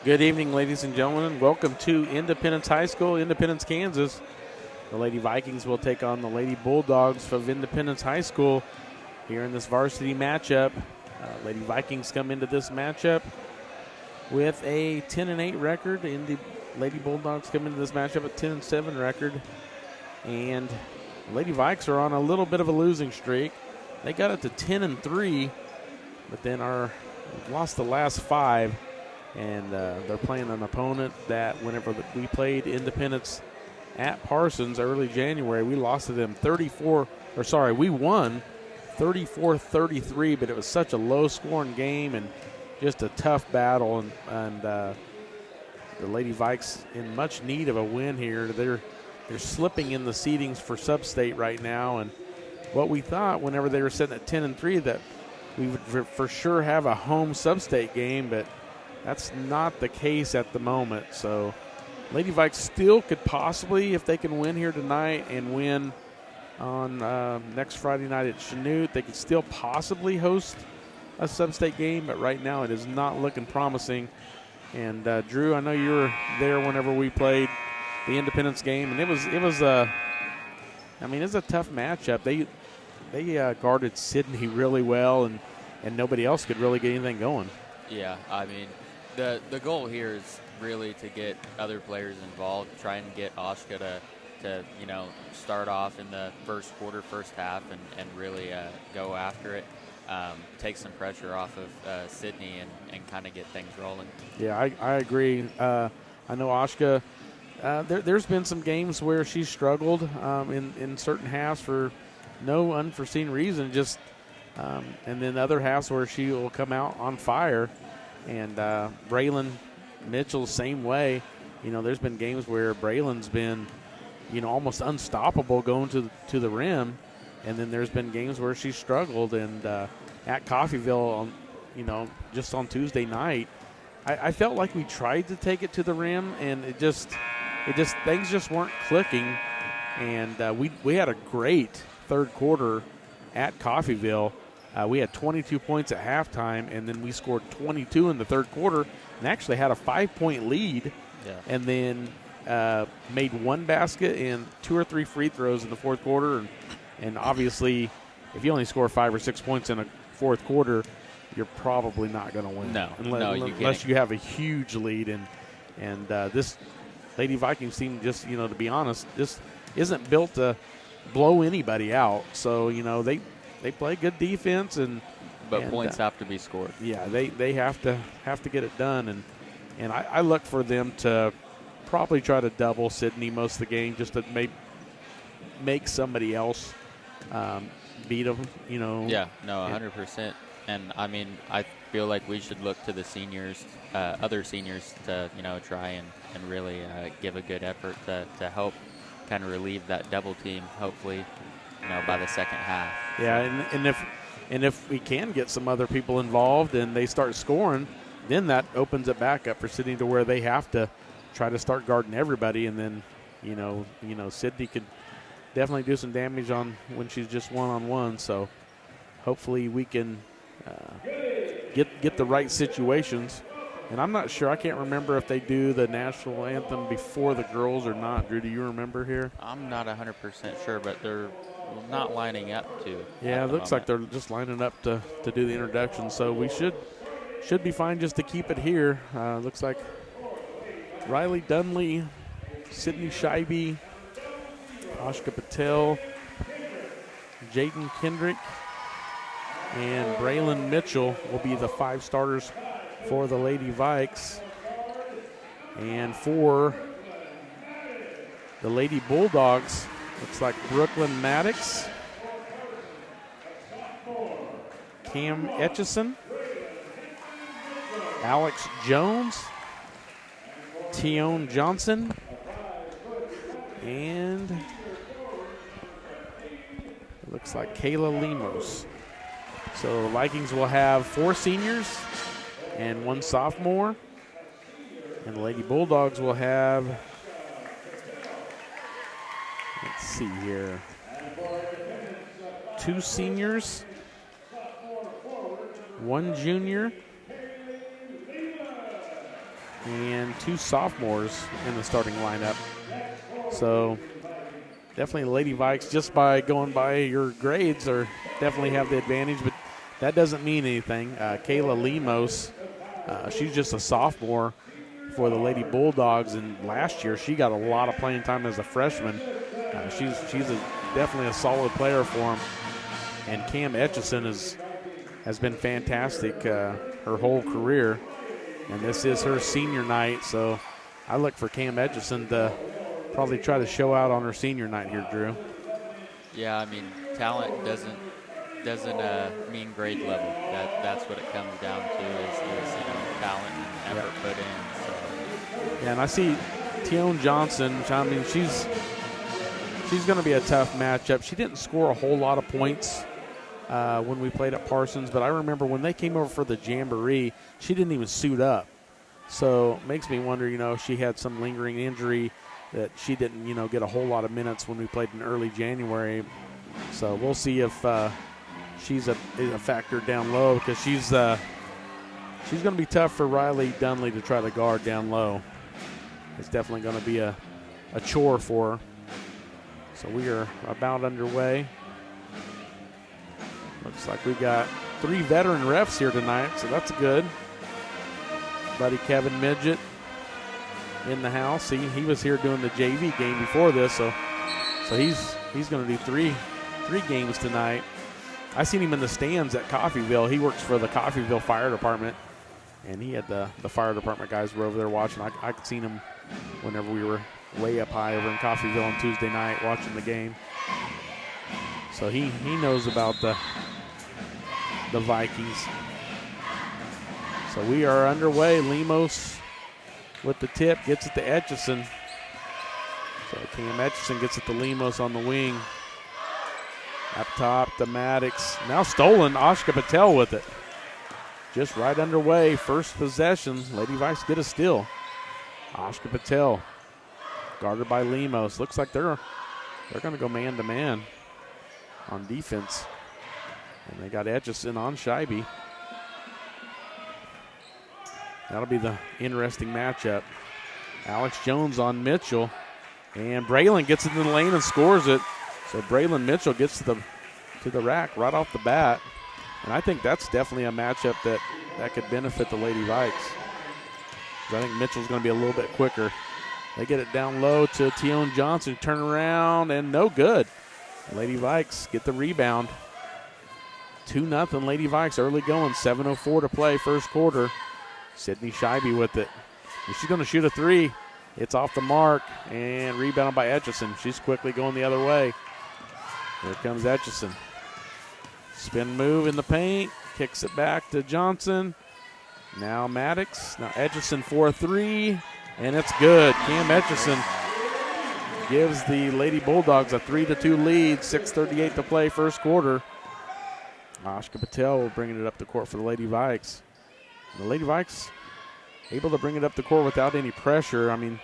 Good evening, ladies and gentlemen. Welcome to Independence High School, Independence, Kansas. The Lady Vikings will take on the Lady Bulldogs of Independence High School here in this varsity matchup. Lady Vikings come into this matchup with a 10-8 record, and the Lady Bulldogs come into this matchup with 10-7 record. And Lady Vikes are on a little bit of a losing streak. They got it to 10-3, but then lost the last 5. And they're playing an opponent that whenever we played Independence at Parsons early January, we lost to them we won 34-33, but it was such a low-scoring game and just a tough battle. And the Lady Vikes in much need of a win here. They're slipping in the seedings for Sub-State right now. And what we thought whenever they were sitting at 10-3 that we would for sure have a home Sub-State game, but that's not the case at the moment. So Lady Vikes still could possibly, if they can win here tonight and win on next Friday night at Chanute, they could still possibly host a Sub-State game, but right now it is not looking promising. And Drew, I know you were there whenever we played the Independence game, and it was a tough matchup. They guarded Sydney really well, and nobody else could really get anything going. Yeah, I mean, the goal here is really to get other players involved, try and get Oshka to start off in the first quarter, first half, and really go after it, take some pressure off of Sydney and kind of get things rolling. Yeah, I agree. I know Oshka, there's been some games where she struggled in certain halves for no unforeseen reason, just and then other halves where she will come out on fire. And Braylon Mitchell, same way. There's been games where Braylon's been, almost unstoppable going to the rim. And then there's been games where she struggled. And at Coffeyville, just on Tuesday night, I felt like we tried to take it to the rim, and things just weren't clicking. And we had a great third quarter at Coffeyville. We had 22 points at halftime, and then we scored 22 in the third quarter and actually had a 5-point lead. Yeah. And then made one basket and 2 or 3 free throws in the fourth quarter. And obviously, if you only score 5 or 6 points in a fourth quarter, you're probably not going to win. Unless you have a huge lead. And this Lady Vikings team, just, to be honest, just isn't built to blow anybody out. So, they play good defense, but points have to be scored. Yeah, they have to get it done, and I look for them to probably try to double Sydney most of the game, just to make somebody else beat them. Yeah, no, 100%. And I mean, I feel like we should look to the seniors, other seniors, to try and really give a good effort to help kind of relieve that double team. Hopefully, by the second half. Yeah, and if we can get some other people involved and they start scoring, then that opens it back up for Sydney to where they have to try to start guarding everybody, and then Sydney could definitely do some damage on when she's just one-on-one. So hopefully we can get the right situations. And I'm not sure. I can't remember if they do the national anthem before the girls or not. Drew, do you remember here? I'm not 100% sure, but they're not lining up to. Yeah, it looks like they're just lining up to do the introduction. So we should be fine just to keep it here. Looks like Riley Dunley, Sydney Scheibe, Oshka Patel, Jaden Kendrick, and Braylon Mitchell will be the 5 starters for the Lady Vikes. And for the Lady Bulldogs, looks like Brooklyn Maddox, Cam Etchison, Alex Jones, Tion Johnson, and it looks like Kayla Lemos. So the Vikings will have 4 seniors and 1 sophomore. And the Lady Bulldogs will have, let's see here, 2 seniors, 1 junior, and 2 sophomores in the starting lineup. So definitely Lady Vikes, just by going by your grades, are definitely have the advantage, but that doesn't mean anything. Kayla Lemos, she's just a sophomore for the Lady Bulldogs, and last year she got a lot of playing time as a freshman. She's definitely a solid player for them. And Cam Etchison has been fantastic her whole career, and this is her senior night, so I look for Cam Etchison to probably try to show out on her senior night here, Drew. Yeah, I mean, talent doesn't mean grade level. That's what it comes down to is talent and effort put in. So. Yeah, and I see Tion Johnson. I mean, she's going to be a tough matchup. She didn't score a whole lot of points when we played at Parsons, but I remember when they came over for the Jamboree, she didn't even suit up. So it makes me wonder, if she had some lingering injury that she didn't, get a whole lot of minutes when we played in early January. So we'll see if she's a factor down low, because she's going to be tough for Riley Dunley to try to guard down low. It's definitely going to be a chore for her. So we are about underway. Looks like we got 3 veteran refs here tonight, so that's good. Buddy Kevin Midget in the house. He was here doing the JV game before this, so he's going to do three games tonight. I seen him in the stands at Coffeyville. He works for the Coffeyville Fire Department, and he had the fire department guys were over there watching. I could seen him whenever we were way up high over in Coffeyville on Tuesday night watching the game. So he knows about the Vikings. So we are underway. Lemos with the tip, gets it to Etchison. So Cam Etchison gets it to Lemos on the wing. Up top to Maddox. Now stolen, Ashka Patel with it. Just right underway, first possession. Lady Vikes get a steal. Ashka Patel guarded by Lemos. Looks like they're going to go man-to-man on defense. And they got Etchison on Scheibe. That'll be the interesting matchup. Alex Jones on Mitchell. And Braylon gets it in the lane and scores it. So Braylon Mitchell gets to the rack right off the bat. And I think that's definitely a matchup that could benefit the Lady Vikes. I think Mitchell's going to be a little bit quicker. They get it down low to Tion Johnson. Turn around and no good. Lady Vikes get the rebound. 2-0 Lady Vikes early going. 7:04 to play first quarter. Sydney Scheibe with it. And she's going to shoot a 3. It's off the mark and rebounded by Etchison. She's quickly going the other way. Here comes Etchison. Spin move in the paint. Kicks it back to Johnson. Now Maddox. Now Etchison for a 3. And it's good. Cam Etchison gives the Lady Bulldogs a 3-2 lead. 6:38 to play first quarter. Ashka Patel will bring it up the court for the Lady Vikes. The Lady Vikes able to bring it up the court without any pressure. I mean,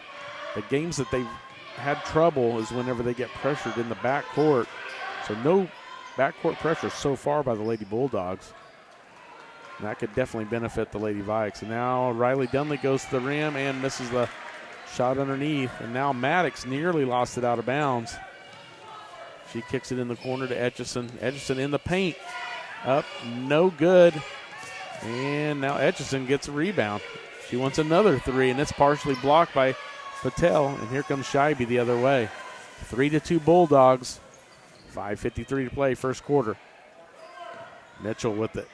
the games that they've had trouble is whenever they get pressured in the backcourt. So no backcourt pressure so far by the Lady Bulldogs. And that could definitely benefit the Lady Vikes. And now Riley Dunley goes to the rim and misses the shot underneath. And now Maddox nearly lost it out of bounds. She kicks it in the corner to Etchison. Etchison in the paint. Up, no good. And now Etchison gets a rebound. She wants another 3, and it's partially blocked by Patel. And here comes Scheibe the other way. 3-2 Bulldogs. 5:53 to play first quarter. Mitchell with it.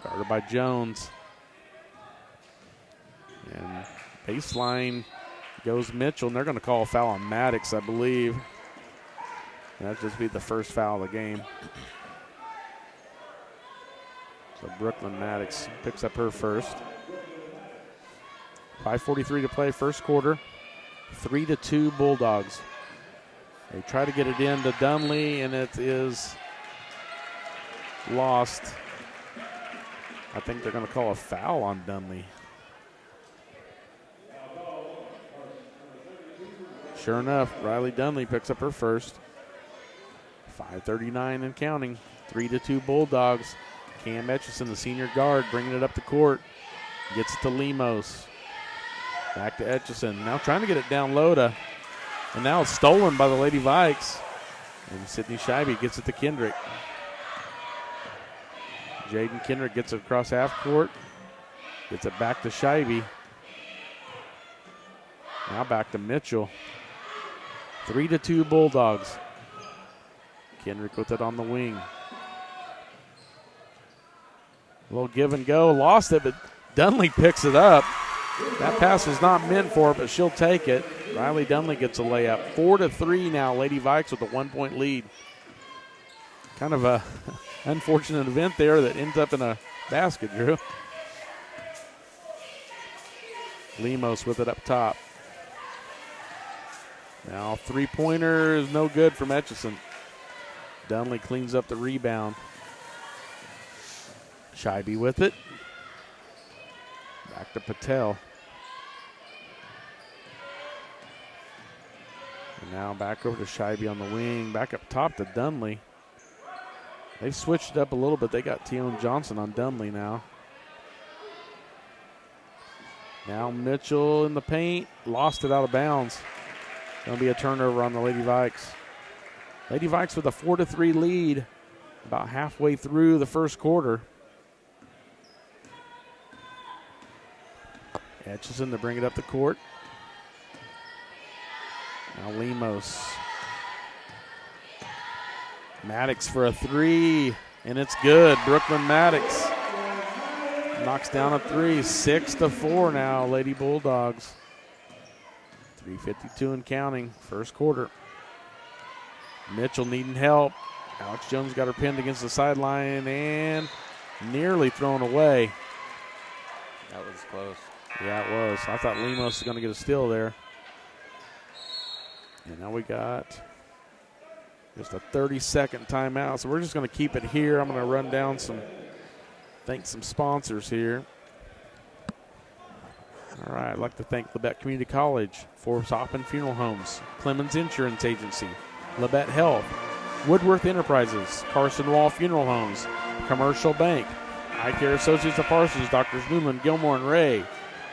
Guarded by Jones. And baseline goes Mitchell, and they're going to call a foul on Maddox, I believe. That'll just be the first foul of the game. So Brooklyn Maddox picks up her first. 5:43 to play first quarter. 3-2 Bulldogs. They try to get it in to Dunley, and it is lost. I think they're going to call a foul on Dunley. Sure enough, Riley Dunley picks up her first. 5:39 and counting. 3-2 Bulldogs. Cam Etchison, the senior guard, bringing it up the court. Gets it to Lemos. Back to Etchison. Now trying to get it down low to, and now it's stolen by the Lady Vikes. And Sydney Scheibe gets it to Kendrick. Jaden Kendrick gets it across half court. Gets it back to Scheibe. Now back to Mitchell. 3-2 Bulldogs. Kendrick with it on the wing. A little give and go. Lost it, but Dunley picks it up. That pass was not meant for her, but she'll take it. Riley Dunley gets a layup. 4-3 now. Lady Vikes with a 1-point lead. Kind of a unfortunate event there that ends up in a basket, Drew. Lemos with it up top. Now three-pointer is no good from Etchison. Dunley cleans up the rebound. Scheibe with it. Back to Patel. And now back over to Scheibe on the wing. Back up top to Dunley. They've switched it up a little bit. They got Tion Johnson on Dunley now. Now Mitchell in the paint. Lost it out of bounds. Going to be a turnover on the Lady Vikes. Lady Vikes with a 4-3 lead about halfway through the first quarter. Etchison to bring it up the court. Now Lemos. Maddox for a three, and it's good. Brooklyn Maddox knocks down a three. 6-4 now, Lady Bulldogs. 3:52 and counting, first quarter. Mitchell needing help. Alex Jones got her pinned against the sideline and nearly thrown away. That was close. Yeah, it was. I thought Lemos was going to get a steal there. And now we got just a 30-second timeout. So we're just going to keep it here. I'm going to run down thank some sponsors here. All right, I'd like to thank Labette Community College, Forbes Hoffman Funeral Homes, Clemens Insurance Agency, Labette Health, Woodworth Enterprises, Carson Wall Funeral Homes, Commercial Bank, Eye Care Associates of Parsons, Drs. Newland, Gilmore, and Ray,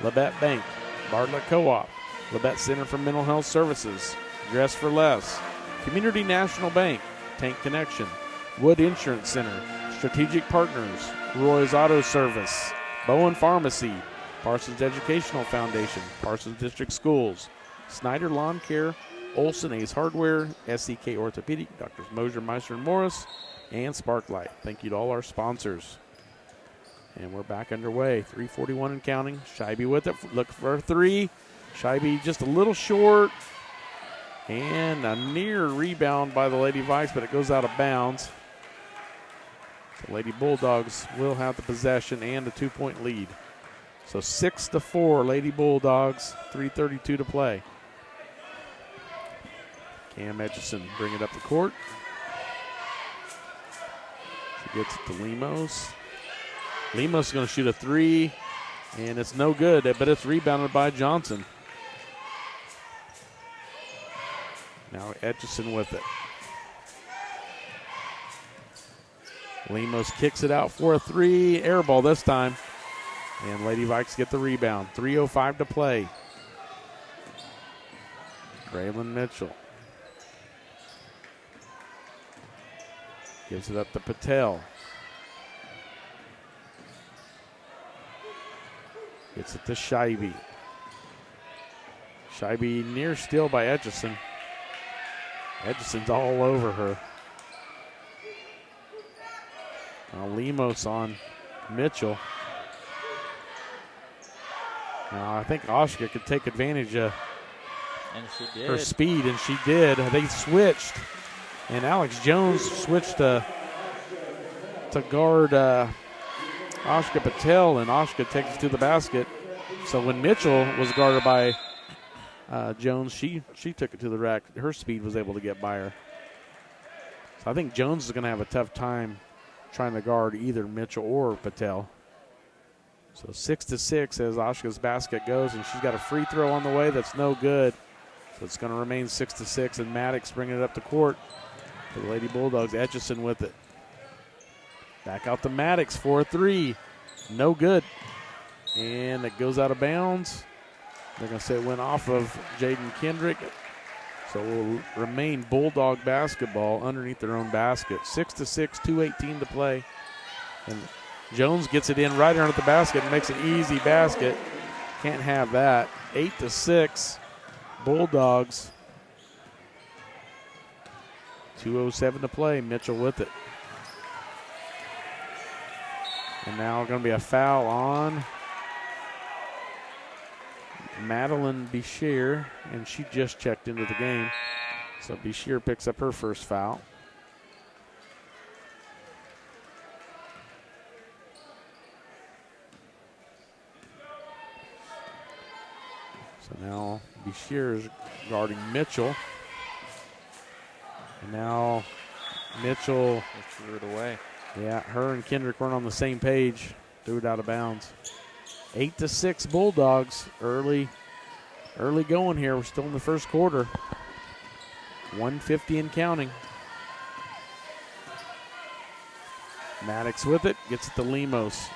Labette Bank, Bartlett Co-op, Labette Center for Mental Health Services, Dress for Less, Community National Bank, Tank Connection, Wood Insurance Center, Strategic Partners, Roy's Auto Service, Bowen Pharmacy, Parsons Educational Foundation, Parsons District Schools, Snyder Lawn Care, Olson Ace Hardware, SCK Orthopedic, Drs. Mosier, Meister, and Morris, and Sparklight. Thank you to all our sponsors. And we're back underway. 3:41 and counting. Scheibe with it. Look for a three. Scheibe just a little short. And a near rebound by the Lady Vikes, but it goes out of bounds. The Lady Bulldogs will have the possession and a 2-point lead. So 6-4, Lady Bulldogs, 3:32 to play. Cam Etchison bring it up the court. She gets it to Lemos. Lemos is going to shoot a three, and it's no good, but it's rebounded by Johnson. Now Etchison with it. Lemos kicks it out for a three, air ball this time. And Lady Vikes get the rebound. 3:05 to play. Braylon Mitchell gives it up to Patel. Gets it to Scheibe. Scheibe near steal by Etchison. Etchison's all over her. Now Lemos on Mitchell. Now I think Oshka could take advantage of her speed, and she did. They switched, and Alex Jones switched to guard Oshka Patel, and Oshka takes it to the basket. So when Mitchell was guarded by Jones, she took it to the rack. Her speed was able to get by her. So I think Jones is going to have a tough time trying to guard either Mitchell or Patel. So 6-6 as Oshka's basket goes, and she's got a free throw on the way that's no good. So it's going to remain 6-6, and Maddox bringing it up the court for the Lady Bulldogs. Etchison with it. Back out to Maddox for a three. No good. And it goes out of bounds. They're going to say it went off of Jaden Kendrick. So it will remain Bulldog basketball underneath their own basket. 6-6, 2:18 to play. And Jones gets it in right under the basket and makes an easy basket. Can't have that. 8-6, Bulldogs. 2:07 to play. Mitchell with it. And now going to be a foul on Madeline Bichir, and she just checked into the game. So Bichir picks up her first foul. So now Bichir is guarding Mitchell. And now Mitchell threw it away. Yeah, her and Kendrick weren't on the same page. Threw it out of bounds. 8-6 Bulldogs. Early going here. We're still in the first quarter. 1:50 and counting. Maddox with it. Gets it to Lemos.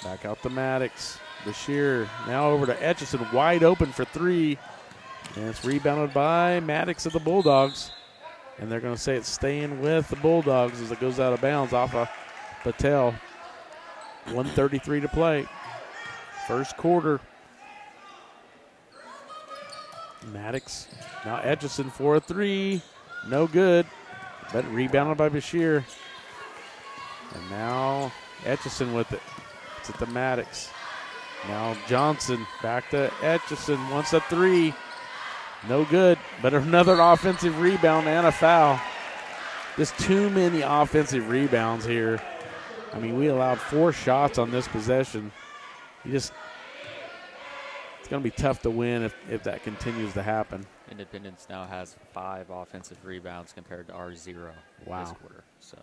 Back out to Maddox. Bashir now over to Etchison. Wide open for three. And it's rebounded by Maddox of the Bulldogs. And they're going to say it's staying with the Bulldogs as it goes out of bounds off of Patel. 1:33 to play. First quarter. Maddox. Now Etchison for a three. No good. But rebounded by Bashir. And now Etchison with it. It's at the Maddox. Now Johnson back to Etchison. Wants a three. No good, but another offensive rebound and a foul. Just too many offensive rebounds here. I mean, we allowed 4 shots on this possession. It's going to be tough to win if that continues to happen. Independence now has 5 offensive rebounds compared to our 0 this quarter. So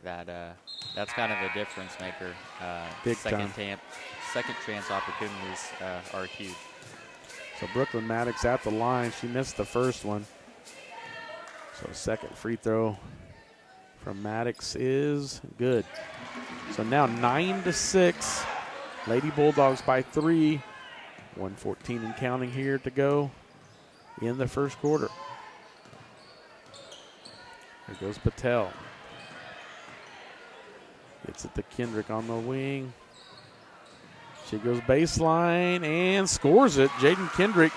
that's kind of a difference maker. Big time. Second chance opportunities are huge. So Brooklyn Maddox at the line. She missed the first one. So second free throw from Maddox is good. So now 9-6. Lady Bulldogs by 3. 1:14 and counting here to go in the first quarter. Here goes Patel. Gets it to Kendrick on the wing. She goes baseline and scores it. Jaden Kendrick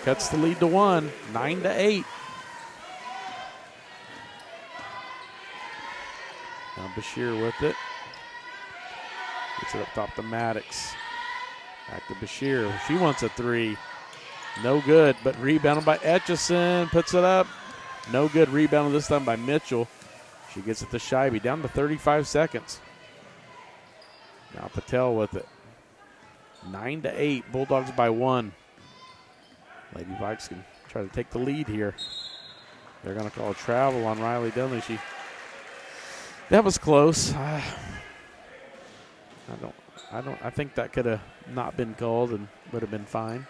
cuts the lead to 1, 9-8. Now Bashir with it. Gets it up top to Maddox. Back to Bashir. She wants a three. No good, but rebounded by Etchison. Puts it up. No good. Rebounded this time by Mitchell. She gets it to Scheibe. Down to 35 seconds. Now Patel with it. 9-8. Bulldogs by 1. Lady Vikes can try to take the lead here. They're going to call a travel on Riley Dunley. That was close. I think that could have not been called and would have been fine.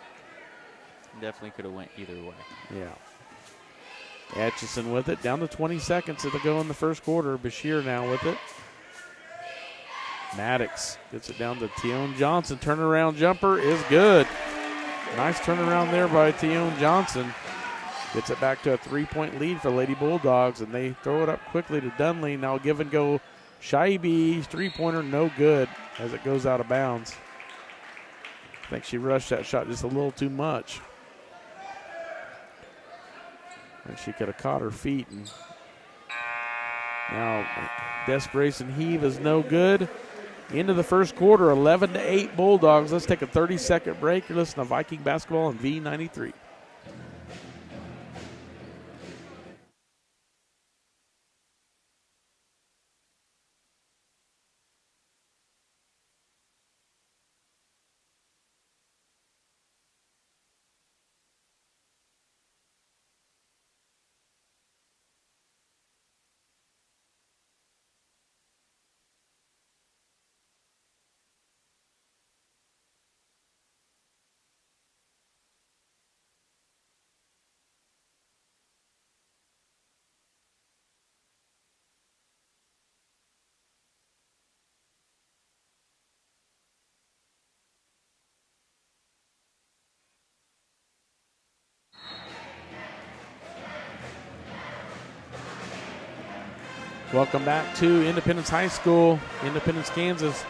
Definitely could have went either way. Yeah. Atchison with it. Down to 20 seconds to go in the first quarter. Bashir now with it. Maddox gets it down to Tion Johnson. Turnaround jumper is good. Nice turnaround there by Tion Johnson. Gets it back to a 3-point lead for Lady Bulldogs, and they throw it up quickly to Dunley. Now give and go. Scheibe, three-pointer, no good as it goes out of bounds. I think she rushed that shot just a little too much. And she could have caught her feet. And now desperation heave is no good. Into the first quarter, 11-8 Bulldogs. Let's take a 30-second break. You're listening to Viking Basketball on V93. Welcome back to Independence High School, Independence, Kansas.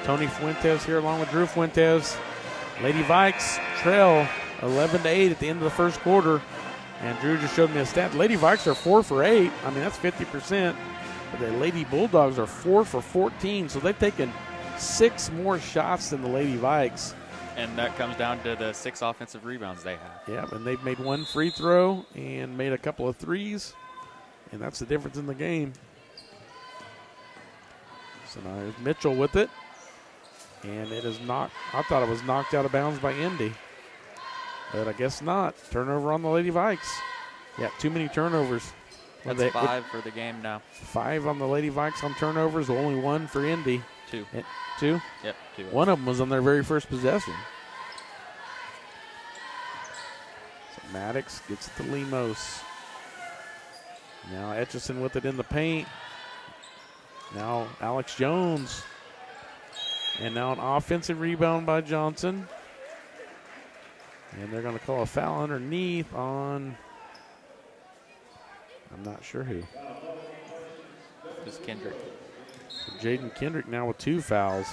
Tony Fuentes here along with Drew Fuentes. Lady Vikes trail 11-8 at the end of the first quarter. And Drew just showed me a stat. Lady Vikes are 4 for 8. I mean, that's 50%. But the Lady Bulldogs are 4 for 14. So they've taken 6 more shots than the Lady Vikes. And that comes down to the 6 offensive rebounds they have. Yeah, and they've made 1 free throw and made a couple of threes. And that's the difference in the game. So now there's Mitchell with it. And it is not, I thought it was knocked out of bounds by Indy. But I guess not. Turnover on the Lady Vikes. Yeah, too many turnovers. That's 5 for the game now. 5 on the Lady Vikes on turnovers, only 1 for Indy. 2. 2? Yep, 2. One of them was on their very first possession. So Maddox gets it to Lemos. Now Etchison with it in the paint. Now Alex Jones. And now an offensive rebound by Johnson. And they're going to call a foul underneath on, I'm not sure who. It's Kendrick. So Jaden Kendrick now with 2 fouls.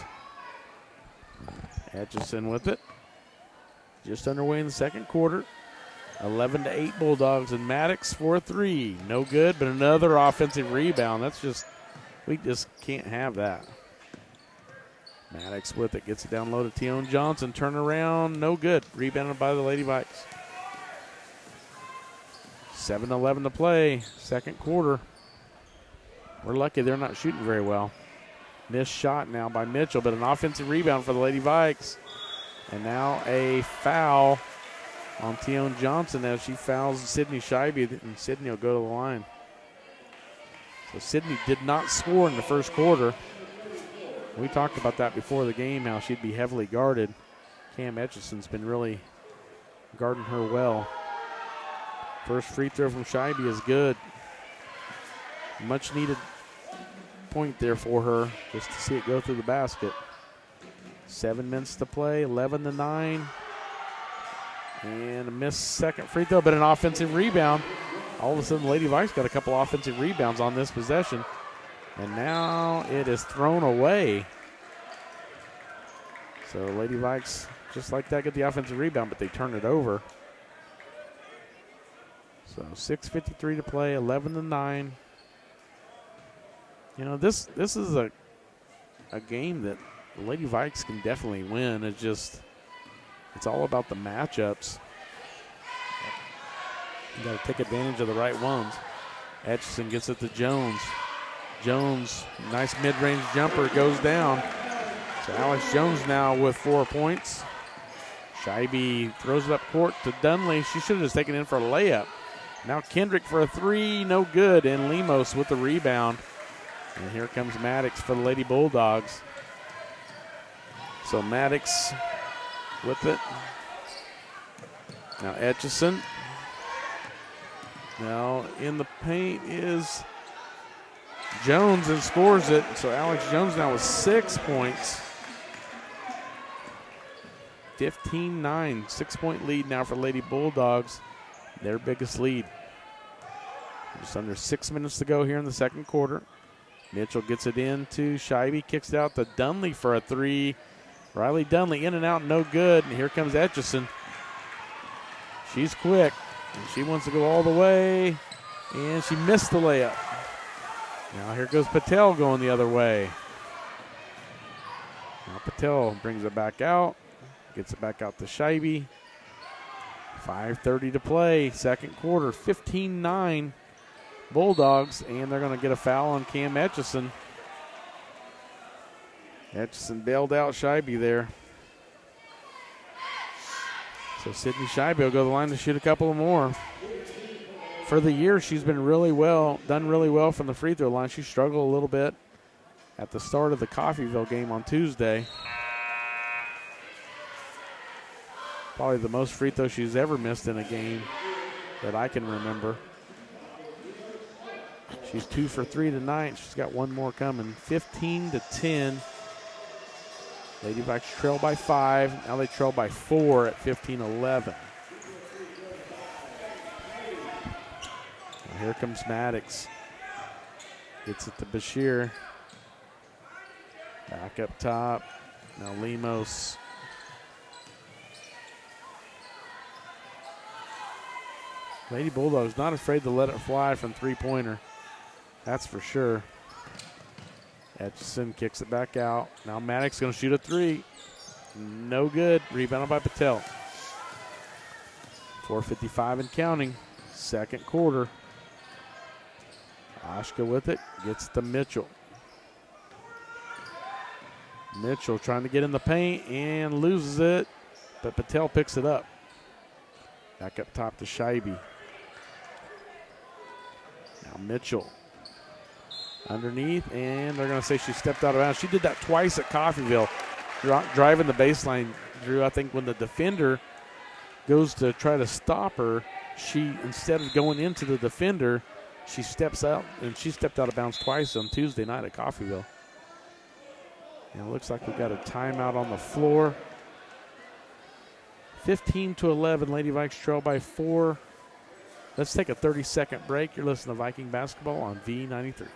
Etchison with it. Just underway in the second quarter. 11-8 Bulldogs, and Maddox for a 3. No good, but another offensive rebound. That's just, we just can't have that. Maddox with it, gets it down low to Tion Johnson. Turn around, no good. Rebounded by the Lady Vikes. 7:11 to play, second quarter. We're lucky they're not shooting very well. Missed shot now by Mitchell, but an offensive rebound for the Lady Vikes. And now a foul on Tion Johnson as she fouls Sydney Scheibe, and Sydney will go to the line. So Sydney did not score in the first quarter. We talked about that before the game, how she'd be heavily guarded. Cam Etchison's been really guarding her well. First free throw from Scheibe is good. Much needed point there for her, just to see it go through the basket. 7 minutes to play, 11-9. And a missed second free throw, but an offensive rebound. All of a sudden, Lady Vikes got a couple offensive rebounds on this possession. And now it is thrown away. So Lady Vikes, just like that, get the offensive rebound, but they turn it over. So 6:53 to play, 11-9. You know, this is a game that Lady Vikes can definitely win. It's all about the matchups. You got to take advantage of the right ones. Etchison gets it to Jones. Jones, nice mid-range jumper, goes down. So Alex Jones now with 4 points. Scheibe throws it up court to Dunley. She should have just taken it in for a layup. Now Kendrick for a 3, no good, and Lemos with the rebound. And here comes Maddox for the Lady Bulldogs. So Maddox with it. Now Etchison. Now in the paint is Jones and scores it. So Alex Jones now with 6 points. 15-9, 6-point lead now for Lady Bulldogs. Their biggest lead. Just under 6 minutes to go here in the second quarter. Mitchell gets it in to Scheibe, kicks it out to Dunley for a 3. Riley Dunley in and out, no good. And here comes Etchison. She's quick, and she wants to go all the way, and she missed the layup. Now here goes Patel going the other way. Now Patel brings it back out, gets it back out to Scheibe. 5:30 to play, second quarter, 15-9 Bulldogs, and they're going to get a foul on Cam Etchison. Etchison bailed out Scheibe there. So Sydney Scheibe will go to the line to shoot a couple more. For the year, she's been done really well from the free throw line. She struggled a little bit at the start of the Coffeyville game on Tuesday. Probably the most free throws she's ever missed in a game that I can remember. She's 2 for 3 tonight. She's got one more coming. 15-10. Lady Vikes trail by 5. Now they trail by 4 at 15-11. Here comes Maddox. Gets it to Bashir. Back up top. Now Lemos. Lady Bulldogs not afraid to let it fly from three-pointer. That's for sure. Etchison kicks it back out. Now Maddox going to shoot a three. No good. Rebounded by Patel. 4:55 and counting. Second quarter. Oshka with it. Gets to Mitchell. Mitchell trying to get in the paint and loses it, but Patel picks it up. Back up top to Scheibe. Now Mitchell underneath, and they're going to say she stepped out of bounds. She did that twice at Coffeyville, driving the baseline. Drew, I think when the defender goes to try to stop her, she, instead of going into the defender, she steps out, and she stepped out of bounds twice on Tuesday night at Coffeyville. And it looks like we got a timeout on the floor. 15-11, Lady Vikes trail by 4. Let's take a 30-second break. You're listening to Viking basketball on V93.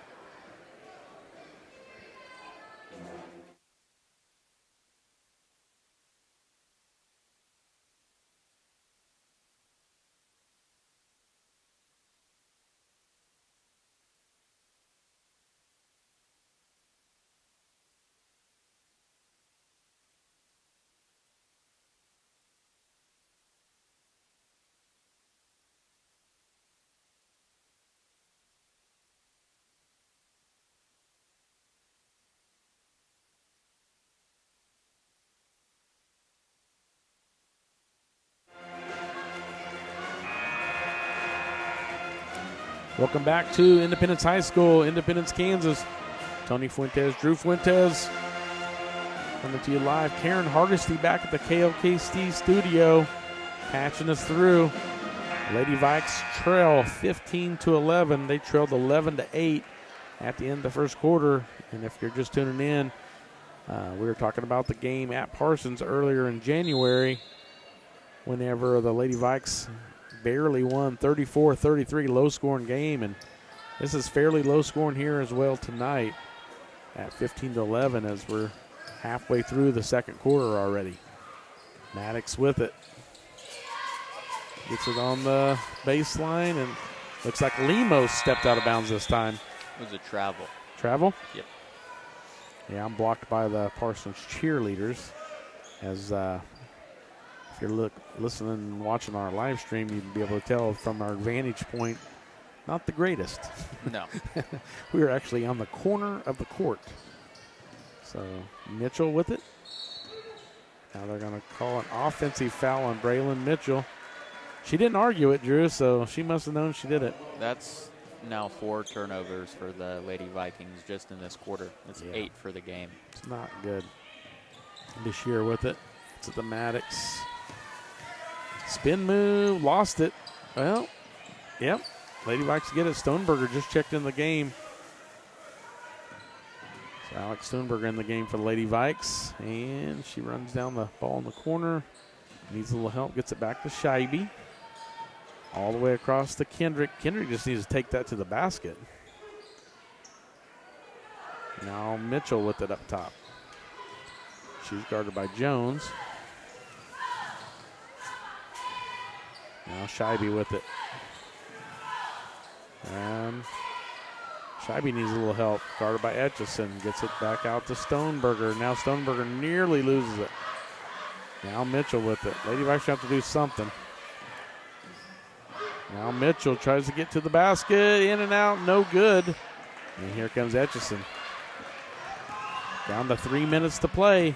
Welcome back to Independence High School, Independence, Kansas. Tony Fuentes, Drew Fuentes, coming to you live. Karen Hardesty back at the KOKC studio, patching us through. Lady Vikes trail 15-11. They trailed 11-8 at the end of the first quarter. And if you're just tuning in, we were talking about the game at Parsons earlier in January, whenever the Lady Vikes barely won 34-33, low-scoring game, and this is fairly low-scoring here as well tonight at 15-11 as we're halfway through the second quarter already. Maddox with it. Gets it on the baseline, and looks like Lemos stepped out of bounds this time. It was a travel. Travel? Yep. Yeah, I'm blocked by the Parsons cheerleaders as if you're listening and watching our live stream, you'd be able to tell from our vantage point, not the greatest. No. We were actually on the corner of the court. So Mitchell with it. Now they're going to call an offensive foul on Braylon Mitchell. She didn't argue it, Drew, so she must have known she did it. That's now 4 turnovers for the Lady Vikings just in this quarter. It's 8 for the game. It's not good. Bashir with it. It's at the Maddox. Spin move, lost it. Well, yep. Lady Vikes get it. Stoneberger just checked in the game. So Alex Stoneberger in the game for the Lady Vikes. And she runs down the ball in the corner. Needs a little help. Gets it back to Scheibe. All the way across to Kendrick. Kendrick just needs to take that to the basket. Now Mitchell with it up top. She's guarded by Jones. Now Scheibe with it. And Scheibe needs a little help. Guarded by Etchison. Gets it back out to Stoneberger. Now Stoneberger nearly loses it. Now Mitchell with it. Lady Vikes have to do something. Now Mitchell tries to get to the basket. In and out. No good. And here comes Etchison. Down to 3 minutes to play.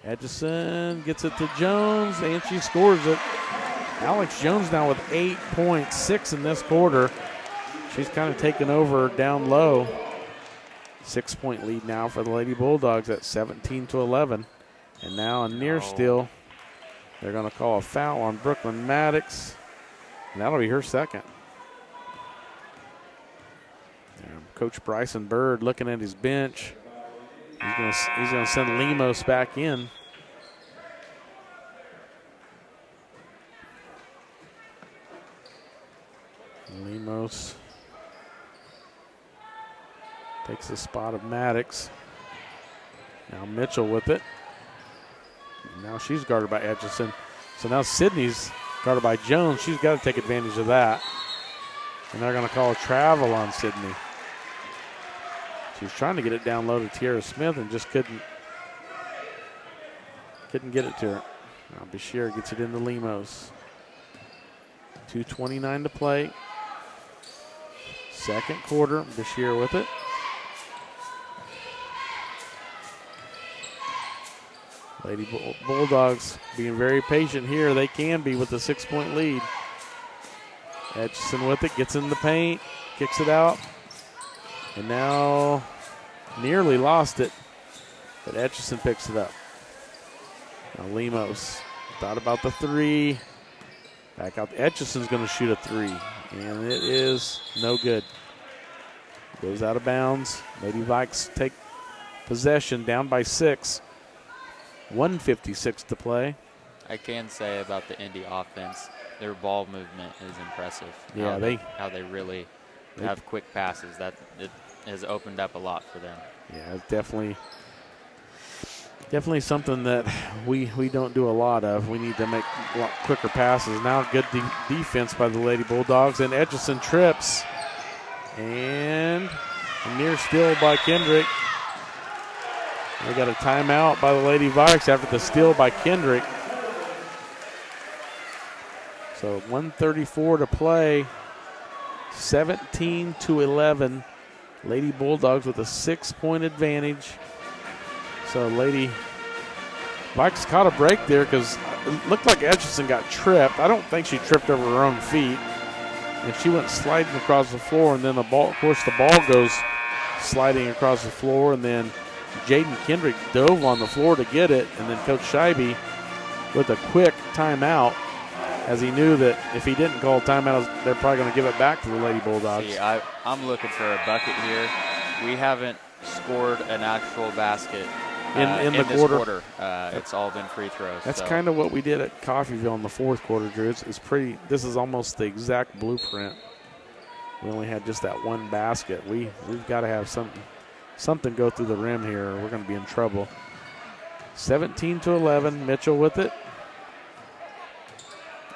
Etchison gets it to Jones, and she scores it. Alex Jones now with 8 points, 6 in this quarter. She's kind of taken over down low. 6-point lead now for the Lady Bulldogs at 17-11. And now a near steal. They're going to call a foul on Brooklyn Maddox. And that'll be her second. Coach Bryson Bird looking at his bench. He's going to send Lemos back in. Lemos Gets the spot of Maddox. Now Mitchell with it. Now she's guarded by Etchison. So now Sydney's guarded by Jones. She's got to take advantage of that. And they're going to call a travel on Sydney. She's trying to get it down low to Tiara Smith and just couldn't get it to her. Now Bashir gets it into Lemos. 2:29 to play. Second quarter, Bashir with it. Lady Bulldogs being very patient here. They can be with a 6-point lead. Etchison with it, gets in the paint, kicks it out. And now nearly lost it, but Etchison picks it up. Now Lemos thought about the three. Back out. Etchison's going to shoot a three, and it is no good. Goes out of bounds. Lady Vikes take possession, down by 6. 1:56 to play. I can say about the Indy offense, their ball movement is impressive. Yeah, how they really have quick passes. That it has opened up a lot for them. Yeah, it's definitely something that we don't do a lot of. We need to make a lot quicker passes. Now good defense by the Lady Bulldogs, and Etchison trips. And a near steal by Kendrick. We got a timeout by the Lady Vikes after the steal by Kendrick. So 1:34 to play. 17-11. Lady Bulldogs with a 6-point advantage. So Lady Vikes caught a break there because it looked like Etchison got tripped. I don't think she tripped over her own feet. And she went sliding across the floor, and then the ball goes sliding across the floor, and then Jaden Kendrick dove on the floor to get it, and then Coach Scheibe with a quick timeout, as he knew that if he didn't call timeout, they're probably going to give it back to the Lady Bulldogs. See, I'm looking for a bucket here. We haven't scored an actual basket in the this quarter. It's all been free throws. That's kind of what we did at Coffeyville in the fourth quarter, Drew. It's pretty. This is almost the exact blueprint. We only had just that one basket. We've got to have something go through the rim here, or we're going to be in trouble. 17-11, Mitchell with it.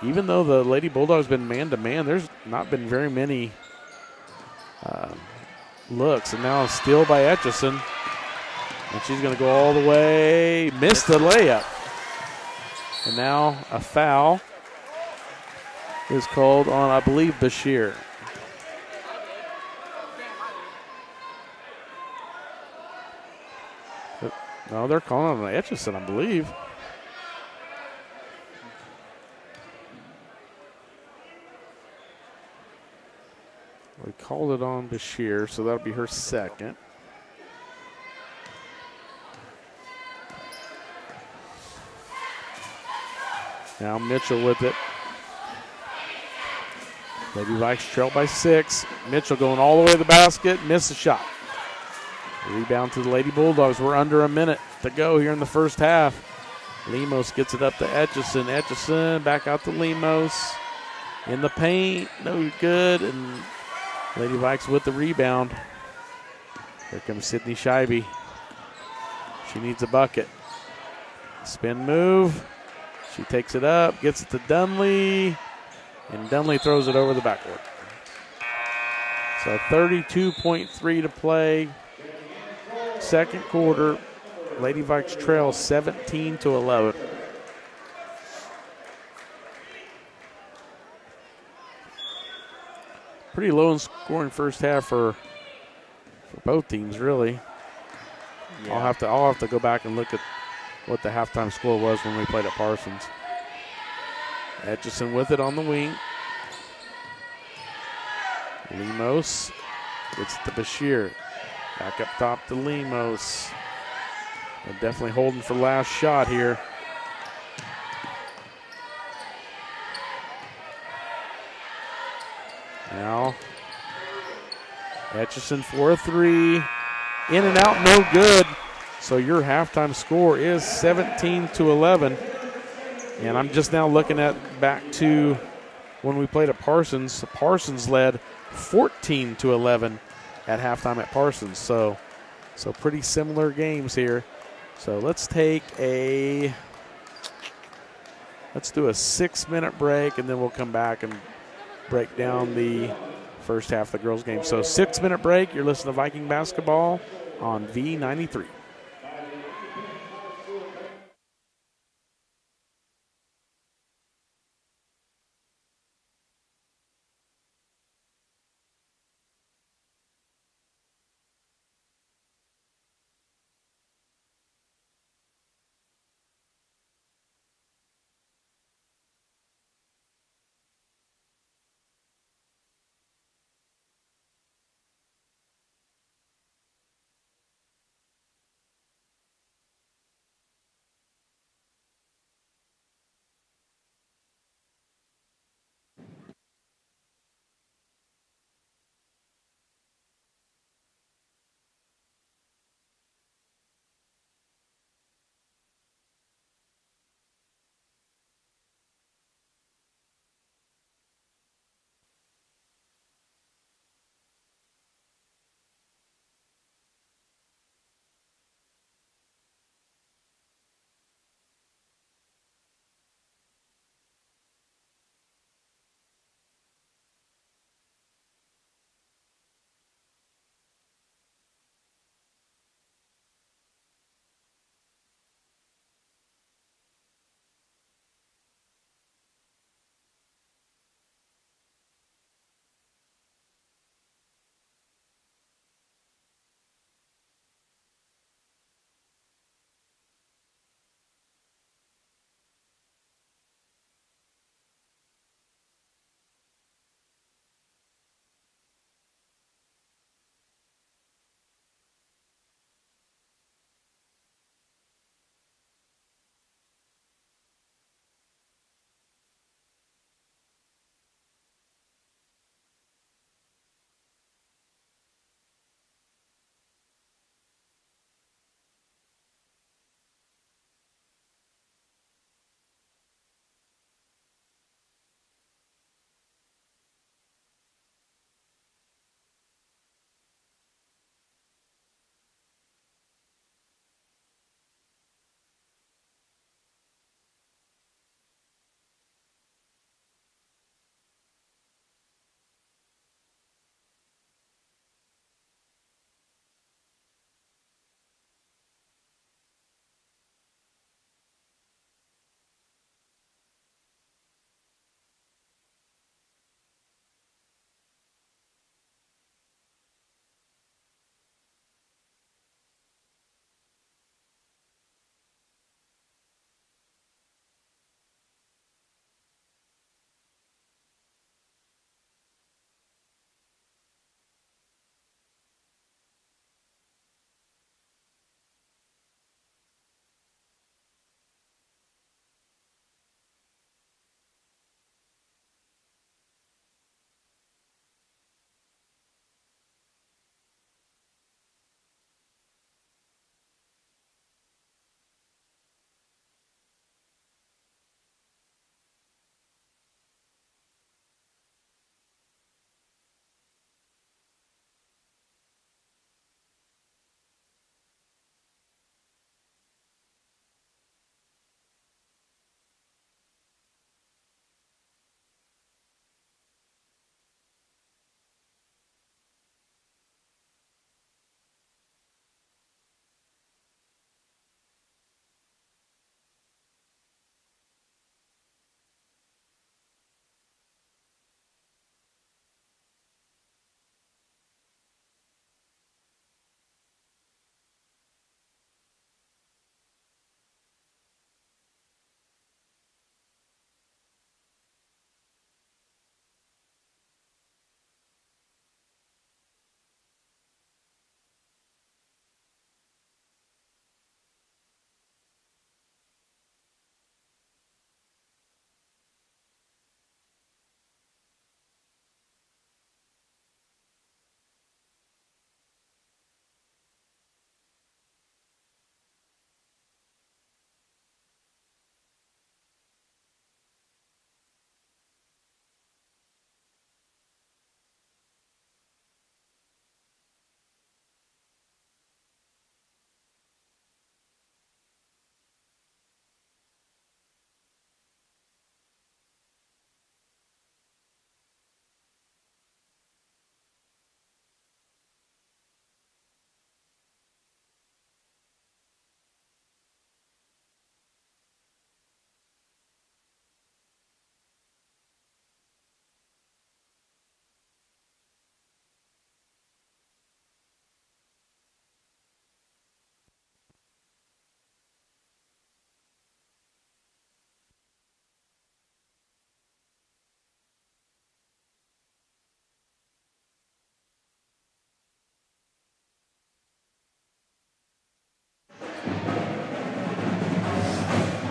Even though the Lady Bulldogs been man-to-man, there's not been very many looks. And now a steal by Etchison. And she's going to go all the way. Missed the layup. And now a foul is called on, I believe, Bashir. No, they're calling on Etchison, I believe. We called it on Bashir, so that'll be her second. Now Mitchell with it. Lady Vikes trail by 6. Mitchell going all the way to the basket, missed the shot. Rebound to the Lady Bulldogs. We're under a minute to go here in the first half. Lemos gets it up to Etchison. Etchison back out to Lemos. In the paint, no good. And Lady Vikes with the rebound. Here comes Sydney Scheibe. She needs a bucket. Spin move. She takes it up, gets it to Dunley, and Dunley throws it over the backboard. So 32.3 to play. Second quarter, Lady Vikes trail 17-11. Pretty low in scoring first half for both teams, really. Yeah. I'll have to go back and look at what the halftime score was when we played at Parsons. Etchison with it on the wing. Lemos gets to Bashir. Back up top to Lemos. They're definitely holding for last shot here. Now, Etchison for a three. In and out, no good. So your halftime score is 17-11. And I'm just now looking at back to when we played at Parsons. Parsons led 14-11 at halftime at Parsons. So pretty similar games here. So let's do a 6-minute break, and then we'll come back and break down the first half of the girls' game. So 6-minute break. You're listening to Viking basketball on V93.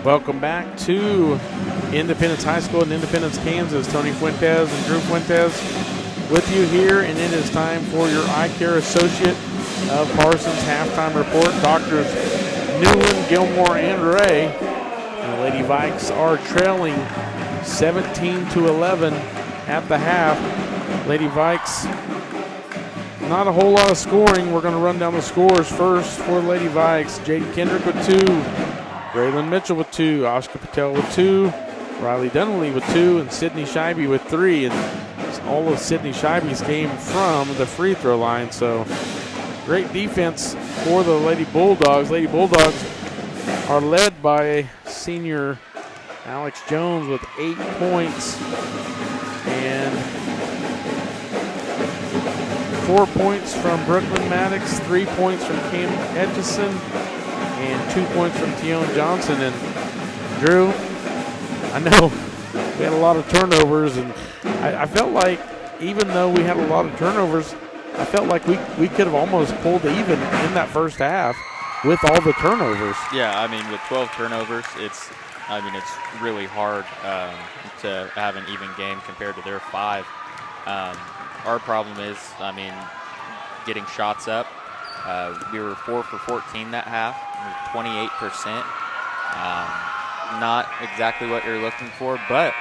Welcome back to Independence High School in Independence, Kansas. Tony Fuentes and Drew Fuentes with you here, and it is time for your eye care associate of Parsons halftime report. Doctors Newland, Gilmore, and Ray. And the Lady Vikes are trailing 17-11 at the half. Lady Vikes, not a whole lot of scoring. We're going to run down the scores first for Lady Vikes. Jaden Kendrick with 2, Braylon Mitchell with 2, Ashka Patel with 2, Riley Dunley with 2, and Sydney Scheibe with 3. And all of Sydney Scheibe's came from the free throw line. So great defense for the Lady Bulldogs. Lady Bulldogs are led by senior Alex Jones with 8 points and 4 points from Brooklyn Maddox, 3 points from Cam Etchison, and 2 points from Tion Johnson. And Drew, I know we had a lot of turnovers, and I felt like even though we had a lot of turnovers, I felt like we could have almost pulled even in that first half with all the turnovers. Yeah, I mean, with 12 turnovers, it's really hard to have an even game compared to their 5. Our problem is, getting shots up. We were 4 for 14 that half, 28%. Not exactly what you're looking for, but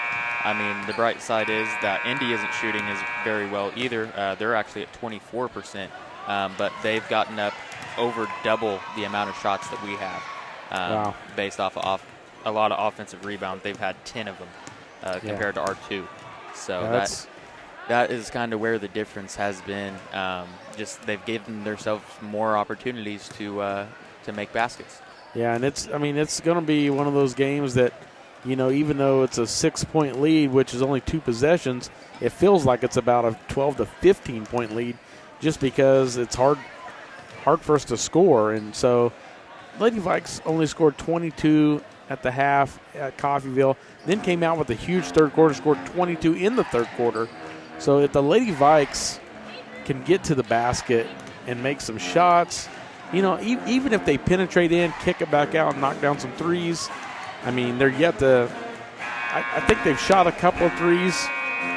the bright side is that Indy isn't shooting as very well either. They're actually at 24%, but they've gotten up over double the amount of shots that we have. Wow. Based off a lot of offensive rebounds. They've had 10 of them compared to our 2. So that is kind of where the difference has been. Just they've given themselves more opportunities to make baskets. Yeah, and it's going to be one of those games that, even though it's a 6-point lead, which is only 2 possessions, it feels like it's about a 12 to 15-point lead, just because it's hard for us to score. And so, Lady Vikes only scored 22 at the half at Coffeyville, then came out with a huge third quarter, scored 22 in the third quarter. So if the Lady Vikes can get to the basket and make some shots, even if they penetrate in, kick it back out, and knock down some threes, they're yet to – I think they've shot a couple of threes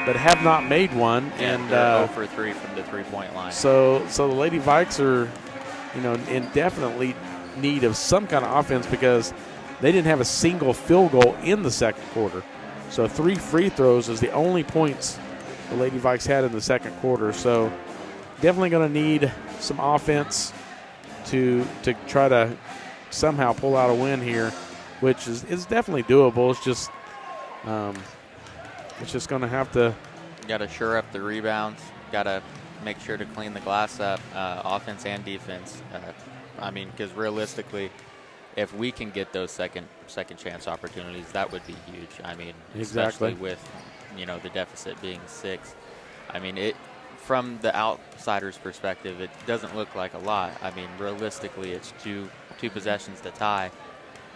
but have not made one. Yeah, and 0 for 3 from the three-point line. So the Lady Vikes are, in definitely need of some kind of offense because they didn't have a single field goal in the second quarter. So 3 free throws is the only points the Lady Vikes had in the second quarter. So definitely going to need some offense to try to somehow pull out a win here, which is definitely doable. It's just going to have to. Got to shore up the rebounds. Got to make sure to clean the glass up, offense and defense. Because realistically, if we can get those second chance opportunities, that would be huge. Exactly. Especially with the deficit being 6. From the outsider's perspective, it doesn't look like a lot. Realistically, it's two possessions to tie,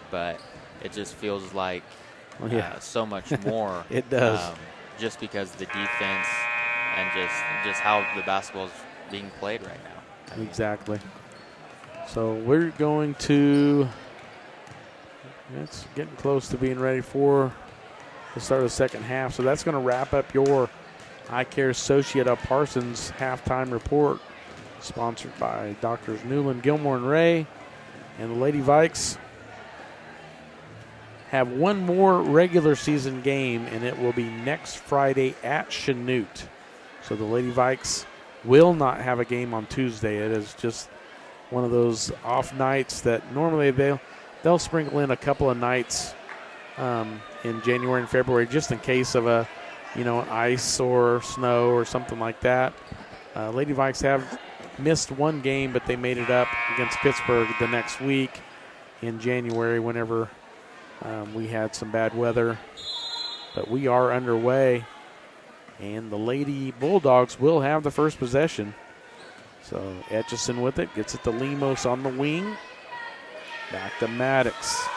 but it just feels like so much more. It does. Just because the defense and just how the basketball is being played right now. Exactly. So we're going to. It's getting close to being ready for the start of the second half. So that's going to wrap up your Eye Care Associate of Parsons halftime report, sponsored by Doctors Newland, Gilmore, and Ray. And the Lady Vikes have one more regular season game, and it will be next Friday at Chanute. So the Lady Vikes will not have a game on Tuesday. It is just one of those off nights that normally they'll sprinkle in a couple of nights in January and February just in case of ice or snow or something like that. Lady Vikes have missed one game, but they made it up against Pittsburgh the next week in January whenever we had some bad weather. But we are underway, and the Lady Bulldogs will have the first possession. So Etchison with it, gets it to Lemos on the wing. Back to Maddox.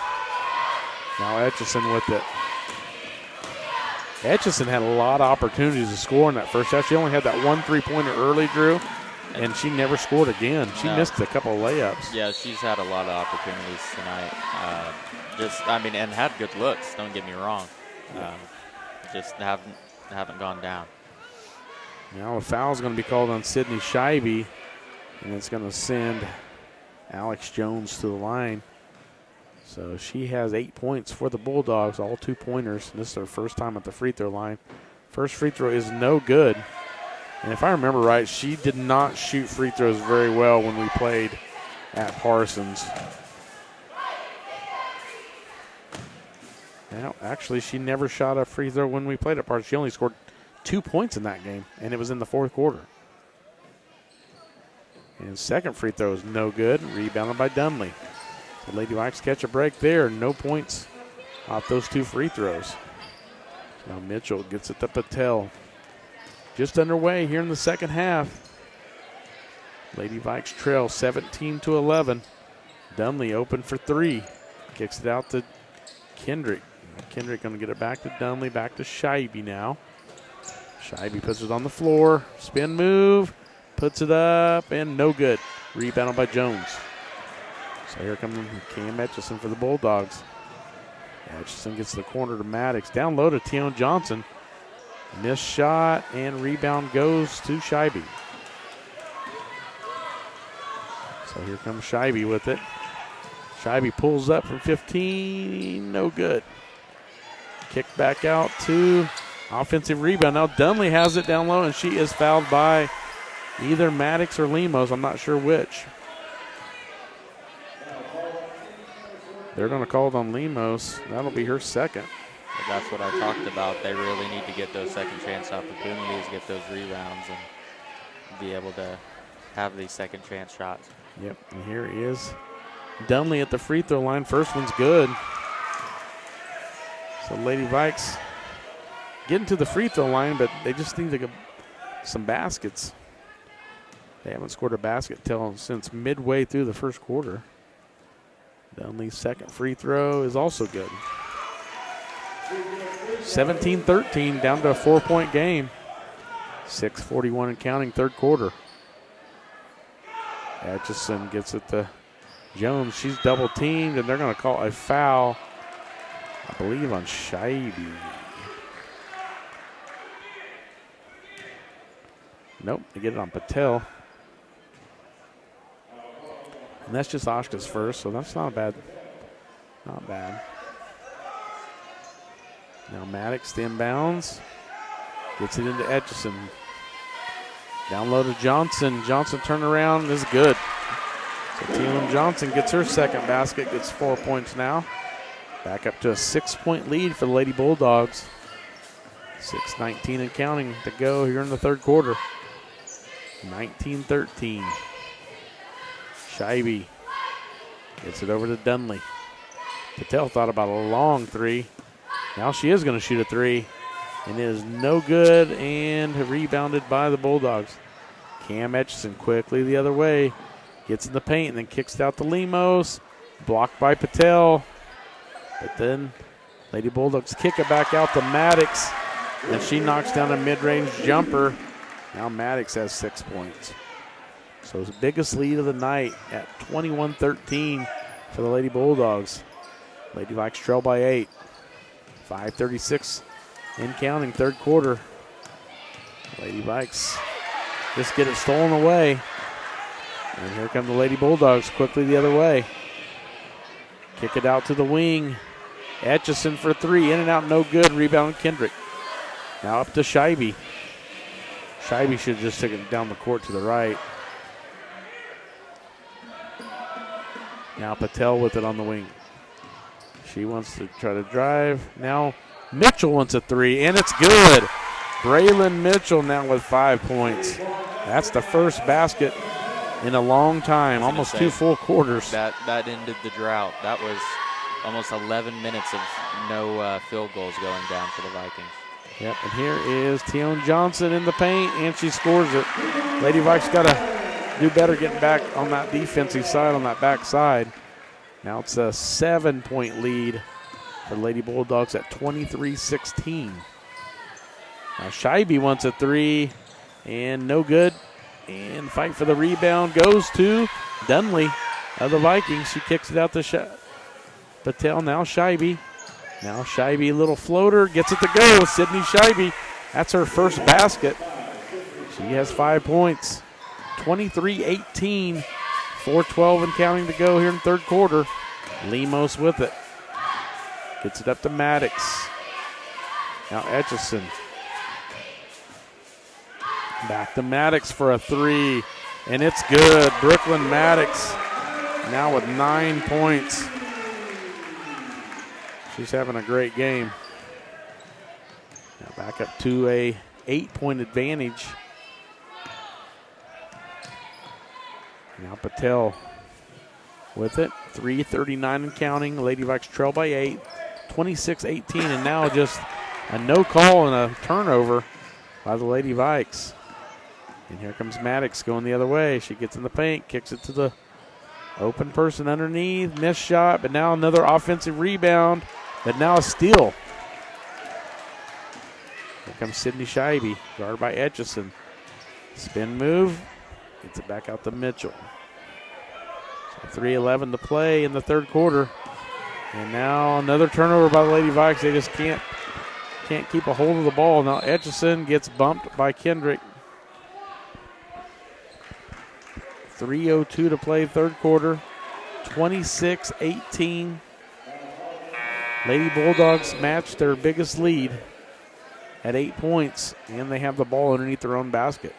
Now Etchison with it. Etchison had a lot of opportunities to score in that first half. She only had that 1 3-pointer early, Drew, and she never scored again. She missed a couple of layups. Yeah, she's had a lot of opportunities tonight. And had good looks. Don't get me wrong. Just haven't gone down. Now a foul is going to be called on Sydney Scheibe, and it's going to send Alex Jones to the line. So she has 8 points for the Bulldogs, all 2-pointers. This is her first time at the free throw line. First free throw is no good. And if I remember right, she did not shoot free throws very well when we played at Parsons. Now, actually, she never shot a free throw when we played at Parsons. She only scored 2 points in that game, and it was in the fourth quarter. And second free throw is no good, rebounded by Dunley. The Lady Vikes catch a break there. No points off those 2 free throws. Now Mitchell gets it to Patel. Just underway here in the second half. Lady Vikes trail 17-11. Dunley open for 3. Kicks it out to Kendrick. Kendrick going to get it back to Dunley, back to Scheibe now. Scheibe puts it on the floor. Spin move. Puts it up, and no good. Rebounded by Jones. So here comes Cam Etchison for the Bulldogs. Etchison gets the corner to Maddox. Down low to Tion Johnson. Missed shot, and rebound goes to Scheibe. So here comes Scheibe with it. Scheibe pulls up from 15. No good. Kick back out to offensive rebound. Now Dunley has it down low, and she is fouled by either Maddox or Lemos. I'm not sure which. They're going to call it on Lemos. That'll be her second. But that's what I talked about. They really need to get those second chance opportunities, get those rebounds, and be able to have these second chance shots. Yep, and here is Dunley at the free throw line. First one's good. So Lady Vikes getting to the free throw line, but they just need to get some baskets. They haven't scored a basket since midway through the first quarter. Dunley's second free throw is also good. 17-13, down to a 4-point game. 6:41 and counting, third quarter. Atchison gets it to Jones. She's double teamed, and they're going to call a foul, I believe, on Scheibe. Nope, they get it on Patel. And that's just Oshka's first, so that's not bad. Not bad. Now Maddox inbounds. Gets it into Etchison. Down low to Johnson. Johnson turnaround is good. So Teelan Johnson gets her second basket, gets 4 points now. Back up to a 6-point lead for the Lady Bulldogs. 6:19 and counting to go here in the third quarter. 19-13. Scheibe gets it over to Dunley. Patel thought about a long 3. Now she is going to shoot a 3. And it is no good and rebounded by the Bulldogs. Cam Etchison quickly the other way. Gets in the paint and then kicks it out to Lemos. Blocked by Patel. But then Lady Bulldogs kick it back out to Maddox. And she knocks down a mid-range jumper. Now Maddox has 6 points. So it's the biggest lead of the night at 21-13 for the Lady Bulldogs. Lady Vikes trail by 8. 5:36 and counting, third quarter. Lady Vikes just get it stolen away. And here come the Lady Bulldogs quickly the other way. Kick it out to the wing. Etchison for 3, in and out, no good. Rebound Kendrick. Now up to Scheibe. Scheibe should have just taken it down the court to the right. Now Patel with it on the wing. She wants to try to drive. Now Mitchell wants a 3, and it's good. Braylon Mitchell now with 5 points. That's the first basket in a long time, almost 2 full quarters. That ended the drought. That was almost 11 minutes of no field goals going down for the Vikings. Yep, and here is Tion Johnson in the paint, and she scores it. Lady Vikes got to do better getting back on that defensive side, on that back side. Now it's a 7-point lead for Lady Bulldogs at 23-16. Now Scheibe wants a 3, and no good. And fight for the rebound goes to Dunley of the Vikings. She kicks it out to Patel. Now Scheibe. Now Scheibe, little floater, gets it to go. Sydney Scheibe, that's her first basket. She has 5 points. 23-18, 4:12 and counting to go here in the third quarter. Lemos with it. Gets it up to Maddox. Now Etchison. Back to Maddox for a three, and it's good. Brooklyn Maddox now with 9 points. She's having a great game. Now back up to a 8-point advantage. Now Patel with it. 3:39 and counting. Lady Vikes trail by 8. 26-18, and now just a no call and a turnover by the Lady Vikes. And here comes Maddox going the other way. She gets in the paint, kicks it to the open person underneath. Missed shot, but now another offensive rebound, but now a steal. Here comes Sydney Scheibe, guarded by Etchison. Spin move, gets it back out to Mitchell. So 3:11 to play in the third quarter. And now another turnover by the Lady Vikes. They just can't keep a hold of the ball. Now Etchison gets bumped by Kendrick. 3:02 to play third quarter. 26-18. Lady Bulldogs match their biggest lead at 8 points, and they have the ball underneath their own basket.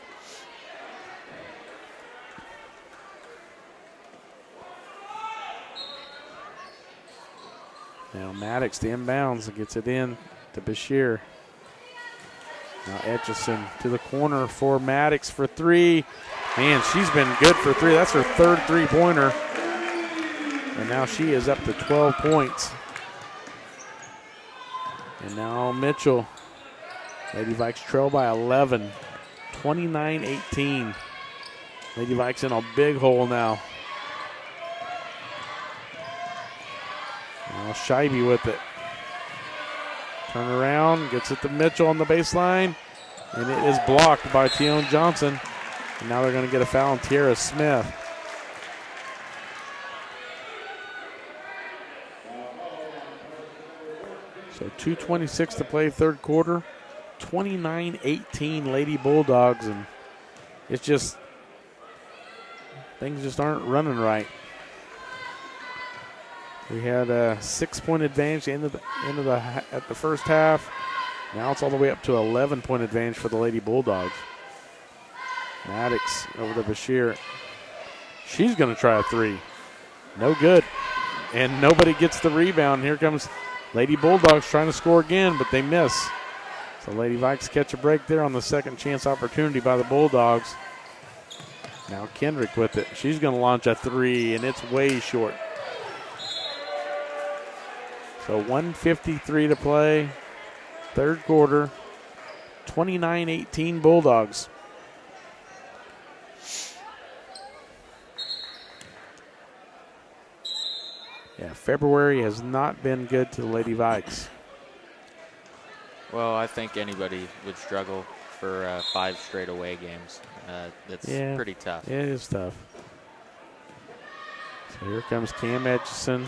Now Maddox to inbounds and gets it in to Bashir. Now Etchison to the corner for Maddox for three. Man, she's been good for three. That's her third three-pointer. And now she is up to 12 points. And now Mitchell. Lady Vikes trail by 11. 29-18. Lady Vikes in a big hole now. Now Scheibe with it. Turn around, gets it to Mitchell on the baseline, and it is blocked by Tione Johnson. And now they're going to get a foul on Tiara Smith. So 2:26 to play third quarter. 29-18 Lady Bulldogs, and it's just, things just aren't running right. We had a 6-point advantage at the first half. Now it's all the way up to 11-point advantage for the Lady Bulldogs. Maddox over to Bashir. She's going to try a three. No good. And nobody gets the rebound. Here comes Lady Bulldogs trying to score again, but they miss. So Lady Vikes catch a break there on the second chance opportunity by the Bulldogs. Now Kendrick with it. She's going to launch a three, and it's way short. So 1:53 to play, third quarter, 29-18 Bulldogs. Yeah, February has not been good to the Lady Vikes. Well, I think anybody would struggle for 5 straight away games. That's pretty tough. It is tough. So here comes Cam Etchison.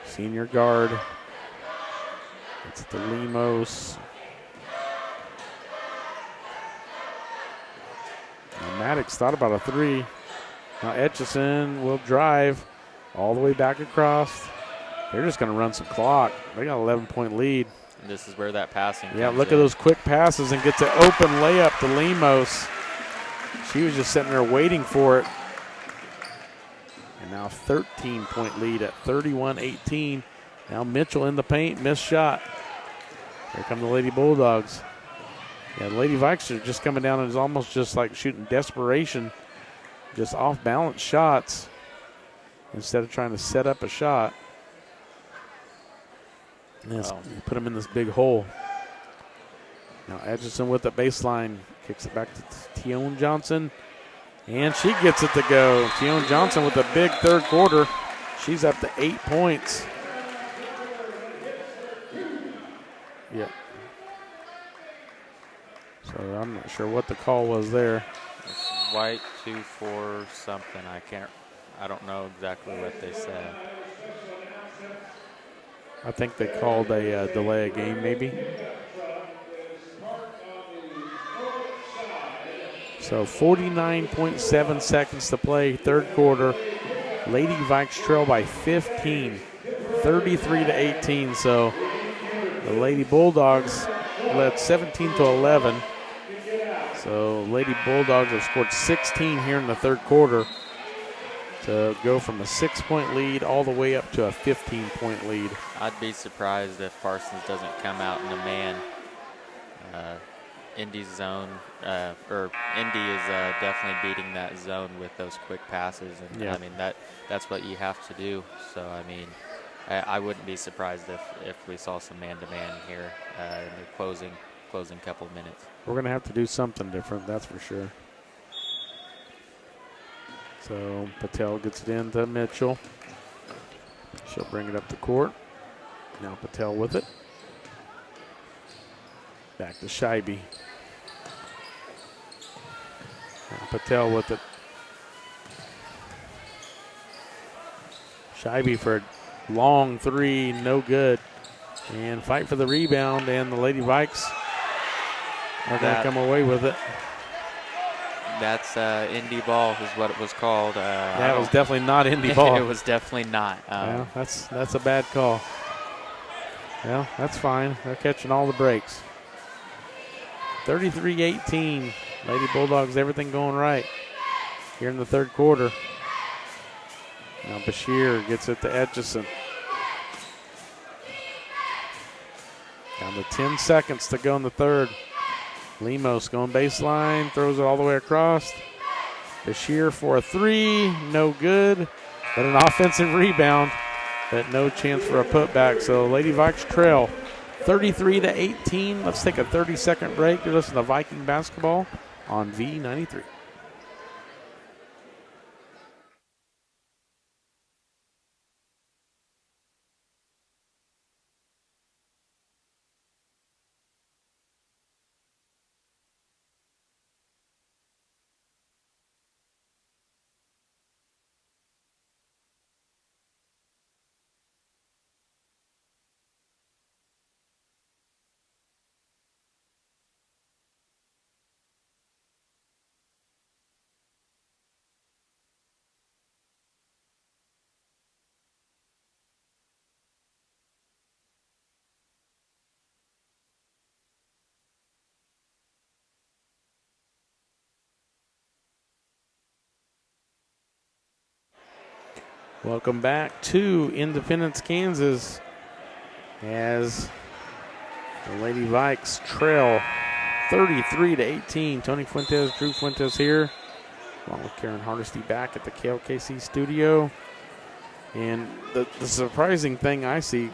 Senior guard. It's the Lemos. Now Maddox thought about a three. Now Etchison will drive all the way back across. They're just going to run some clock. They got an 11-point lead. And this is where that passing Yeah, comes look in. at those quick passes and gets an open layup to Lemos. She was just sitting there waiting for it. And now 13-point lead at 31-18. Now Mitchell in the paint, missed shot. Here come the Lady Bulldogs. Yeah, the Lady Vikes are just coming down and it's almost just like shooting desperation, just off-balance shots instead of trying to set up a shot. And put them in this big hole. Now Edgerton with the baseline, kicks it back to Tione Johnson. And she gets it to go. Tione Johnson with a big third quarter. She's up to 8 points. Yeah. So I'm not sure what the call was there. It's white 2-4 something. I don't know exactly what they said. I think they called a delay of game maybe. So 49.7 seconds to play, third quarter. Lady Vikes trail by 15, 33-18. So the Lady Bulldogs led 17-11. So Lady Bulldogs have scored 16 here in the third quarter to go from a 6-point lead all the way up to a 15-point lead. I'd be surprised if Parsons doesn't come out in a man. Indy's zone, or Indy is definitely beating that zone with those quick passes, and Yeah. I mean that's what you have to do. So I mean, I wouldn't be surprised if we saw some man-to-man here in the closing couple of minutes. We're going to have to do something different, that's for sure. So Patel gets it into Mitchell. She'll bring it up the court. Now Patel with it. Back to Scheibe. Now Patel with it. Scheibe for a long three, no good. And fight for the rebound, and the Lady Vikes are going to come away with it. That's Indy ball is what it was called. That was definitely not Indy ball. It was definitely not. Yeah, that's a bad call. Well, that's fine. They're catching all the breaks. 33-18. Lady Bulldogs, everything going right here in the third quarter. Now Bashir gets it to Etchison. Down to 10 seconds to go in the third. Lemos going baseline, throws it all the way across. Bashir for a three, no good. But an offensive rebound, but no chance for a putback. So Lady Vikes trail 33-18. Let's take a 30-second break to listen to Viking basketball on V93. Welcome back to Independence, Kansas, as the Lady Vikes trail 33-18. Tony Fuentes, Drew Fuentes here, along with Karen Hardesty back at the KLKC studio. And the surprising thing I see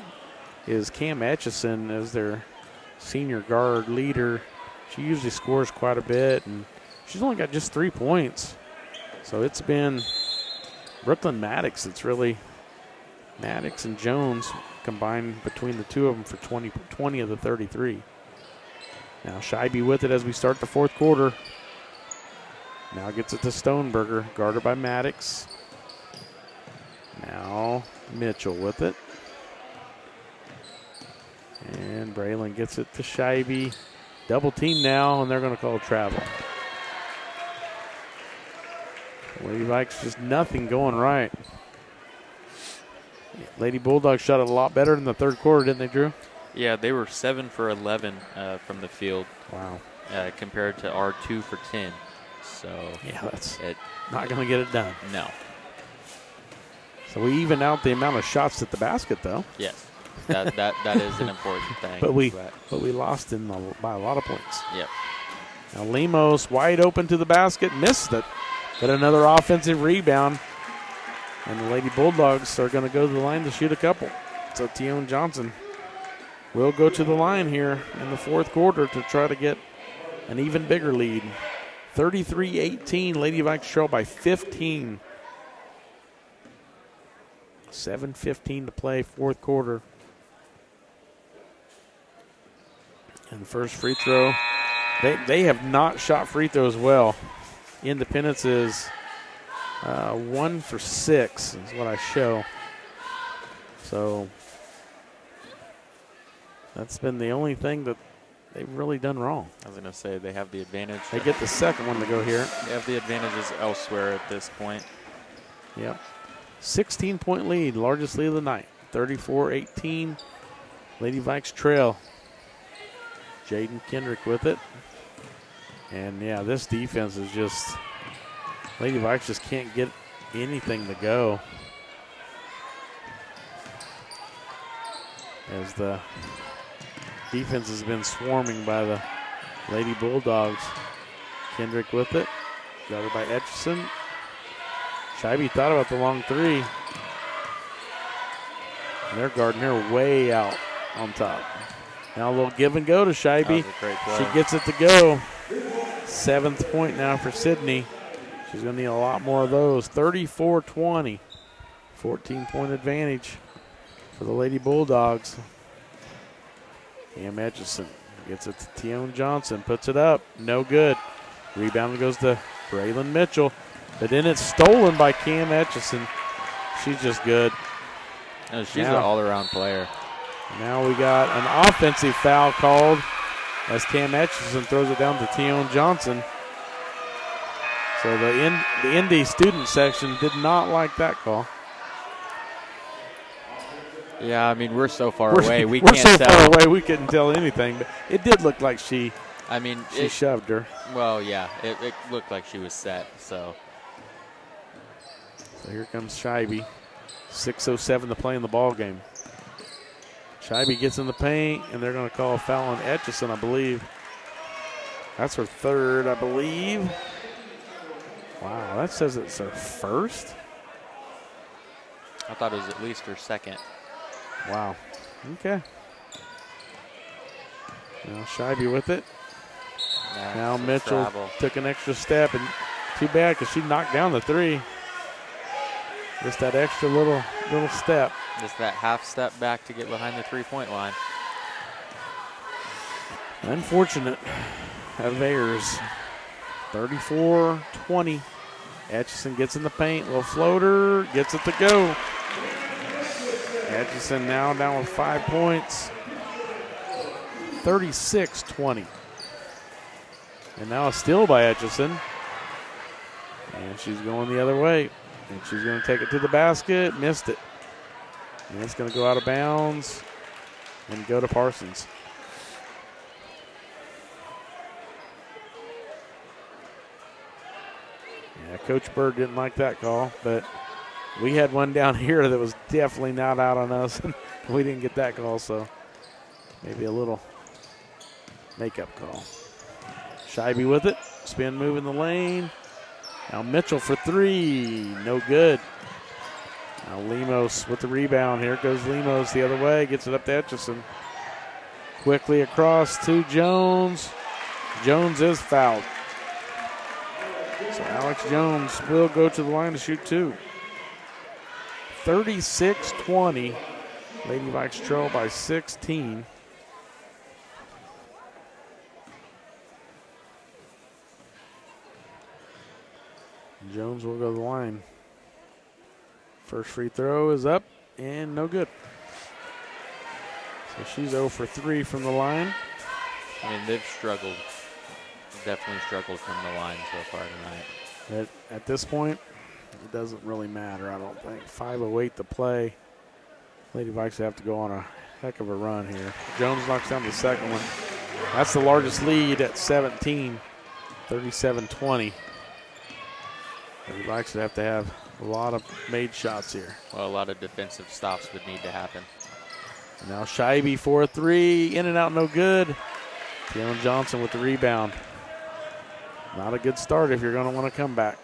is Cam Etchison as their senior guard leader. She usually scores quite a bit, and she's only got just 3 points. So it's been Brooklyn Maddox. It's really Maddox and Jones combined between the two of them for 20 of the 33. Now Scheibe with it as we start the fourth quarter. Now gets it to Stoneberger, guarded by Maddox. Now Mitchell with it. And Braylon gets it to Scheibe. Double team now, and they're going to call travel. Lady Vikes just nothing going right. Lady Bulldogs shot it a lot better in the third quarter, didn't they, Drew? Yeah, they were 7 for 11 from the field. Wow. Compared to our 2 for 10. So yeah, that's not going to get it done. No. So we even out the amount of shots at the basket, though. Yes, that is an important thing. But we lost by a lot of points. Yep. Now Lemos wide open to the basket, missed it. But another offensive rebound. And the Lady Bulldogs are going to go to the line to shoot a couple. So Tion Johnson will go to the line here in the fourth quarter to try to get an even bigger lead. 33-18, Lady Vikes trail by 15. 7:15 to play, fourth quarter. And the first free throw They have not shot free throws well. Independence is 1 for 6 is what I show. So that's been the only thing that they've really done wrong. I was going to say they have the advantage. They get the second one to go here. They have the advantages elsewhere at this point. Yep. 16-point lead, largest lead of the night. 34-18. Lady Vikes trail. Jaden Kendrick with it. And, yeah, this defense is just – Lady Vikes just can't get anything to go. As the defense has been swarming by the Lady Bulldogs. Kendrick with it. Got her by Etchison. Scheibe thought about the long three. And they're guarding her way out on top. Now a little give and go to Scheibe. That was a great play. She gets it to go. 7th point now for Sydney. She's going to need a lot more of those. 34-20. 14-point advantage for the Lady Bulldogs. Cam Etchison gets it to Tion Johnson. Puts it up. No good. Rebound goes to Braylon Mitchell. But then it's stolen by Cam Etchison. She's just good. No, she's an all-around player. Now we got an offensive foul called as Cam Etchison throws it down to Tion Johnson. So the Indy student section did not like that call. Yeah, I mean, we're so far away. We we're can't so tell. far away we couldn't tell anything. But it did look like she shoved her. Well, yeah, it looked like she was set. So here comes Scheibe. 6:07 to play in the ball game. Scheibe gets in the paint, and they're going to call a foul on Etchison, I believe. That's her third, I believe. Wow, that says it's her first. I thought it was at least her second. Wow. Okay. Now Scheibe with it. Now Mitchell took an extra step, and too bad because she knocked down the three. Just that extra little step. Just that half step back to get behind the three-point line. Unfortunate of Ayers. 34-20. Etchison gets in the paint. Little floater. Gets it to go. Etchison now down with 5 points. 36-20. And now a steal by Etchison. And she's going the other way. And she's going to take it to the basket. Missed it. And it's going to go out of bounds and go to Parsons. Yeah, Coach Bird didn't like that call, but we had one down here that was definitely not out on us, and we didn't get that call, so maybe a little makeup call. Scheibe with it. Spin move in the lane. Now Mitchell for three. No good. Now Lemos with the rebound. Here goes Lemos the other way. Gets it up to Etchison. Quickly across to Jones. Jones is fouled. So Alex Jones will go to the line to shoot two. 36-20. Lady Vikes trail by 16. Jones will go to the line. First free throw is up and no good. So she's 0 for 3 from the line. I mean, they've struggled. Definitely struggled from the line so far tonight. At this point, it doesn't really matter, I don't think. 5:08 to play. Lady Vikes have to go on a heck of a run here. Jones knocks down the second one. That's the largest lead at 17, 37-20. Lady Vikes would have to have a lot of made shots here. Well, a lot of defensive stops would need to happen. Now Scheibe for a three. In and out, no good. Tion Johnson with the rebound. Not a good start if you're going to want to come back.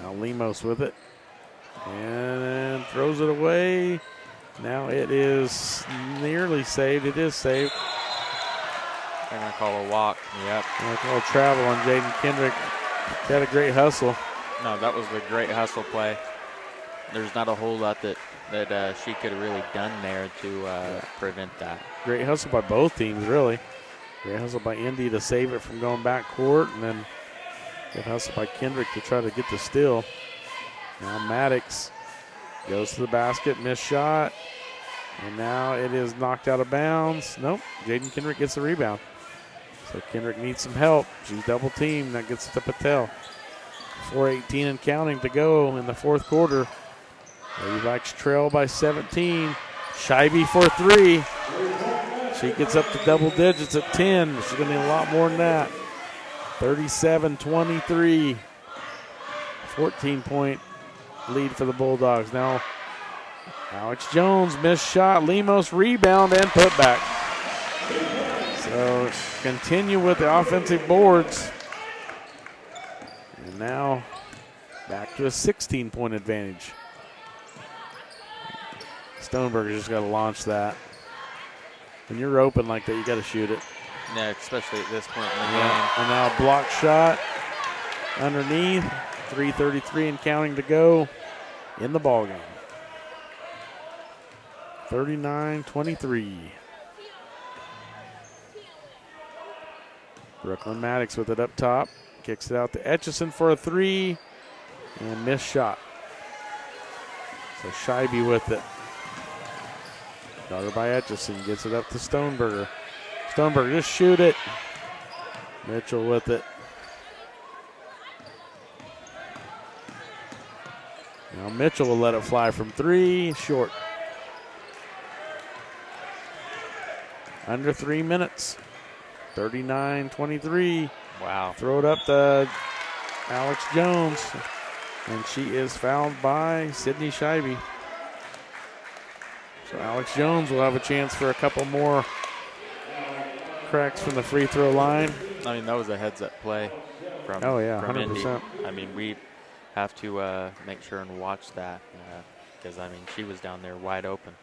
Now Lemos with it. And throws it away. Now it is nearly saved. It is saved. They're going to call a walk. Yep. They're going to call travel on Jaden Kendrick. He had a great hustle. No, that was a great hustle play. There's not a whole lot that she could have really done there to prevent that. Great hustle by both teams, really. Great hustle by Indy to save it from going back court, and then good hustle by Kendrick to try to get the steal. Now Maddox goes to the basket, missed shot, and now it is knocked out of bounds. Nope, Jaden Kendrick gets the rebound. So Kendrick needs some help. She's double teamed. That gets it to Patel. 4:18 and counting to go in the fourth quarter. Lady Vikes trail by 17. Scheibe for 3. She gets up to double digits at 10. She's going to need a lot more than that. 37-23. 14-point lead for the Bulldogs. Now Alex Jones, missed shot. Lemos rebound and put back. So continue with the offensive boards. And now back to a 16-point advantage. Stoneberger just got to launch that. When you're open like that, you got to shoot it. Yeah, especially at this point in the game. And now a block shot underneath. 3:33 and counting to go in the ball game. 39-23. Brooklyn Maddox with it up top. Kicks it out to Etchison for a 3. And missed shot. So Scheibe with it. Guarded by Etchison. Gets it up to Stoneberger. Stoneberger, just shoot it. Mitchell with it. Now Mitchell will let it fly from 3. Short. Under 3 minutes. 39-23. Wow. Throw it up to Alex Jones. And she is fouled by Sydney Scheibe. So Alex Jones will have a chance for a couple more cracks from the free throw line. I mean, that was a heads-up play from, from 100%. Indy. I mean, we have to make sure and watch that because, I mean, she was down there wide open.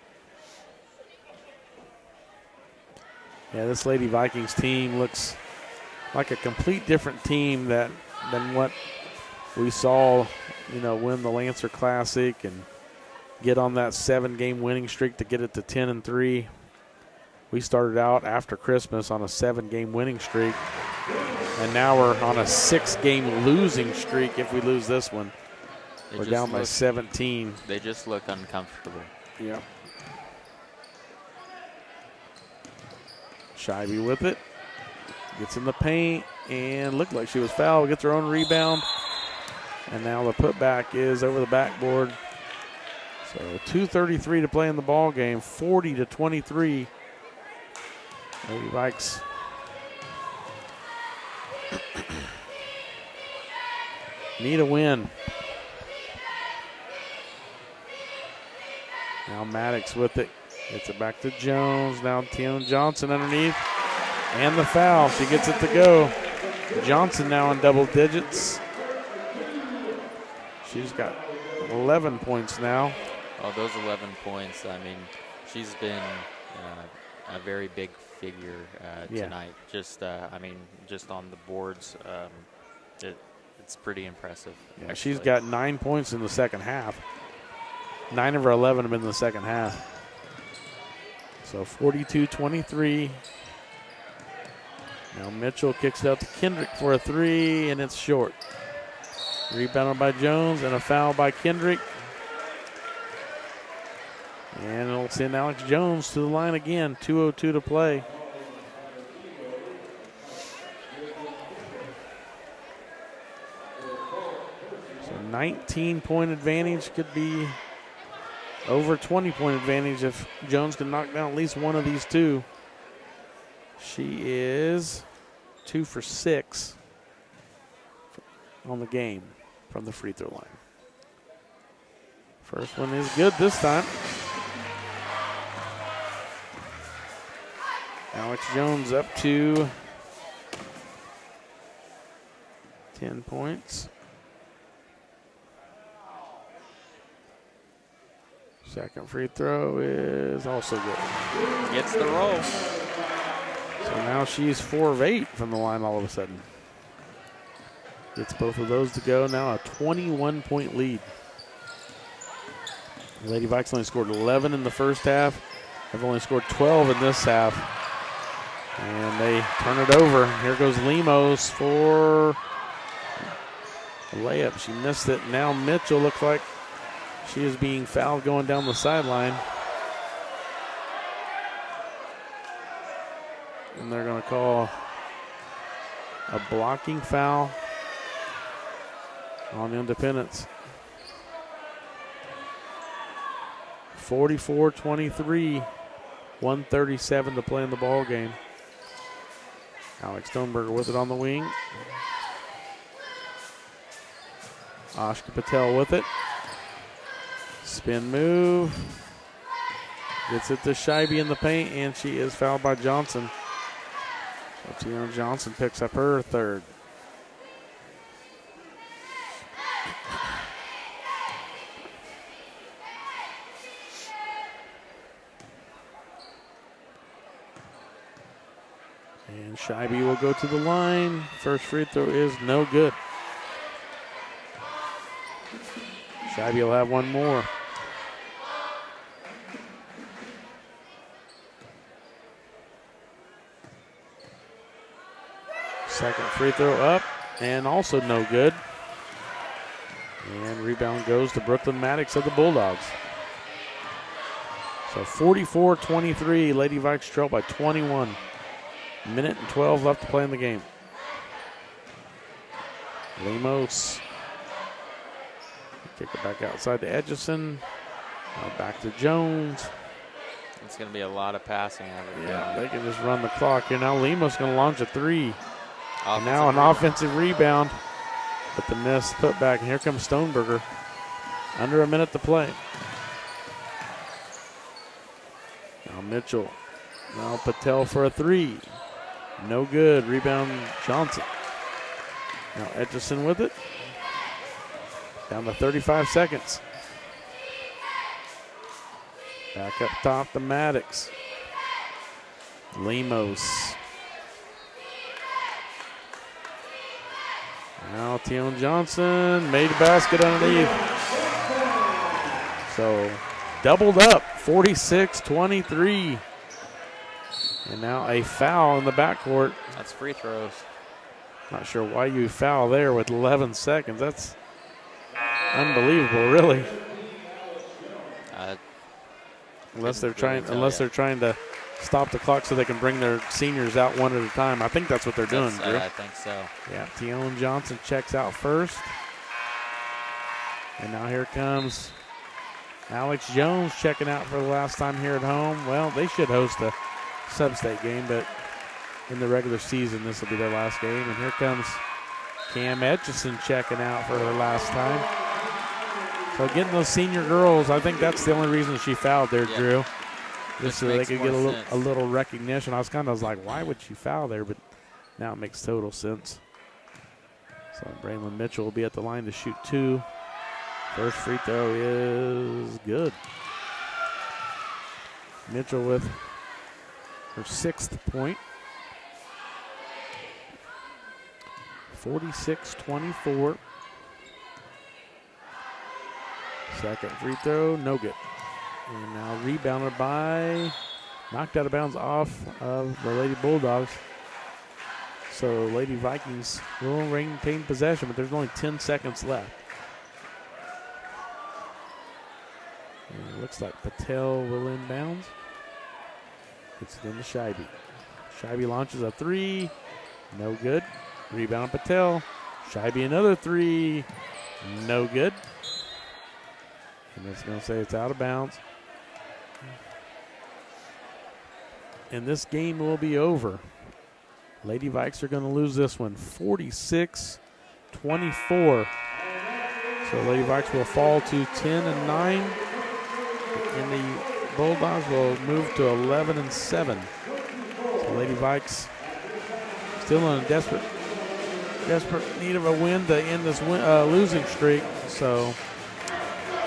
Yeah, this Lady Vikings team looks like a complete different team than what we saw, win the Lancer Classic and get on that 7-game winning streak to get it to 10-3. We started out after Christmas on a 7-game winning streak, and now we're on a 6-game losing streak if we lose this one. We're down by 17. They just look uncomfortable. Yeah. Scheibe with it. Gets in the paint and looked like she was fouled. Gets her own rebound. And now the putback is over the backboard. So 2:33 to play in the ball game. 40-23. Lady Vikes need a win. Now Maddox with it. Gets it back to Jones. Now Tione Johnson underneath. And the foul. She gets it to go. Johnson now in double digits. She's got 11 points now. Oh, those 11 points, I mean, she's been a very big figure tonight. Just, just on the boards, it's pretty impressive. Yeah, she's got 9 points in the second half. 9 of her 11 have been in the second half. So 42-23. Now Mitchell kicks it out to Kendrick for a 3, and it's short. Rebounded by Jones and a foul by Kendrick. And it'll send Alex Jones to the line again. 2:02 to play. So 19-point advantage could be over 20-point advantage if Jones can knock down at least one of these two. She is 2 for 6 on the game from the free throw line. First one is good this time. Alex Jones up to 10 points. Second free throw is also good. Gets the roll. So now she's 4 of 8 from the line all of a sudden. Gets both of those to go. Now a 21-point lead. Lady Vikes only scored 11 in the first half. Have only scored 12 in this half. And they turn it over. Here goes Lemos for a layup. She missed it. Now Mitchell looks like she is being fouled going down the sideline. And they're going to call a blocking foul on Independence. 44-23, 1:37 to play in the ball game. Alex Stoneberger with it on the wing. Ashka Patel with it. Spin move. Gets it to Scheibe in the paint, and she is fouled by Johnson. So Tiana Johnson picks up her third. And Scheibe will go to the line. First free throw is no good. Scheibe will have one more. Second free throw up and also no good. And rebound goes to Brooklyn Maddox of the Bulldogs. So 44-23, Lady Vikes trail by 21. Minute and 12 left to play in the game. Lemos. Kick it back outside to Edgison. Now back to Jones. It's going to be a lot of passing. Yeah, they can just run the clock here. Now Lemos going to launch a three. And now an offensive rebound. But the miss put back. And here comes Stoneberger. Under a minute to play. Now Mitchell. Now Patel for a three. No good. Rebound Johnson. Now Edgison with it. Down to 35 seconds. Back up top to Maddox. Lemos. Now Tion Johnson made a basket underneath. So doubled up, 46-23. And now a foul in the backcourt. That's free throws. Not sure why you foul there with 11 seconds. That's unbelievable, really. Unless they're trying to stop the clock so they can bring their seniors out one at a time. I think that's what they're doing, Drew. I think so. Yeah, Tion Johnson checks out first. And now here comes Alex Jones checking out for the last time here at home. Well, they should host a sub-state game, but in the regular season, this will be their last game. And here comes Cam Etchison checking out for her last time. So getting those senior girls, I think that's the only reason she fouled there, Drew. Just so they could get a little recognition. I was kind of like, why would she foul there? But now it makes total sense. So Braylon Mitchell will be at the line to shoot two. First free throw is good. Mitchell with her sixth point. 46-24. Second free throw, no good. And now rebounded by, knocked out of bounds off of the Lady Bulldogs. So Lady Vikings will retain possession, but there's only 10 seconds left. And it looks like Patel will inbounds. Gets it into Scheibe. Scheibe launches a three, no good. Rebound Patel. Scheibe another three, no good. And it's going to say it's out of bounds. And this game will be over. Lady Vikes are going to lose this one, 46-24. So Lady Vikes will fall to 10-9. And the Bulldogs will move to 11-7. So Lady Vikes still in a desperate need of a win to end this losing streak. So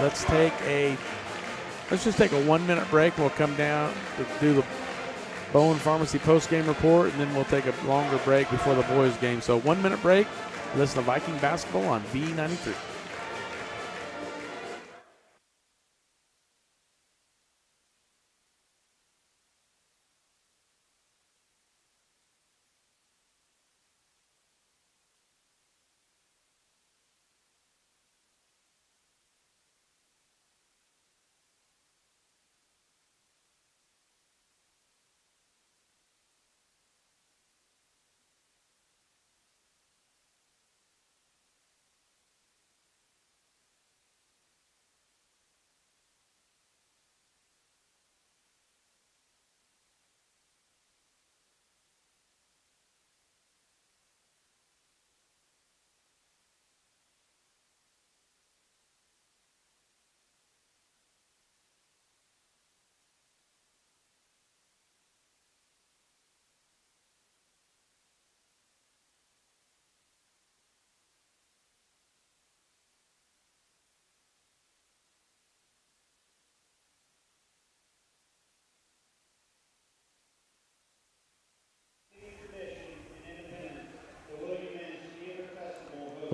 let's just take a 1 minute break. We'll come down to do the Bowen Pharmacy post-game report, and then we'll take a longer break before the boys' game. So 1 minute break. Listen to Viking basketball on V93.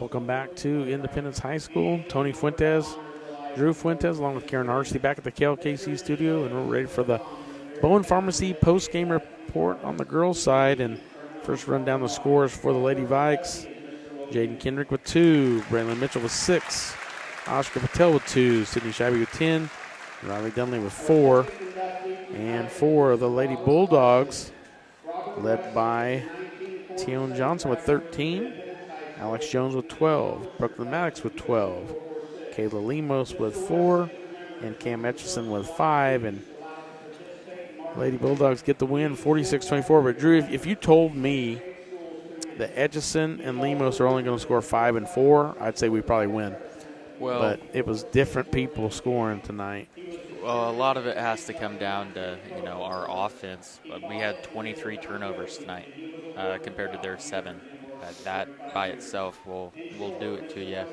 Welcome back to Independence High School. Tony Fuentes, Drew Fuentes, along with Karen Harsty back at the KLKC studio, and we're ready for the Bowen Pharmacy post-game report on the girls' side. And first run down the scores for the Lady Vikes. Jaden Kendrick with 2, Braylon Mitchell with 6, Oscar Patel with 2, Sydney Shabby with 10, Riley Dunley with 4. And for the Lady Bulldogs, led by Tion Johnson with 13, Alex Jones with 12, Brooklyn Maddox with 12, Kayla Lemos with 4, and Cam Etchison with 5. And Lady Bulldogs get the win 46-24. But Drew, if you told me that Etchison and Lemos are only going to score 5 and 4, I'd say we probably win. Well, but it was different people scoring tonight. Well, a lot of it has to come down to, our offense. We had 23 turnovers tonight compared to their 7. That by itself will do it to you.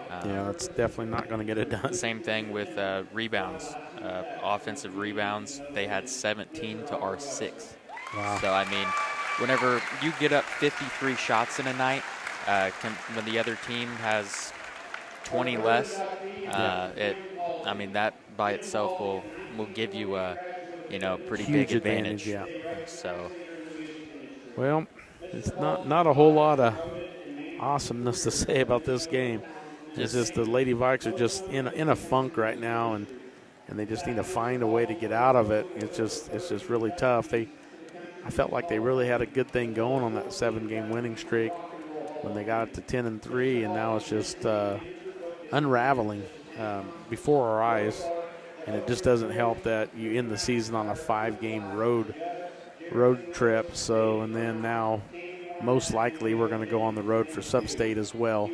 That's definitely not going to get it done. Same thing with rebounds. Offensive rebounds, they had 17 to our 6. Wow. So, whenever you get up 53 shots in a night, when the other team has 20 less, that by itself will give you a pretty huge big advantage. Yeah. So, well, it's not a whole lot of awesomeness to say about this game. It's just the Lady Vikes are just in a funk right now, and they just need to find a way to get out of it. It's just really tough. I felt like they really had a good thing going on that 7-game winning streak when they got it to 10-3, and now it's just unraveling before our eyes. And it just doesn't help that you end the season on a 5-game road trip. So, and then now most likely we're going to go on the road for Sub-State as well.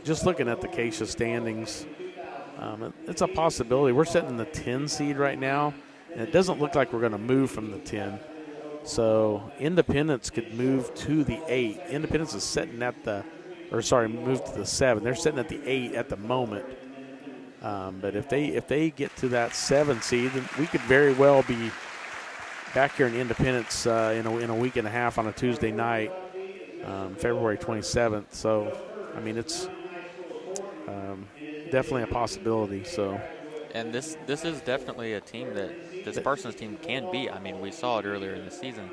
Just looking at the Keisha standings, it's a possibility. We're sitting in the 10 seed right now, and it doesn't look like we're going to move from the 10. So Independence could move to the 8. Independence is sitting at move to the 7. They're sitting at the 8 at the moment. But if they get to that 7 seed, then we could very well be back here in Independence in a week and a half on a Tuesday night, February 27th. So, it's definitely a possibility. So, and this is definitely a team that this Parsons team can beat. We saw it earlier in the season.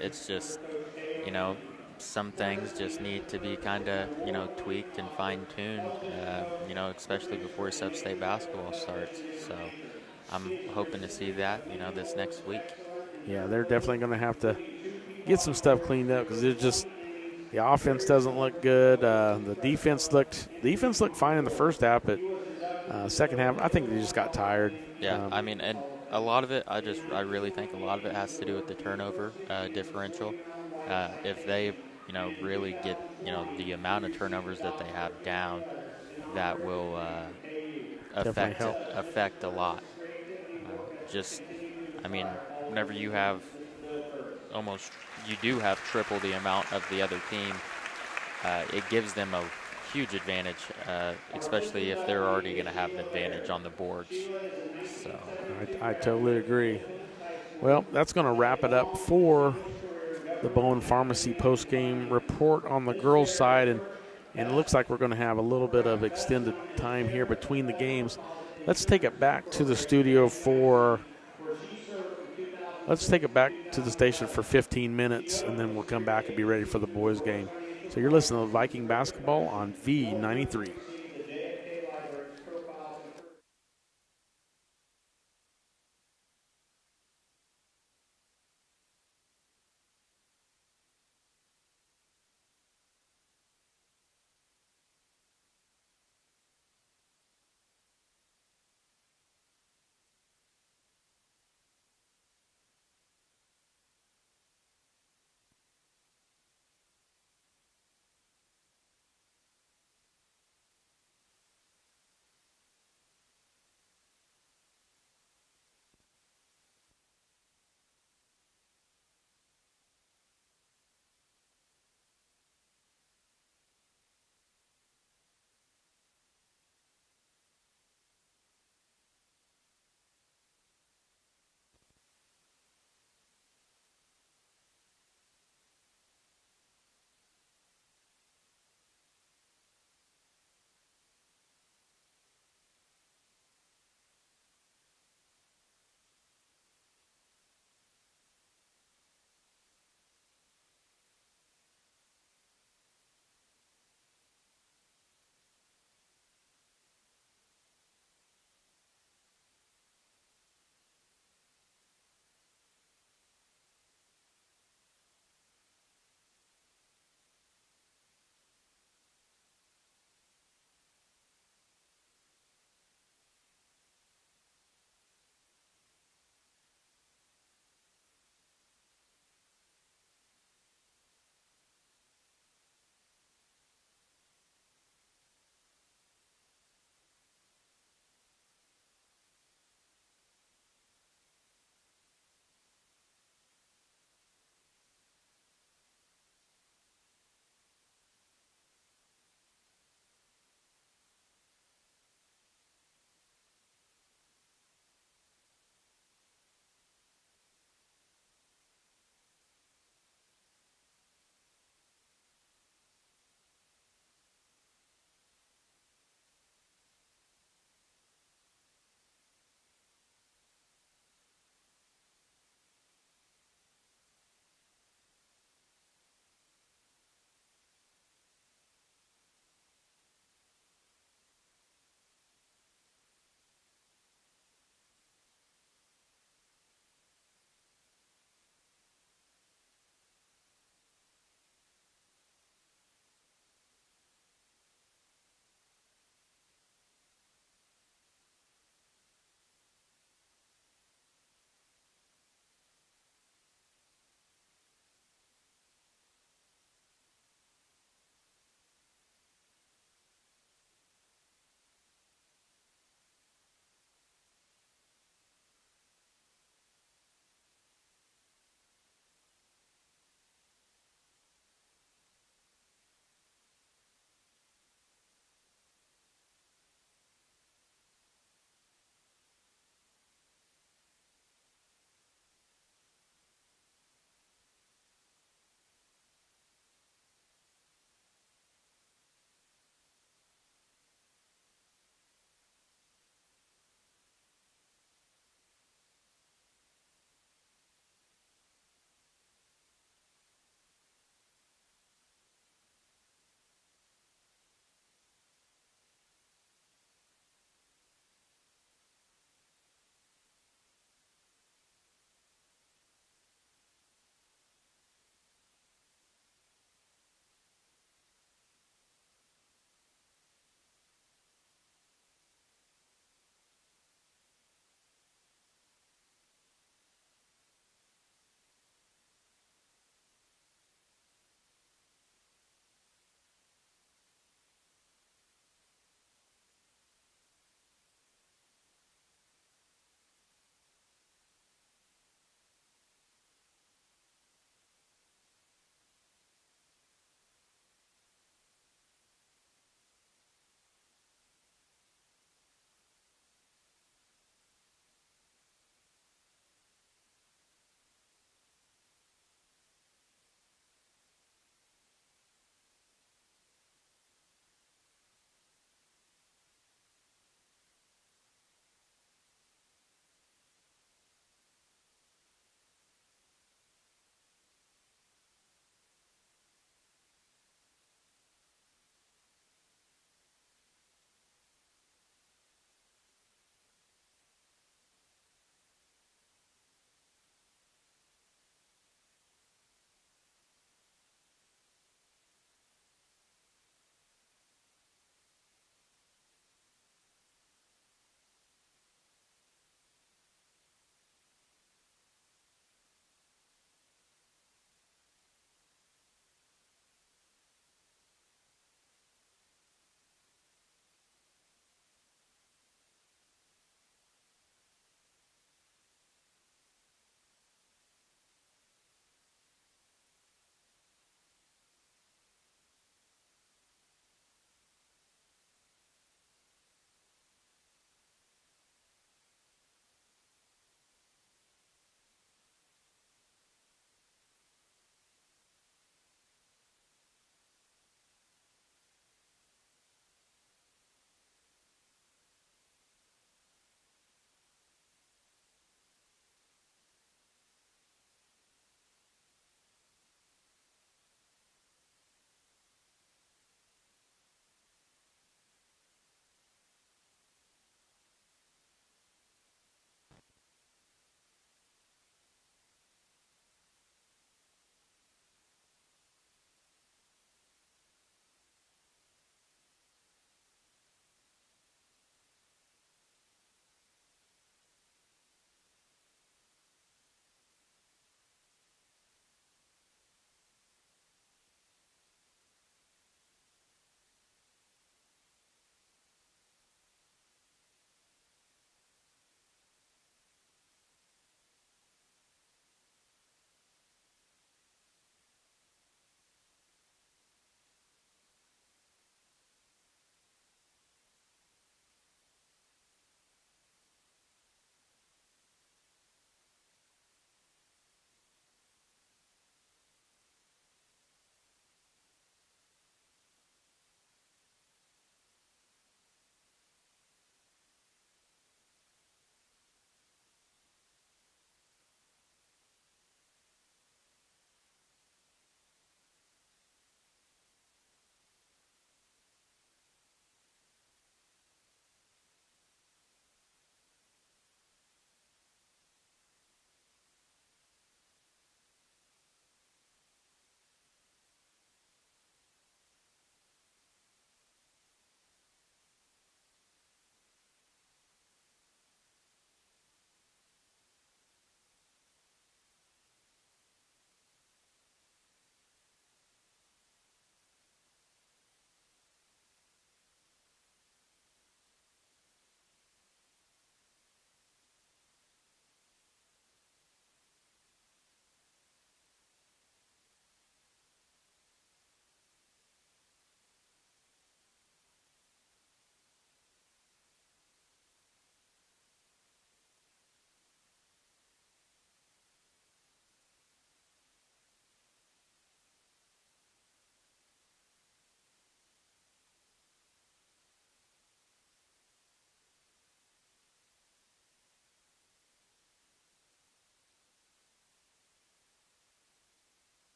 It's just, some things just need to be kind of, tweaked and fine-tuned, especially before Sub-State basketball starts. So I'm hoping to see that, this next week. Yeah, they're definitely going to have to get some stuff cleaned up because it's just the offense doesn't look good. The defense looked fine in the first half, but second half I think they just got tired. Yeah, and a lot of it, I really think a lot of it has to do with the turnover differential. If they, really get, the amount of turnovers that they have down, that will affect a lot. Whenever you have you do have triple the amount of the other team, it gives them a huge advantage, especially if they're already going to have an advantage on the boards. So I totally agree. Well, that's going to wrap it up for the Bowen Pharmacy post-game report on the girls' side, and it looks like we're going to have a little bit of extended time here between the games. Let's take it back to the studio let's take it back to the station for 15 minutes, and then we'll come back and be ready for the boys' game. So you're listening to Viking Basketball on V93.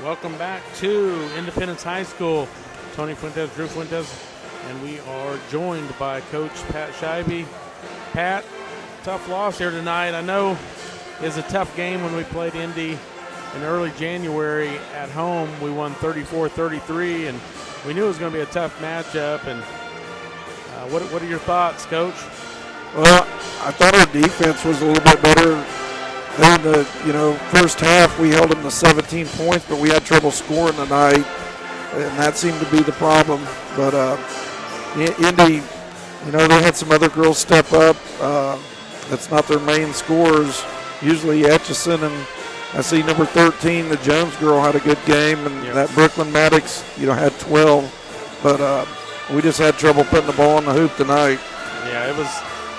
Welcome back to Independence High School. Tony Fuentes, Drew Fuentes, and we are joined by Coach Pat Scheibe. Pat, tough loss here tonight. I know it's a tough game when we played Indy in early January at home. We won 34-33, and we knew it was going to be a tough matchup. And what are your thoughts, Coach? Well, I thought our defense was a little bit better. In the first half, we held them to 17 points, but we had trouble scoring tonight, and that seemed to be the problem. But Indy, they had some other girls step up. That's not their main scorers. Usually Etchison, and I see number 13, the Jones girl, had a good game, and that Brooklyn Maddox, had 12. But we just had trouble putting the ball in the hoop tonight. Yeah, it was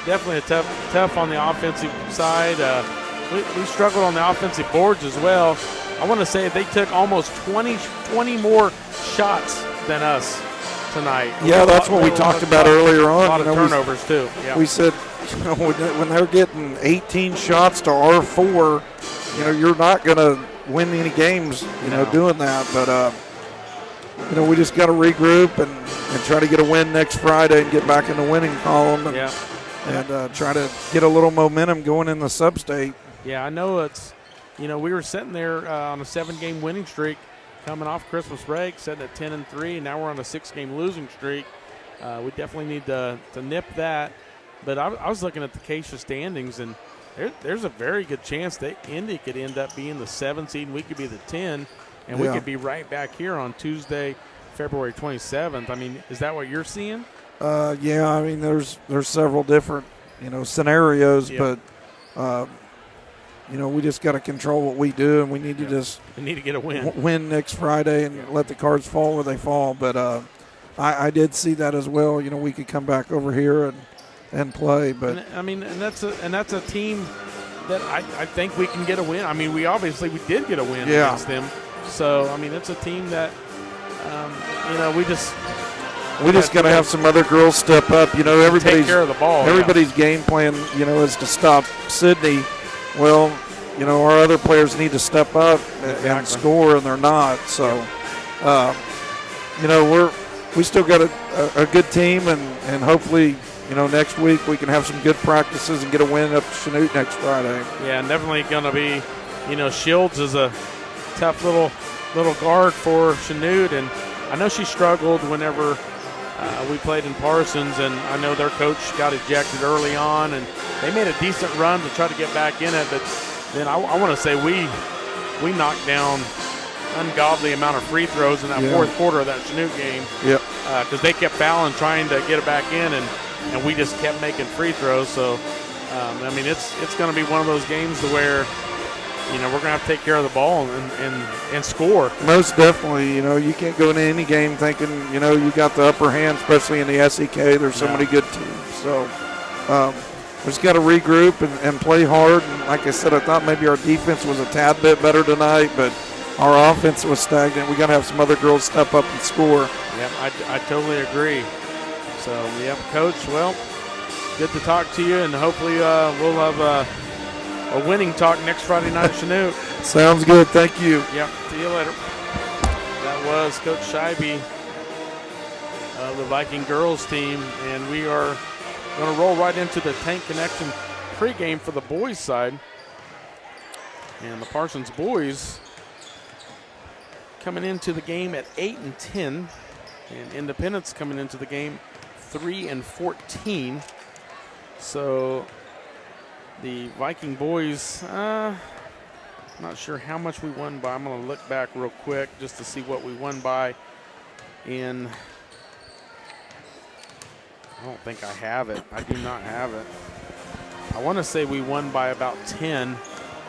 definitely a tough on the offensive side. We struggled on the offensive boards as well. I want to say they took almost 20 more shots than us tonight. Yeah, that's what we talked about earlier on. A lot of turnovers, too. Yeah. We said, when they're getting 18 shots to our 4, you're not going to win any games, doing that. But, we just got to regroup and try to get a win next Friday and get back in the winning column and try to get a little momentum going in the sub-state. Yeah, I know it's, we were sitting there on a 7-game winning streak coming off Christmas break, sitting at 10-3, and now we're on a 6-game losing streak. We definitely need to nip that. But I was looking at the Acacia standings, and there's a very good chance that Indy could end up being the 7 seed, and we could be the 10, and we could be right back here on Tuesday, February 27th. I mean, is that what you're seeing? Yeah, I mean, there's several different, scenarios, but we just got to control what we do, and we need to we need to get a win next Friday and let the cards fall where they fall. But I did see that as well. We could come back over here and play. But and that's a team that I think we can get a win. I mean, we did get a win against them. So I mean, it's a team that we just got to have some other girls step up. Everybody's take care of the ball. Everybody's game plan, is to stop Sydney. Well, our other players need to step up and score, and they're not. So, we still got a good team, and hopefully, next week we can have some good practices and get a win up to Chanute next Friday. Yeah, and definitely going to be, Shields is a tough little guard for Chanute, and I know she struggled whenever we played in Parsons, and I know their coach got ejected early on, and they made a decent run to try to get back in it, but then I want to say we knocked down ungodly amount of free throws in that fourth quarter of that Chanute game. Yep. Because they kept fouling, trying to get it back in, and we just kept making free throws. So, it's going to be one of those games to where, we're going to have to take care of the ball and score. Most definitely. You can't go into any game thinking, you got the upper hand, especially in the SEK. There's so many good teams. So we just got to regroup and play hard. And like I said, I thought maybe our defense was a tad bit better tonight, but our offense was stagnant. We got to have some other girls step up and score. Yep, I totally agree. So, Coach, well, good to talk to you, and hopefully we'll have a winning talk next Friday night at Chanute. Sounds good. Thank you. Yep. See you later. That was Coach Scheibe of the Viking girls team, and we are going to roll right into the Tank Connection pregame for the boys side. And the Parsons boys coming into the game at 8-10, and Independence coming into the game 3-14. So the Viking boys, not sure how much we won by. I'm going to look back real quick just to see what we won by. I don't think I have it. I do not have it. I want to say we won by about 10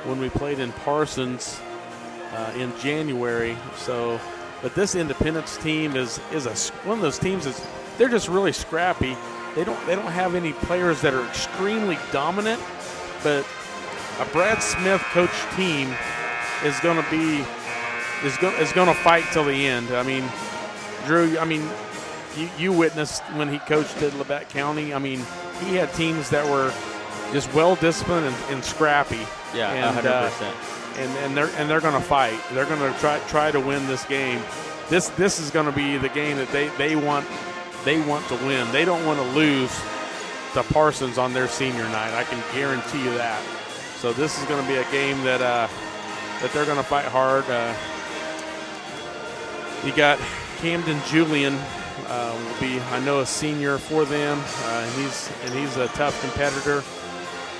when we played in Parsons in January. So, but this Independence team is one of those teams that's they're just really scrappy. They don't have any players that are extremely dominant, but a Brad Smith coached team is going to fight till the end. I mean, Drew, you witnessed when he coached at Labette County. I mean, he had teams that were just well disciplined and scrappy. Yeah, and 100%. And they're going to fight. They're going to try to win this game. This is going to be the game that they want to win. They don't want to lose to Parsons on their senior night. I can guarantee you that. So this is going to be a game that they're going to fight hard. You got Camden Julian will be, I know, a senior for them. He's a tough competitor.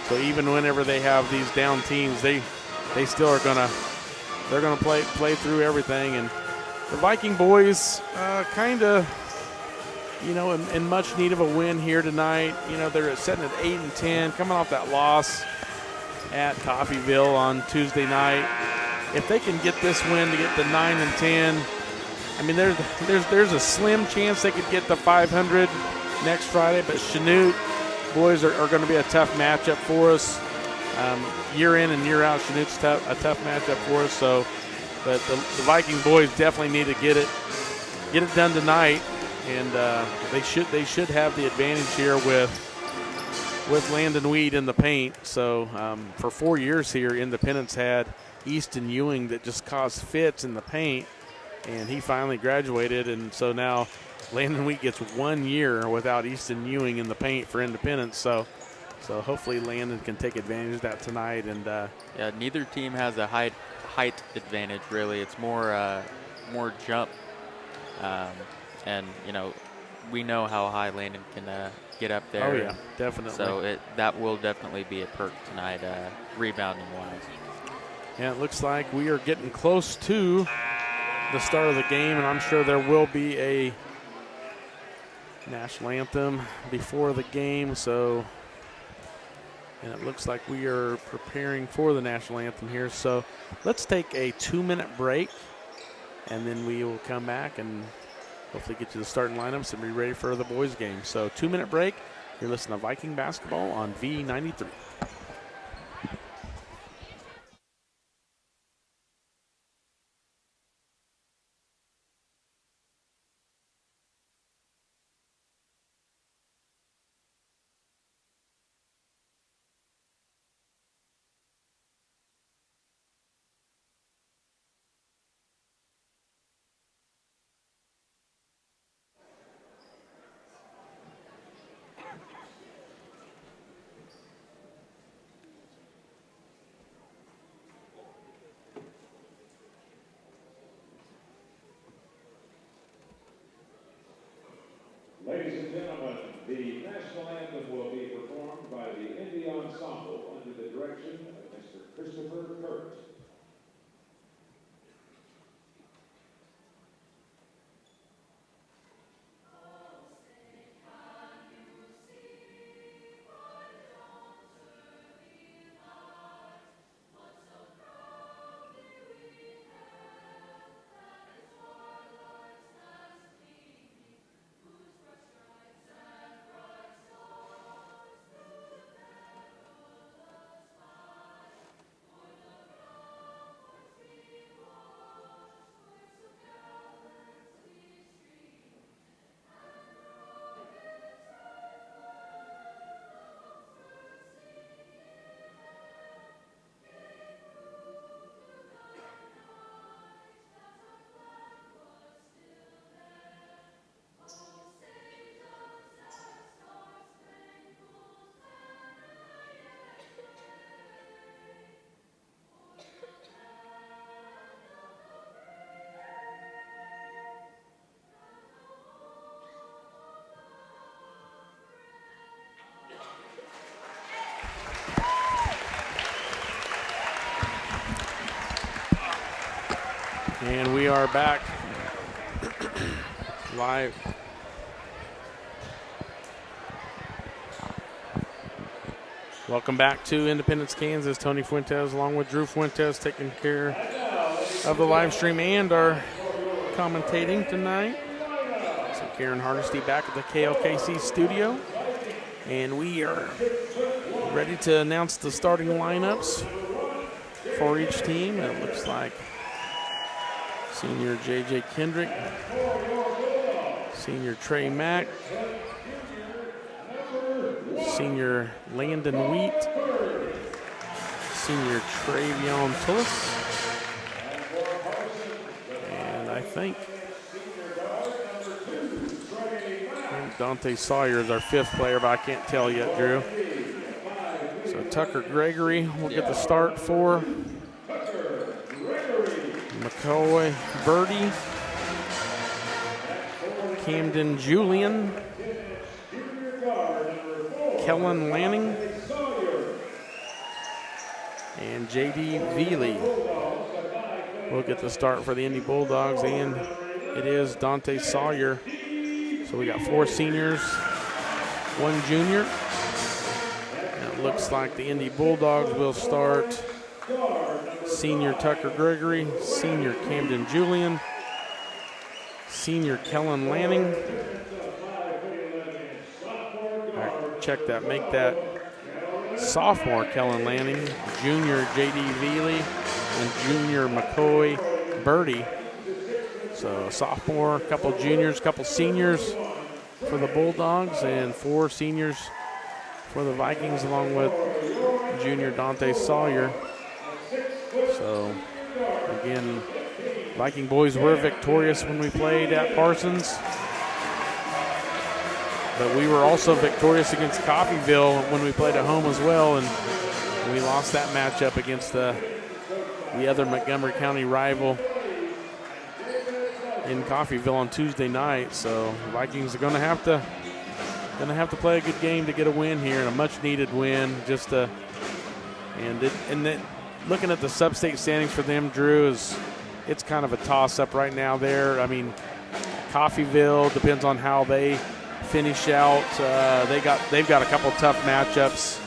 So even whenever they have these down teams, they still are gonna play through everything. And the Viking boys kind of, in much need of a win here tonight. They're sitting at 8-10, coming off that loss at Coffeyville on Tuesday night. If they can get this win to get to 9-10, I mean, there's a slim chance they could get to 500 next Friday. But Chanute boys are going to be a tough matchup for us. Year in and year out, Chanute's a tough matchup for us. So, but the Viking boys definitely need to get it done tonight, and they should have the advantage here with Landon Weed in the paint. So for 4 years here, Independence had Easton Ewing that just caused fits in the paint, and he finally graduated, and so now Landon Weed gets 1 year without Easton Ewing in the paint for Independence. So hopefully Landon can take advantage of that tonight. And yeah, neither team has a height advantage really. It's more jump, and we know how high Landon can get up there. Oh yeah, definitely. So that will definitely be a perk tonight, rebounding wise. Yeah, it looks like we are getting close to the start of the game, and I'm sure there will be a national anthem before the game. And it looks like we are preparing for the national anthem here. So let's take a 2-minute break, and then we will come back and hopefully get you the starting lineups and be ready for the boys' game. So 2-minute break. You're listening to Viking basketball on V93. Ladies and gentlemen, the national anthem will be performed by the Indy Ensemble under the direction of Mr. Christopher Kurt. And we are back live. Welcome back to Independence, Kansas. Tony Fuentes along with Drew Fuentes taking care of the live stream and our commentating tonight. So Karen Hardesty back at the KLKC studio. And we are ready to announce the starting lineups for each team. It looks like senior J.J. Kendrick, senior Trey Mack, senior Landon Wheat, senior Travion Tillis. And I think Dante Sawyer is our 5th player, but I can't tell yet, Drew. So Tucker Gregory will get the start for McCoy Birdie, Camden Julian, Kellen Lanning, and J.D. Veely will get the start for the Indy Bulldogs, and it is Dante Sawyer. So we got 4 seniors, 1 junior. Now it looks like the Indy Bulldogs will start senior Tucker Gregory, senior Camden Julian, senior Kellen Lanning. All right, check that, make that sophomore Kellen Lanning, junior J.D. Veely, and junior McCoy Birdie. So sophomore, a couple juniors, a couple seniors for the Bulldogs, and 4 seniors for the Vikings, along with junior Dante Sawyer. So again, Viking boys were victorious when we played at Parsons, but we were also victorious against Coffeyville when we played at home as well, and we lost that matchup against the other Montgomery County rival in Coffeyville on Tuesday night. So Vikings are going to have to play a good game to get a win here, and a much-needed win. Looking at the sub-state standings for them, Drew, it's kind of a toss-up right now there. I mean, Coffeyville depends on how they finish out. They've got a couple tough matchups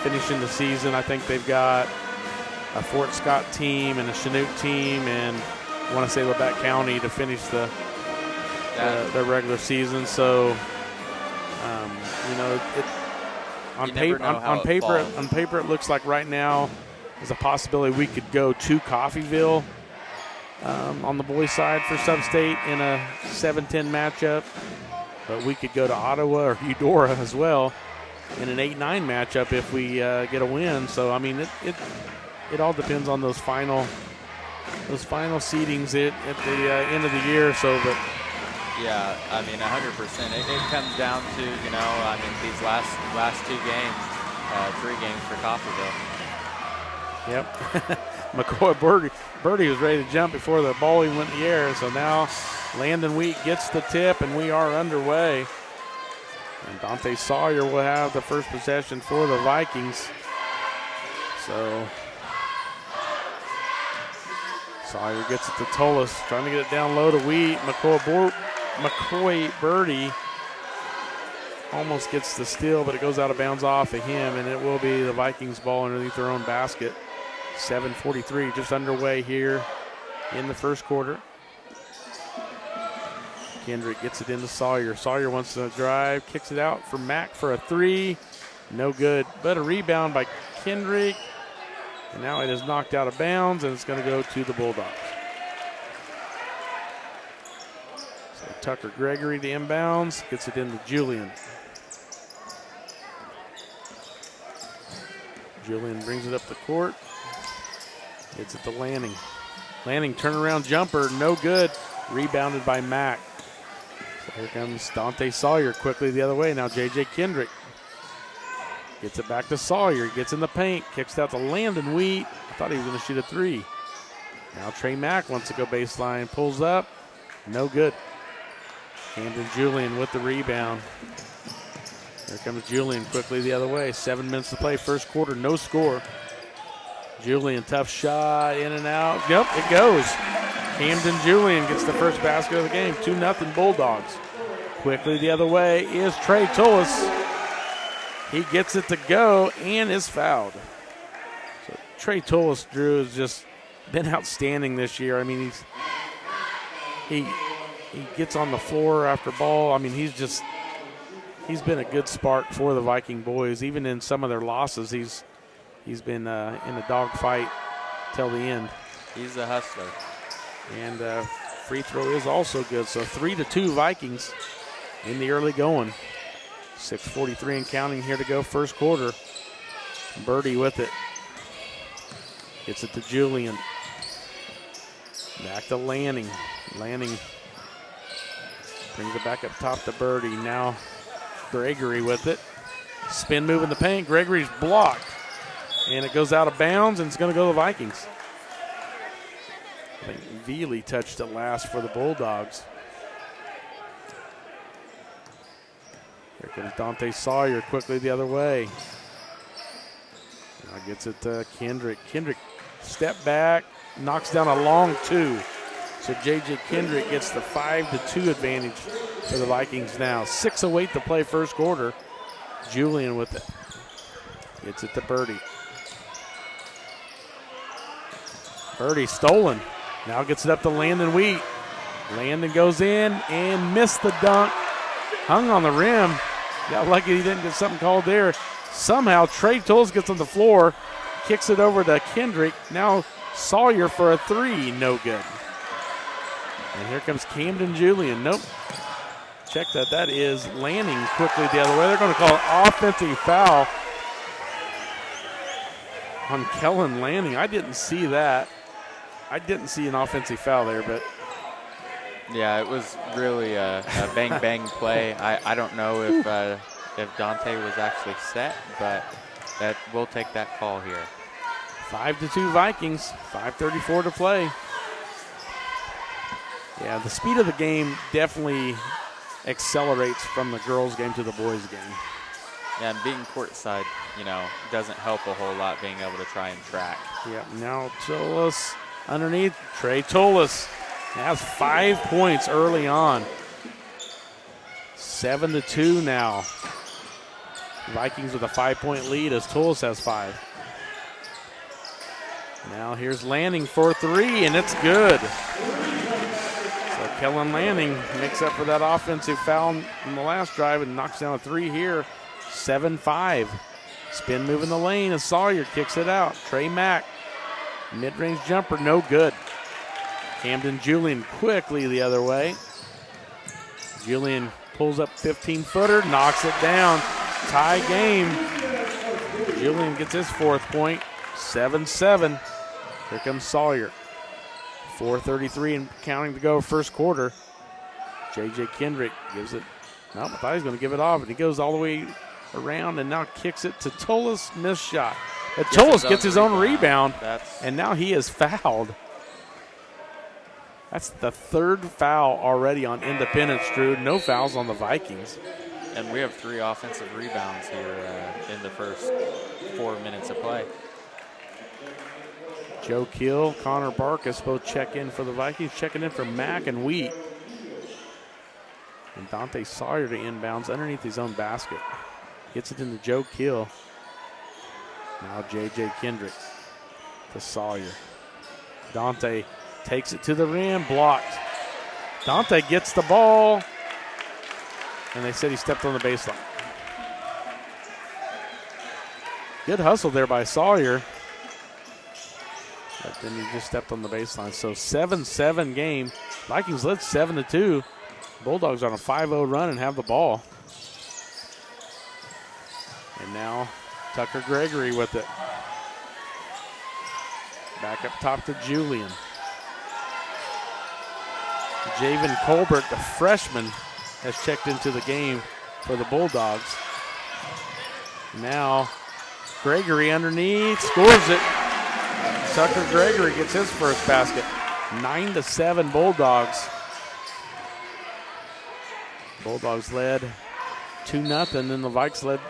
finishing the season. I think they've got a Fort Scott team and a Chinook team, and I want to say Lebec County to finish the regular season. So, on paper, it looks like right now there's a possibility we could go to Coffeyville on the boys' side for sub-state in a 7-10 matchup, but we could go to Ottawa or Eudora as well in an 8-9 matchup if we get a win. So, I mean, it all depends on those final seedings at the end of the year. So, but yeah, I mean, 100%. It comes down to these last 2 games, 3 games for Coffeyville. Yep. McCoy Birdie was ready to jump before the ball even went in the air. So now Landon Wheat gets the tip, and we are underway. And Dante Sawyer will have the first possession for the Vikings. So Sawyer gets it to Tullis, trying to get it down low to Wheat. McCoy Birdie almost gets the steal, but it goes out of bounds off of him, and it will be the Vikings ball underneath their own basket. 7:43 just underway here in the first quarter. Kendrick gets it into Sawyer. Sawyer wants to drive, kicks it out for Mack for a 3. No good, but a rebound by Kendrick. And now it is knocked out of bounds, and it's going to go to the Bulldogs. So Tucker Gregory, the inbounds, gets it into Julian. Julian brings it up the court. Gets it to Lanning. Lanning turnaround jumper, no good. Rebounded by Mack. So here comes Dante Sawyer quickly the other way. Now J.J. Kendrick gets it back to Sawyer. Gets in the paint. Kicks it out to Landon Wheat. I thought he was going to shoot a 3. Now Trey Mack wants to go baseline. Pulls up. No good. Camden Julian with the rebound. Here comes Julian quickly the other way. 7 minutes to play. First quarter, no score. Julian, tough shot, in and out. Yep, it goes. Camden Julian gets the first basket of the game. 2-0 Bulldogs. Quickly the other way is Trey Tullis. He gets it to go and is fouled. So Trey Tullis, Drew, has just been outstanding this year. I mean, he gets on the floor after ball. I mean, he's been a good spark for the Viking boys. Even in some of their losses, he's been in a dogfight till the end. He's a hustler. And free throw is also good. So 3-2 Vikings in the early going. 6:43 and counting here to go first quarter. Birdie with it. Gets it to Julian. Back to Lanning. Lanning brings it back up top to Birdie. Now Gregory with it. Spin move in the paint. Gregory's blocked. And it goes out of bounds, and it's going to go to the Vikings. I think Veely touched it last for the Bulldogs. Here comes Dante Sawyer quickly the other way. Now gets it to Kendrick. Kendrick step back, knocks down a long two. So J.J. Kendrick gets the 5-2 advantage for the Vikings now. 6:08 to play first quarter. Julian with it. Gets it to Birdie. Birdie stolen. Now gets it up to Landon Wheat. Landon goes in and missed the dunk. Hung on the rim. Got lucky he didn't get something called there. Somehow Trey Tullis gets on the floor, kicks it over to Kendrick. Now Sawyer for a three, no good. And here comes Camden Julian. Nope. Check that. That is Lanning quickly the other way. They're going to call an offensive foul on Kellen Lanning. I didn't see that. I didn't see an offensive foul there, but. Yeah, it was really a bang-bang play. I don't know if Dante was actually set, but we'll take that call here. 5-2 Vikings, 5:34 to play. Yeah, the speed of the game definitely accelerates from the girls' game to the boys' game. Yeah, and being courtside, doesn't help a whole lot being able to try and track. Yeah, now Tullis underneath. Trey Tullis has 5 points early on. 7-2 now. Vikings with a 5-point lead as Tullis has 5. Now here's Lanning for three, and it's good. So Kellen Lanning makes up for that offensive foul in the last drive and knocks down a three here. 7-5. Spin move in the lane as Sawyer kicks it out. Trey Mack, mid-range jumper, no good. Camden Julian quickly the other way. Julian pulls up 15-footer, knocks it down. Tie game. Julian gets his 4th point. 7-7. Here comes Sawyer. 4:33 and counting to go first quarter. J.J. Kendrick gives it. No, I thought he was going to give it off, and he goes all the way around and now kicks it to Tullis. Missed shot. But Tullis gets his own rebound, and now he is fouled. That's the 3rd foul already on Independence, Drew. No fouls on the Vikings. And we have 3 offensive rebounds here in the first 4 minutes of play. Joe Keel, Connor Barkas both check in for the Vikings, checking in for Mack and Wheat. And Dante Sawyer to inbounds underneath his own basket. Gets it into Joe Keel. Now J.J. Kendrick to Sawyer. Dante takes it to the rim, blocked. Dante gets the ball, and they said he stepped on the baseline. Good hustle there by Sawyer. But then he just stepped on the baseline. So 7-7 game. Vikings led 7-2. Bulldogs on a 5-0 run and have the ball. And now Tucker Gregory with it. Back up top to Julian. Javen Colbert, the freshman, has checked into the game for the Bulldogs. Now Gregory underneath, scores it. Tucker Gregory gets his first basket. 9-7 Bulldogs. Bulldogs led 2-0, and the Vikes led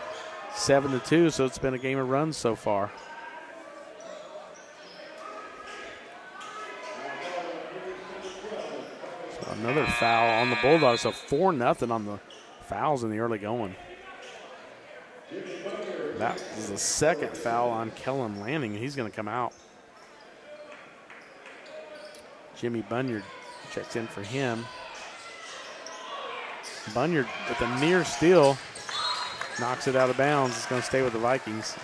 7-2, so it's been a game of runs so far. So another foul on the Bulldogs, so 4-0 on the fouls in the early going. That was the 2nd foul on Kellen Lanning. He's going to come out. Jimmy Bunyard checks in for him. Bunyard with a near steal knocks it out of bounds. It's going to stay with the Vikings.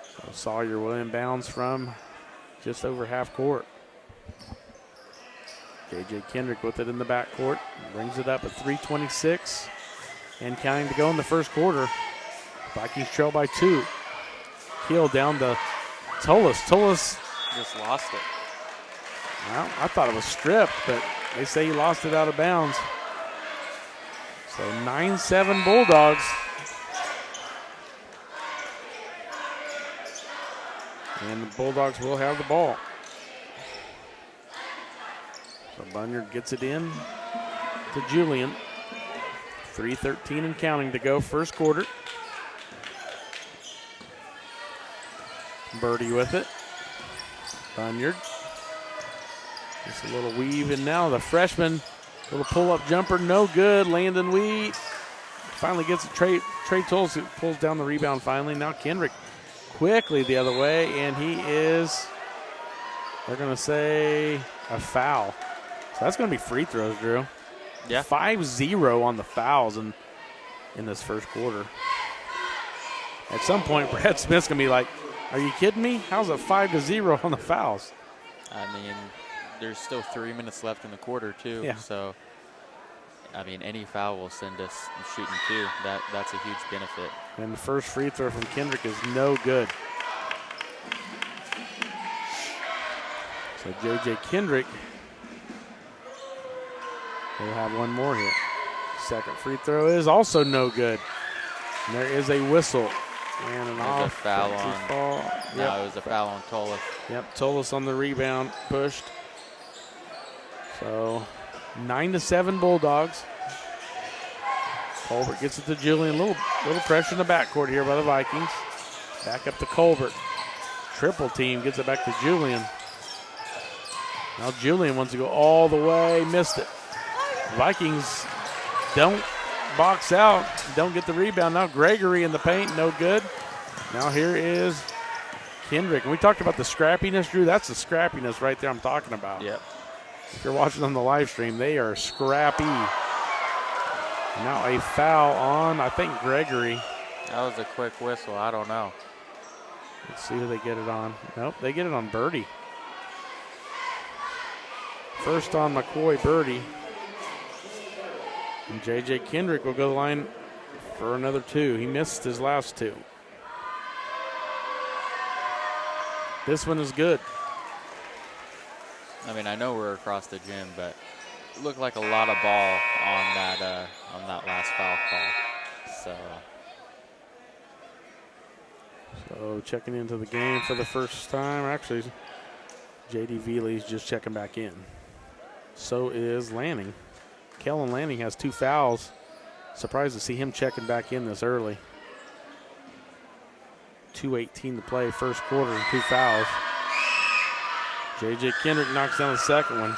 So Sawyer will inbounds from just over half court. J.J. Kendrick with it in the backcourt. Brings it up at 3:26 and counting to go in the first quarter. Vikings trail by 2. Keel down to Tullis. Just lost it. Well, I thought it was stripped, but they say he lost it out of bounds. So 9-7 Bulldogs. And the Bulldogs will have the ball. So Bunyard gets it in to Julian. 3:13 and counting to go, first quarter. Birdie with it. Bunyard. Just a little weave in now. The freshman, little pull-up jumper, no good. Landon Wheat finally gets it. Trey Tullis who pulls down the rebound finally. Now Kendrick quickly the other way, and he is, they're going to say, a foul. So that's going to be free throws, Drew. Yeah. 5-0 on the fouls in this first quarter. At some point, Brad Smith's going to be like, are you kidding me? How's it 5-0 on the fouls? I mean, there's still 3 minutes left in the quarter, too. Yeah. So, I mean, any foul will send us shooting, too. That's a huge benefit. And the first free throw from Kendrick is no good. So J.J. Kendrick will have one more here. Second free throw is also no good. And there is a whistle. And an There's a foul on. Ball. No, Yep. it was a foul on Tullis. Yep, Tullis on the rebound, pushed. So 9-7 Bulldogs. Colbert gets it to Julian. Little pressure in the backcourt here by the Vikings. Back up to Colbert. Triple team gets it back to Julian. Now Julian wants to go all the way, missed it. Vikings don't box out, don't get the rebound. Now Gregory in the paint, no good. Now here is Kendrick. And we talked about the scrappiness, Drew. That's the scrappiness right there I'm talking about. Yep. If you're watching on the live stream, they are scrappy. Now a foul on, I think, Gregory. That was a quick whistle. I don't know. Let's see who they get it on. Nope, they get it on Birdie. First on McCoy, Birdie. And J.J. Kendrick will go to the line for another two. He missed his last two. This one is good. I mean, I know we're across the gym, but it looked like a lot of ball on that last foul call. So checking into the game for the first time. Actually, J.D. Veely's just checking back in. So is Lanning. Kellen Lanning has 2 fouls. Surprised to see him checking back in this early. 2:18 to play, first quarter, and 2 fouls. J.J. Kendrick knocks down the second one.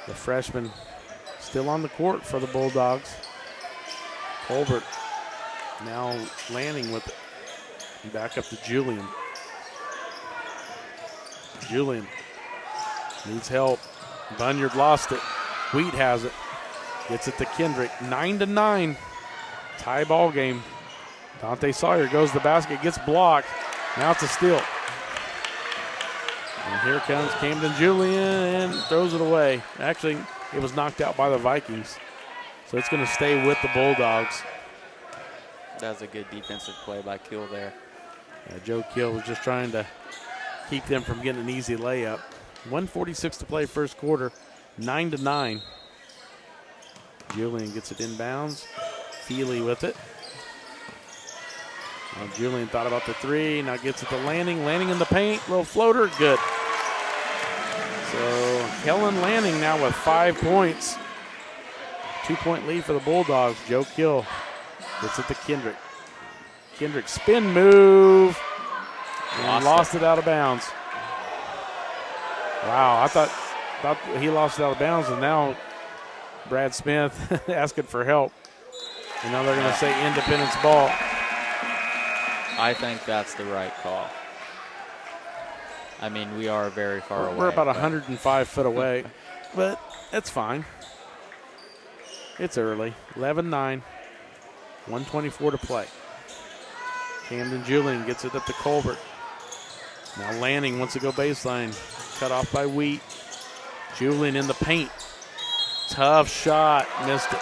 The freshman still on the court for the Bulldogs. Colbert now Lanning with it. And back up to Julian. Julian needs help. Bunyard lost it. Wheat has it. Gets it to Kendrick. 9-9. Tie ball game. Dante Sawyer goes to the basket, gets blocked. Now it's a steal. And here comes Camden Julian and throws it away. Actually, it was knocked out by the Vikings. So it's going to stay with the Bulldogs. That was a good defensive play by Kill there. Joe Kill was just trying to keep them from getting an easy layup. 1:46 to play first quarter, 9-9. Julian gets it inbounds. Feely with it. Now Julian thought about the three, now gets it to Lanning. Lanning in the paint, little floater, good. So Kellen Lanning now with 5 points. 2-point lead for the Bulldogs. Joe Kill gets it to Kendrick. Kendrick spin move. And lost it out of bounds. Wow, I thought he lost it out of bounds, and now Brad Smith asking for help. And now they're going to say Independence ball. I think that's the right call. I mean, we are very far away. We're about 105 foot away, but it's fine. It's early. 11-9, 1:24 to play. Camden Julian gets it up to Colbert. Now Lanning wants to go baseline. Cut off by Wheat. Julian in the paint. Tough shot. Missed it.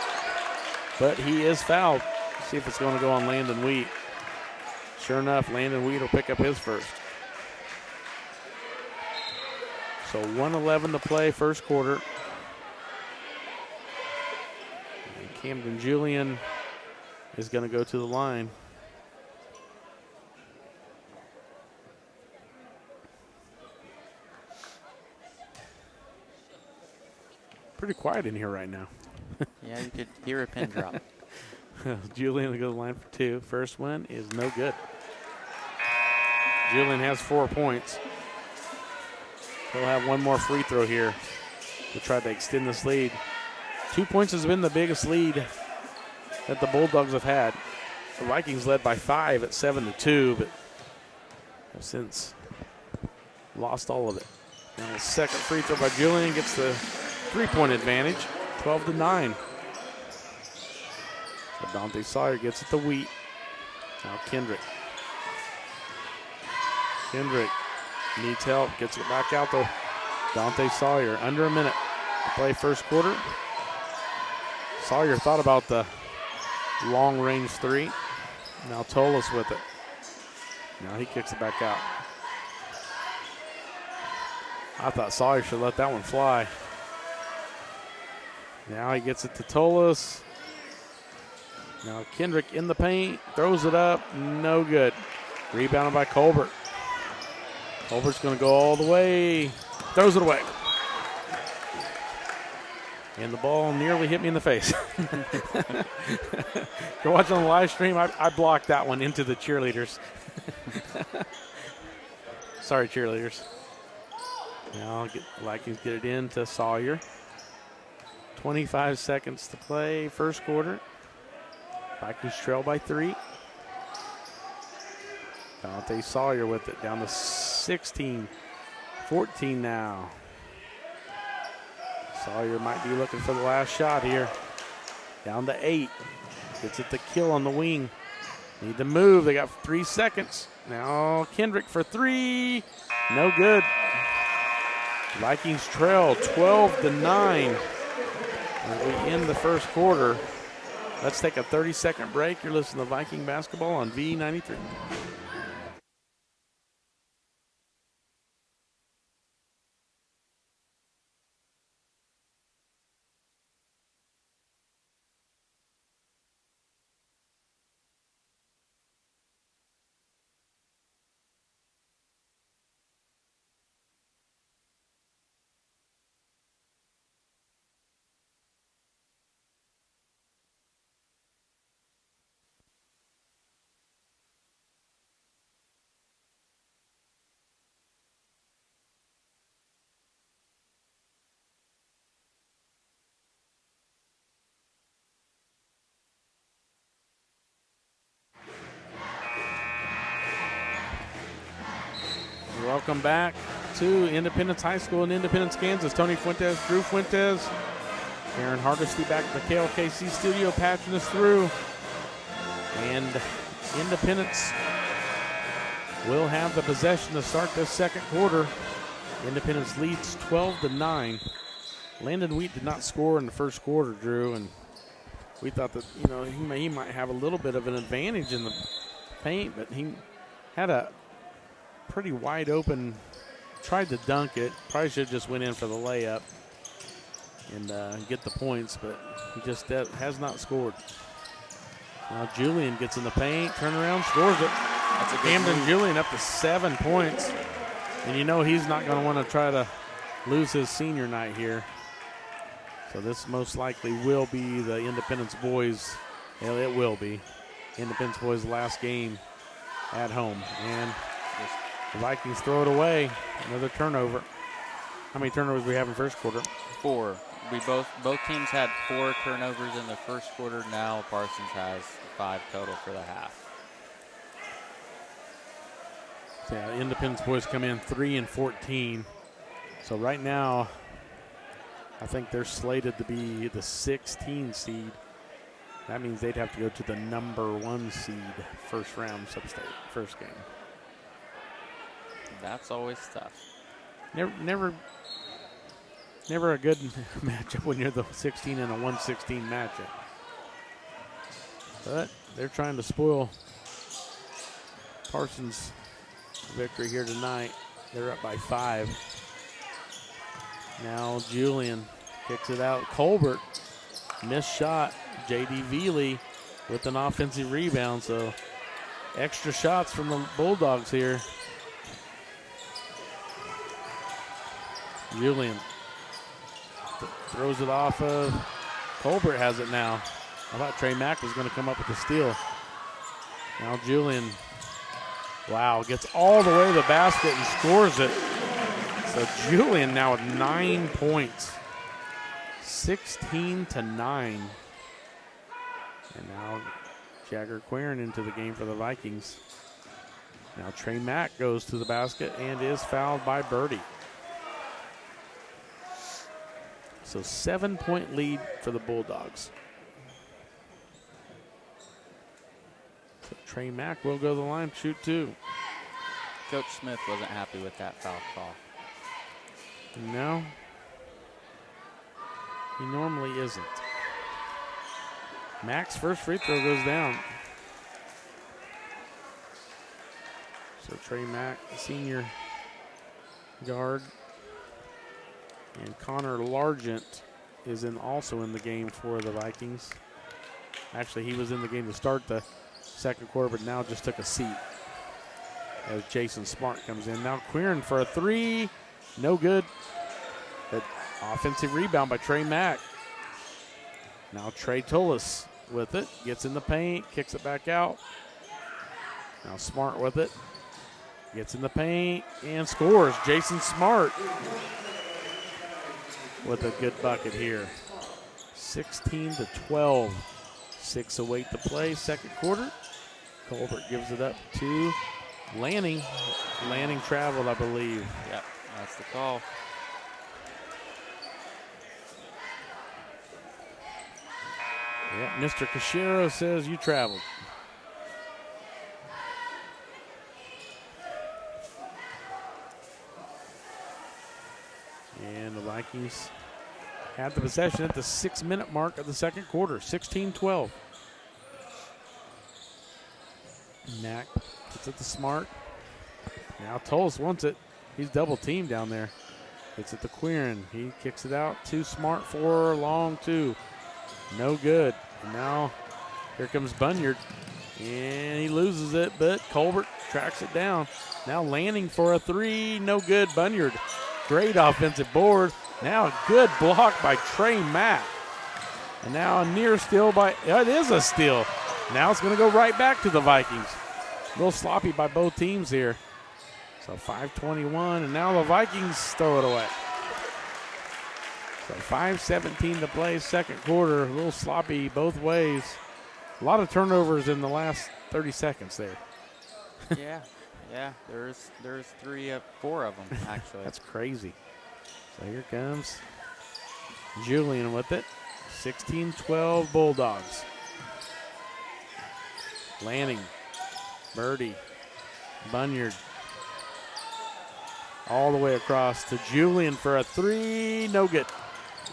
But he is fouled. See if it's going to go on Landon Wheat. Sure enough, Landon Weed will pick up his first. So 1:11 to play, first quarter. And Camden Julian is going to go to the line. Pretty quiet in here right now. Yeah, you could hear a pin drop. Julian will go to the line for 2. First one is no good. Julian has 4 points. He'll have one more free throw here to try to extend this lead. 2 points has been the biggest lead that the Bulldogs have had. The Vikings led by 5 at 7-2, but have since lost all of it. Now the second free throw by Julian gets the 3-point advantage, 12-9. So Dante Sawyer gets it to Wheat. Now Kendrick. Kendrick needs help, gets it back out to Dante Sawyer. Under a minute to play first quarter. Sawyer thought about the long-range 3. Now Tolis with it. Now he kicks it back out. I thought Sawyer should let that one fly. Now he gets it to Tolis. Now Kendrick in the paint, throws it up, no good. Rebounded by Colbert. Colbert's going to go all the way, throws it away. And the ball nearly hit me in the face. You're watching on the live stream, I blocked that one into the cheerleaders. Sorry, cheerleaders. Now Vikings get it in to Sawyer. 25 seconds to play, first quarter. Vikings trail by 3. Dante Sawyer with it, down to 16. 14 now. Sawyer might be looking for the last shot here. Down to 8. Gets it to Kill on the wing. Need to move. They got 3 seconds. Now Kendrick for 3. No good. Vikings trail 12-9 as we end the first quarter. Let's take a 30-second break. You're listening to Viking basketball on V93. Welcome back to Independence High School in Independence, Kansas. Tony Fuentes, Drew Fuentes, Aaron Hardesty back at the KLKC studio patching us through. And Independence will have the possession to start this second quarter. Independence leads 12-9. Landon Wheat did not score in the first quarter, Drew, and we thought that, he might have a little bit of an advantage in the paint, but he had a pretty wide open, tried to dunk it. Probably should have just went in for the layup and get the points, but he just has not scored. Now Julian gets in the paint, turnaround, scores it. That's a good Camden move. Julian up to 7 points. And he's not going to want to try to lose his senior night here. So this most likely will be the Independence boys. Well, it will be Independence boys' last game at home. And the Vikings throw it away. Another turnover. How many turnovers we have in first quarter? 4. Both teams had 4 turnovers in the first quarter. Now Parsons has 5 total for the half. So yeah, Independence boys come in 3-14. So right now, I think they're slated to be the 16 seed. That means they'd have to go to the number 1 seed first round sub-state, first game. That's always tough. Never a good matchup when you're the 16 and a 116 matchup. But they're trying to spoil Parsons victory here tonight. They're up by 5. Now Julian kicks it out. Colbert, missed shot. J.D. Veely with an offensive rebound, so extra shots from the Bulldogs here. Julian throws it off of Colbert. Has it now. I thought Trey Mack was going to come up with the steal. Now Julian, wow, gets all the way to the basket and scores it. So Julian now with 9 points, 16-9. And now Jagger Quirin into the game for the Vikings. Now Trey Mack goes to the basket and is fouled by Birdie. So 7-point lead for the Bulldogs. So Trey Mack will go to the line, shoot 2. Coach Smith wasn't happy with that foul call. No, he normally isn't. Mack's first free throw goes down. So Trey Mack, senior guard, and Connor Largent is also in the game for the Vikings. Actually, he was in the game to start the second quarter, but now just took a seat as Jason Smart comes in. Now Quirin for a 3, no good. But offensive rebound by Trey Mack. Now Trey Tullis with it, gets in the paint, kicks it back out. Now Smart with it, gets in the paint and scores. Jason Smart with a good bucket here. 16-12. 6:08 to play, second quarter. Colbert gives it up to Lanning. Lanning traveled, I believe. Yep, that's the call. Yep, Mr. Cachero says you traveled. And the Vikings have the possession at the 6-minute mark of the second quarter, 16-12. Mack gets it to Smart. Now Tullis wants it. He's double teamed down there. Gets it to Quirin. He kicks it out to Smart for long 2. No good. And now here comes Bunyard. And he loses it, but Colbert tracks it down. Now Lanning for a 3. No good. Bunyard. Great offensive board. Now a good block by Trey Mack. And now a near steal by, it is a steal. Now it's going to go right back to the Vikings. A little sloppy by both teams here. So 5:21, and now the Vikings throw it away. So 5:17 to play, second quarter. A little sloppy both ways. A lot of turnovers in the last 30 seconds there. Yeah. There's 4 of them actually. That's crazy. So here comes Julian with it. 16-12 Bulldogs. Lanning, Birdie, Bunyard. All the way across to Julian for a 3. No good.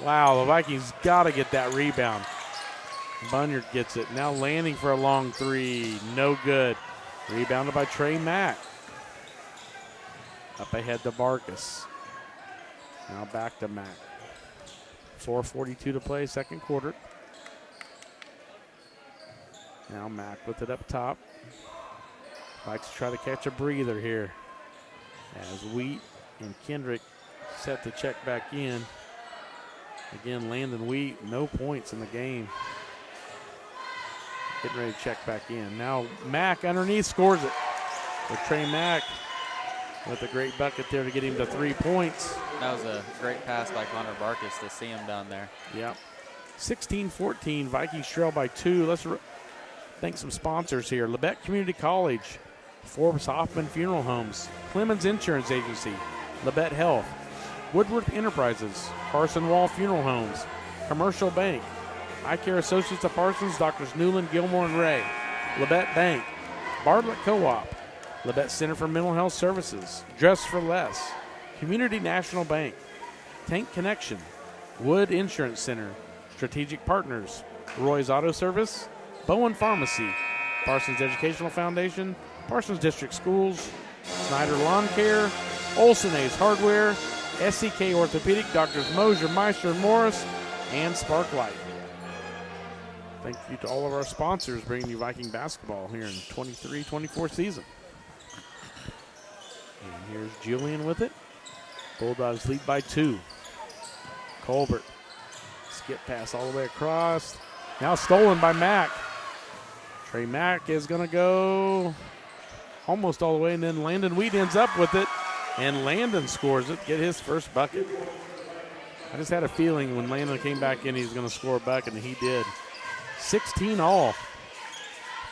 Wow, the Vikings got to get that rebound. Bunyard gets it. Now Lanning for a long 3. No good. Rebounded by Trey Mack. Up ahead to Barkus. Now back to Mack. 4:42 to play, second quarter. Now Mack with it up top. Likes to try to catch a breather here. As Wheat and Kendrick set to check back in. Again, Landon Wheat, no points in the game. Getting ready to check back in. Now Mack underneath scores it. So Trey Mack with a great bucket there to get him to 3 points. That was a great pass by Connor Barkus to see him down there. Yep. 16-14, Vikings trail by 2. Let's thank some sponsors here. Labette Community College, Forbes Hoffman Funeral Homes, Clemens Insurance Agency, Labette Health, Woodworth Enterprises, Carson Wall Funeral Homes, Commercial Bank, Eye Care Associates of Parsons, Doctors Newland, Gilmore, and Ray, Labette Bank, Bartlett Co-op, Labette Center for Mental Health Services, Dress for Less, Community National Bank, Tank Connection, Wood Insurance Center, Strategic Partners, Roy's Auto Service, Bowen Pharmacy, Parsons Educational Foundation, Parsons District Schools, Snyder Lawn Care, Olson Ace Hardware, SCK Orthopedic, Doctors Mosier, Meister, Morris, and Sparklight. Thank you to all of our sponsors bringing you Viking basketball here in 23-24 season. And here's Julian with it. Bulldogs lead by 2. Colbert, skip pass all the way across. Now stolen by Mack. Trey Mack is going to go almost all the way, and then Landon Wheat ends up with it, and Landon scores it, get his first bucket. I just had a feeling when Landon came back in, he was going to score a bucket, and he did. 16 all.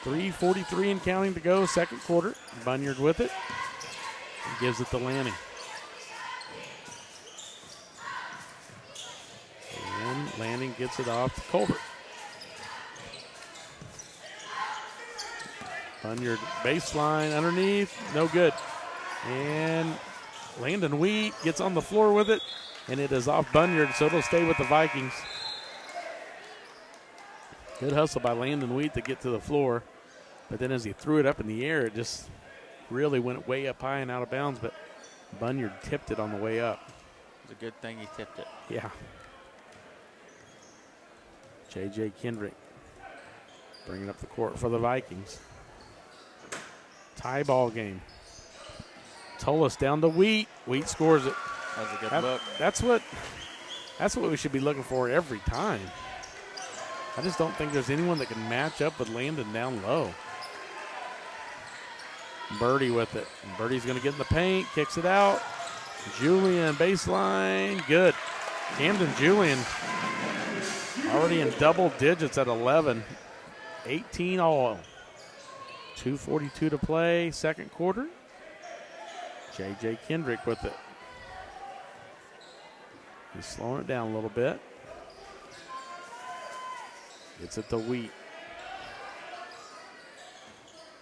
3:43 and counting to go, second quarter. Bunyard with it. He gives it to Lanning. And Lanning gets it off to Colbert. Bunyard baseline underneath, no good. And Landon Wheat gets on the floor with it, and it is off Bunyard, so it'll stay with the Vikings. Good hustle by Landon Wheat to get to the floor, but then as he threw it up in the air, it just really went way up high and out of bounds, but Bunyard tipped it on the way up. It's a good thing he tipped it. Yeah. J.J. Kendrick bringing up the court for the Vikings. Tie ball game. Tolis down to Wheat. Wheat scores it. That was a good look. That's what we should be looking for every time. I just don't think there's anyone that can match up with Landon down low. Birdie with it. And Birdie's going to get in the paint, kicks it out. Julian baseline, good. Camden Julian already in double digits at 11. 18 all. 2:42 to play, second quarter. J.J. Kendrick with it. He's slowing it down a little bit. Gets it to Wheat.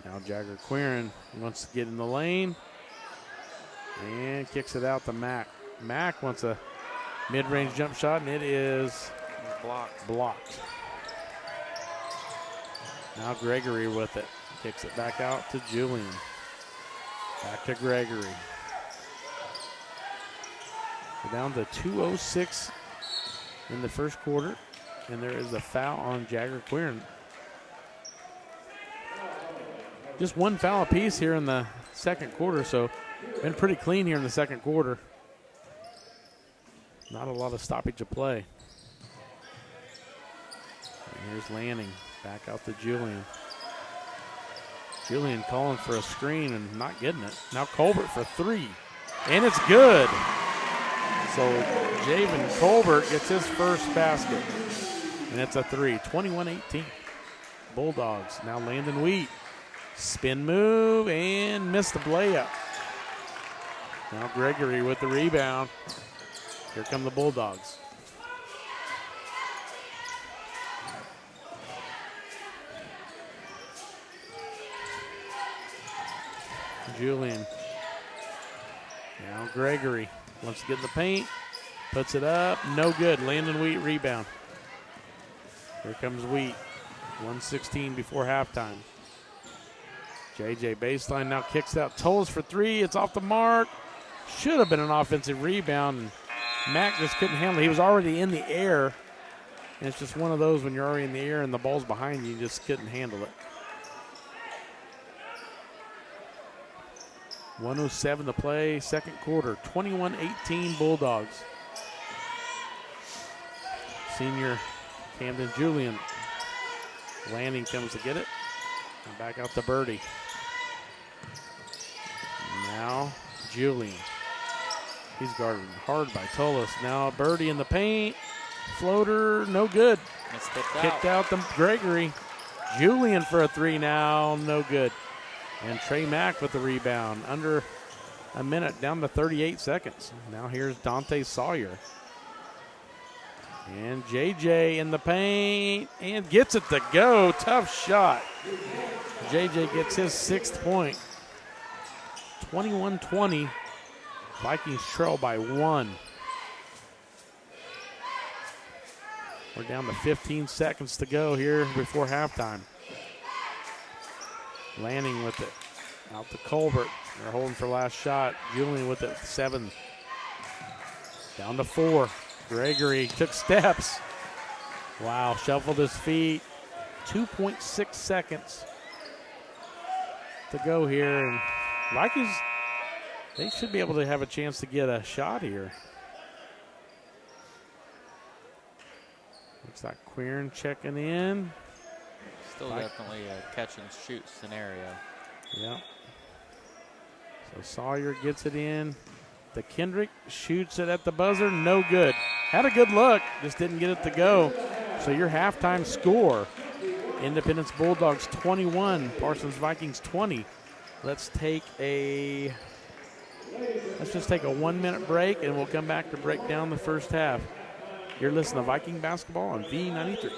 Now Jagger Quirin wants to get in the lane and kicks it out to Mack. Mack wants a mid-range jump shot, and it is blocked. Now Gregory with it. Kicks it back out to Julian. Back to Gregory. We're down to 2:06 in the first quarter, and there is a foul on Jagger Quirin. Just one foul apiece here in the second quarter, so been pretty clean here in the second quarter. Not a lot of stoppage of play. And here's Lanning. Back out to Julian. Julian calling for a screen and not getting it. Now Colbert for 3. And it's good. So Javen Colbert gets his first basket. And it's a 3. 21-18. Bulldogs. Now Landon Wheat. Spin move and missed the layup. Now Gregory with the rebound. Here come the Bulldogs. Julian. Now Gregory wants to get in the paint. Puts it up. No good. Landon Wheat rebound. Here comes Wheat. 1:16 before halftime. JJ baseline now kicks out. Tolis for 3. It's off the mark. Should have been an offensive rebound. And Mack just couldn't handle it. He was already in the air. And it's just one of those when you're already in the air and the ball's behind you, you just couldn't handle it. 1:07 to play, second quarter. 21-18 Bulldogs. Senior Camden Julian. Lanning comes to get it. And back out to Birdie. Now Julian. He's guarded hard by Tolis. Now Birdie in the paint. Floater, no good. Kicked out to Gregory. Julian for a 3 now, no good. And Trey Mack with the rebound. Under a minute, down to 38 seconds. Now here's Dante Sawyer. And JJ in the paint and gets it to go. Tough shot. JJ gets his 6th point. 21-20. Vikings trail by 1. We're down to 15 seconds to go here before halftime. Lanning with it. Out to Colbert. They're holding for last shot. Julian with it, 7. Down to 4. Gregory took steps. Wow, shuffled his feet. 2.6 seconds to go here. And Vikings, they should be able to have a chance to get a shot here. Looks like Queern checking in. Still definitely a catch and shoot scenario. Yeah. So Sawyer gets it in. The Kendrick shoots it at the buzzer. No good. Had a good look. Just didn't get it to go. So your halftime score, Independence Bulldogs 21, Parsons Vikings 20. Let's just take a 1-minute break, and we'll come back to break down the first half. You're listening to Viking Basketball on V93.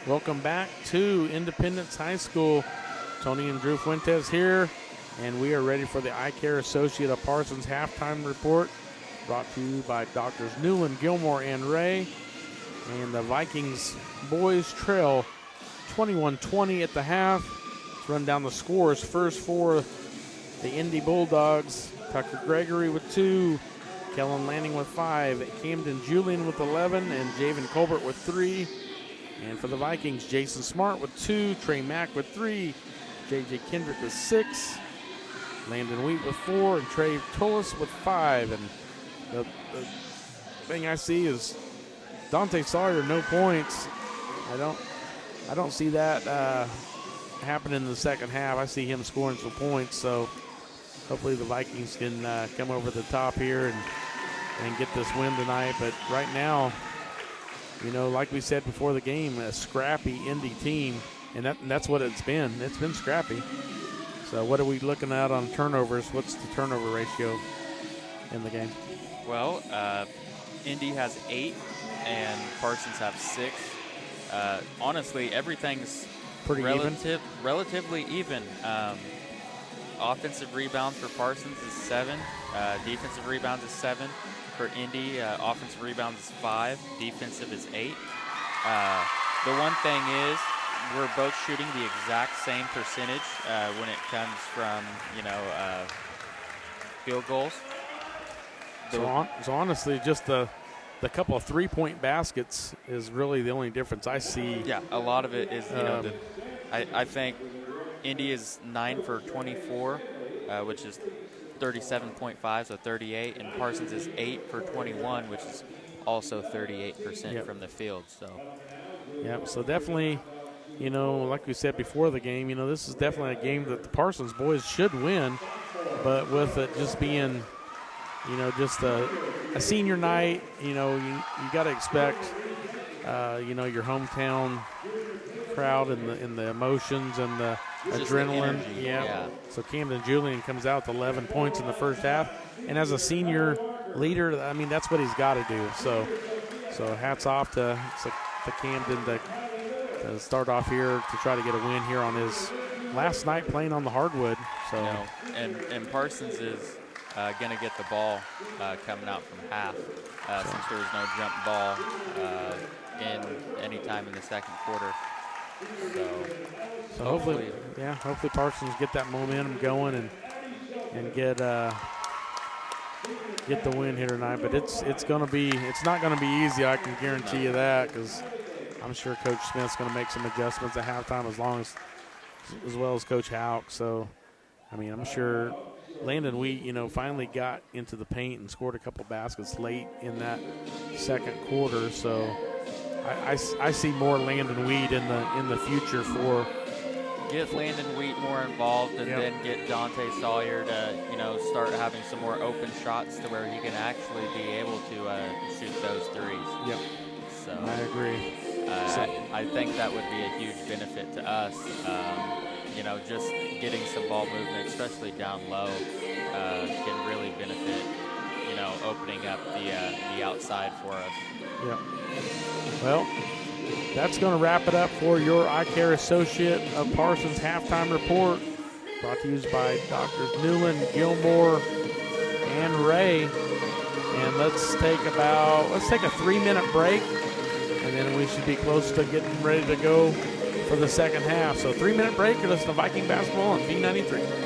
Welcome back to Independence High School. Tony and Drew Fuentes here, and we are ready for the Eye Care Associate of Parsons halftime report, brought to you by Doctors Newland, Gilmore, and Ray. And the Vikings boys trail 21-20 at the half. Let's run down the scores. First for the Indy Bulldogs, Tucker Gregory with 2, Kellen Lanning with 5, Camden Julian with 11, and Javen Colbert with 3. And for the Vikings, Jason Smart with 2, Trey Mack with 3, J.J. Kendrick with 6, Landon Wheat with 4, and Trey Tullis with 5. And the thing I see is Dante Sawyer, no points. I don't see that happening in the second half. I see him scoring some points, so hopefully the Vikings can come over the top here and get this win tonight. But right now, you know, like we said before the game, a scrappy Indy team, and that's what it's been. It's been scrappy. So what are we looking at on turnovers? What's the turnover ratio in the game? Well, Indy has 8 and Parsons have 6. Honestly, everything's pretty relatively even. Offensive rebounds for Parsons is 7. Defensive rebounds is 7. For Indy, offensive rebounds is 5. Defensive is 8. The one thing is we're both shooting the exact same percentage when it comes from, field goals. So honestly, just the couple of three-point baskets is really the only difference I see. Yeah, a lot of it is, I think Indy is 9 for 24, which is 37.5, so 38, and Parsons is 8 for 21, which is also 38% from the field. So definitely, like we said before the game, this is definitely a game that the Parsons boys should win, but with it just being, just a senior night, you got to expect your hometown crowd and the emotions and the Just the adrenaline. energy, Yeah. yeah. So Camden Julian comes out with 11 points in the first half, and as a senior leader, I mean that's what he's got to do. So hats off to Camden to start off here to try to get a win here on his last night playing on the hardwood. So and Parsons is going to get the ball coming out from half since there was no jump ball in any time in the second quarter. So hopefully Parsons get that momentum going and get the win here tonight. But it's not gonna be easy. I can guarantee you that, because I'm sure Coach Smith's gonna make some adjustments at halftime as well as Coach Hauk. So I mean, I'm sure Landon Wheat, finally got into the paint and scored a couple baskets late in that second quarter. So I see more Landon Wheat in the future for. Get Landon Wheat more involved, and then get Dante Sawyer to start having some more open shots to where he can actually be able to shoot those threes. Yep. So I agree. I think that would be a huge benefit to us. Just getting some ball movement, especially down low, can really benefit. Opening up the outside for us. Yeah. Well, that's going to wrap it up for your Eye Care Associate of Parsons halftime report. Brought to you by Doctors Newland, Gilmore, and Ray. And let's take a 3-minute break, and then we should be close to getting ready to go for the second half. So 3-minute break. You're listening to Viking basketball on B93.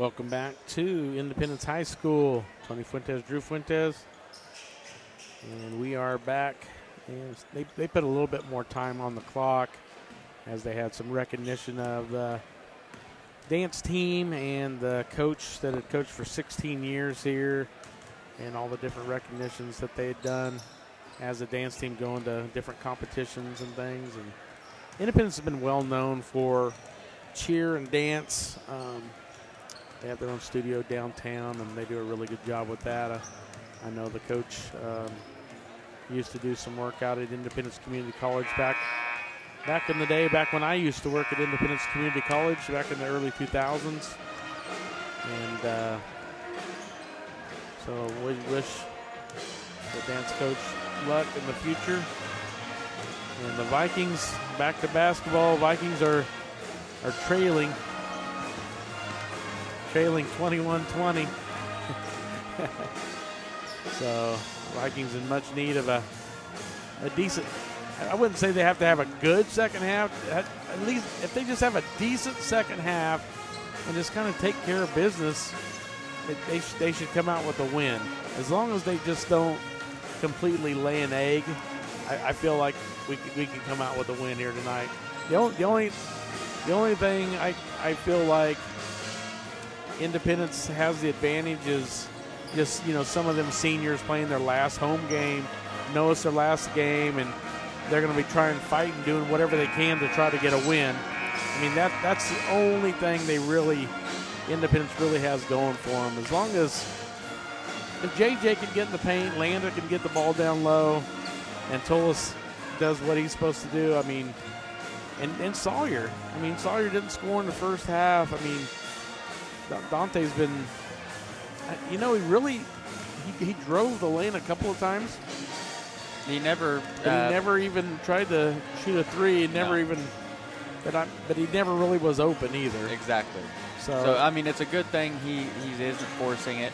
Welcome back to Independence High School. Tony Fuentes, Drew Fuentes. And we are back. And they put a little bit more time on the clock as they had some recognition of the dance team and the coach that had coached for 16 years here and all the different recognitions that they had done as a dance team going to different competitions and things. And Independence has been well known for cheer and dance. They have their own studio downtown, and they do a really good job with that. I know the coach used to do some work out at Independence Community College back in the day, back when I used to work at Independence Community College back in the early 2000s. And so we wish the dance coach luck in the future. And the Vikings back to basketball. Vikings are trailing 21-20. So Vikings in much need of a decent, I wouldn't say they have to have a good second half. At least if they just have a decent second half and just kind of take care of business, they should come out with a win. As long as they just don't completely lay an egg, I feel like we can come out with a win here tonight. The only thing I feel like Independence has the advantage is just, some of them seniors playing their last home game, know it's their last game, and they're going to be trying to fight and doing whatever they can to try to get a win. I mean, that's the only thing Independence really has going for them. As long as if JJ can get in the paint, Lander can get the ball down low, and Tullis does what he's supposed to do, I mean, and Sawyer. I mean, Sawyer didn't score in the first half. I mean, Dante's been, he drove the lane a couple of times. He never even tried to shoot a three. But he never really was open either. Exactly. So I mean, it's a good thing he isn't forcing it,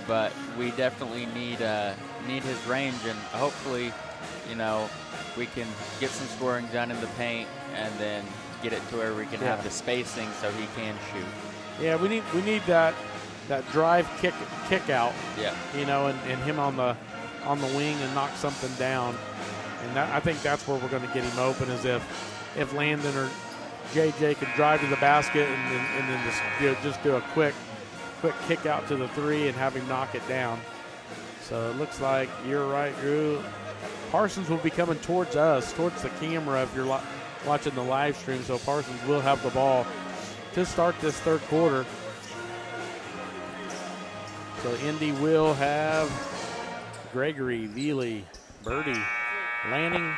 but we definitely need his range, and hopefully, we can get some scoring done in the paint and then get it to where we can have the spacing so he can shoot. Yeah, we need that drive kick out. Yeah. And him on the wing and knock something down. And I think that's where we're going to get him open, is if Landon or JJ could drive to the basket and then just do a quick kick out to the three and have him knock it down. So it looks like you're right, Drew. Parsons will be coming towards us, towards the camera if you're watching the live stream. So Parsons will have the ball to start this third quarter. So Indy will have Gregory, Veely, Birdie, Lanning,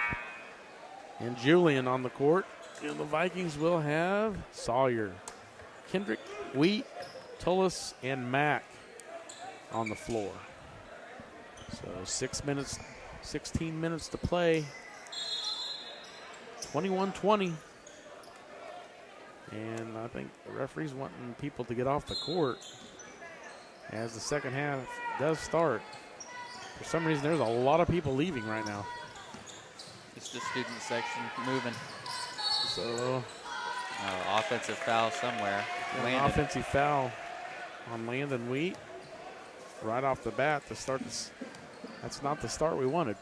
and Julian on the court. And the Vikings will have Sawyer, Kendrick, Wheat, Tullis, and Mack on the floor. So 16 minutes to play. 21-20. And I think the referee's wanting people to get off the court as the second half does start. For some reason, there's a lot of people leaving right now. It's the student section moving. So, offensive foul somewhere. An offensive foul on Landon Wheat right off the bat to start this. That's not the start we wanted.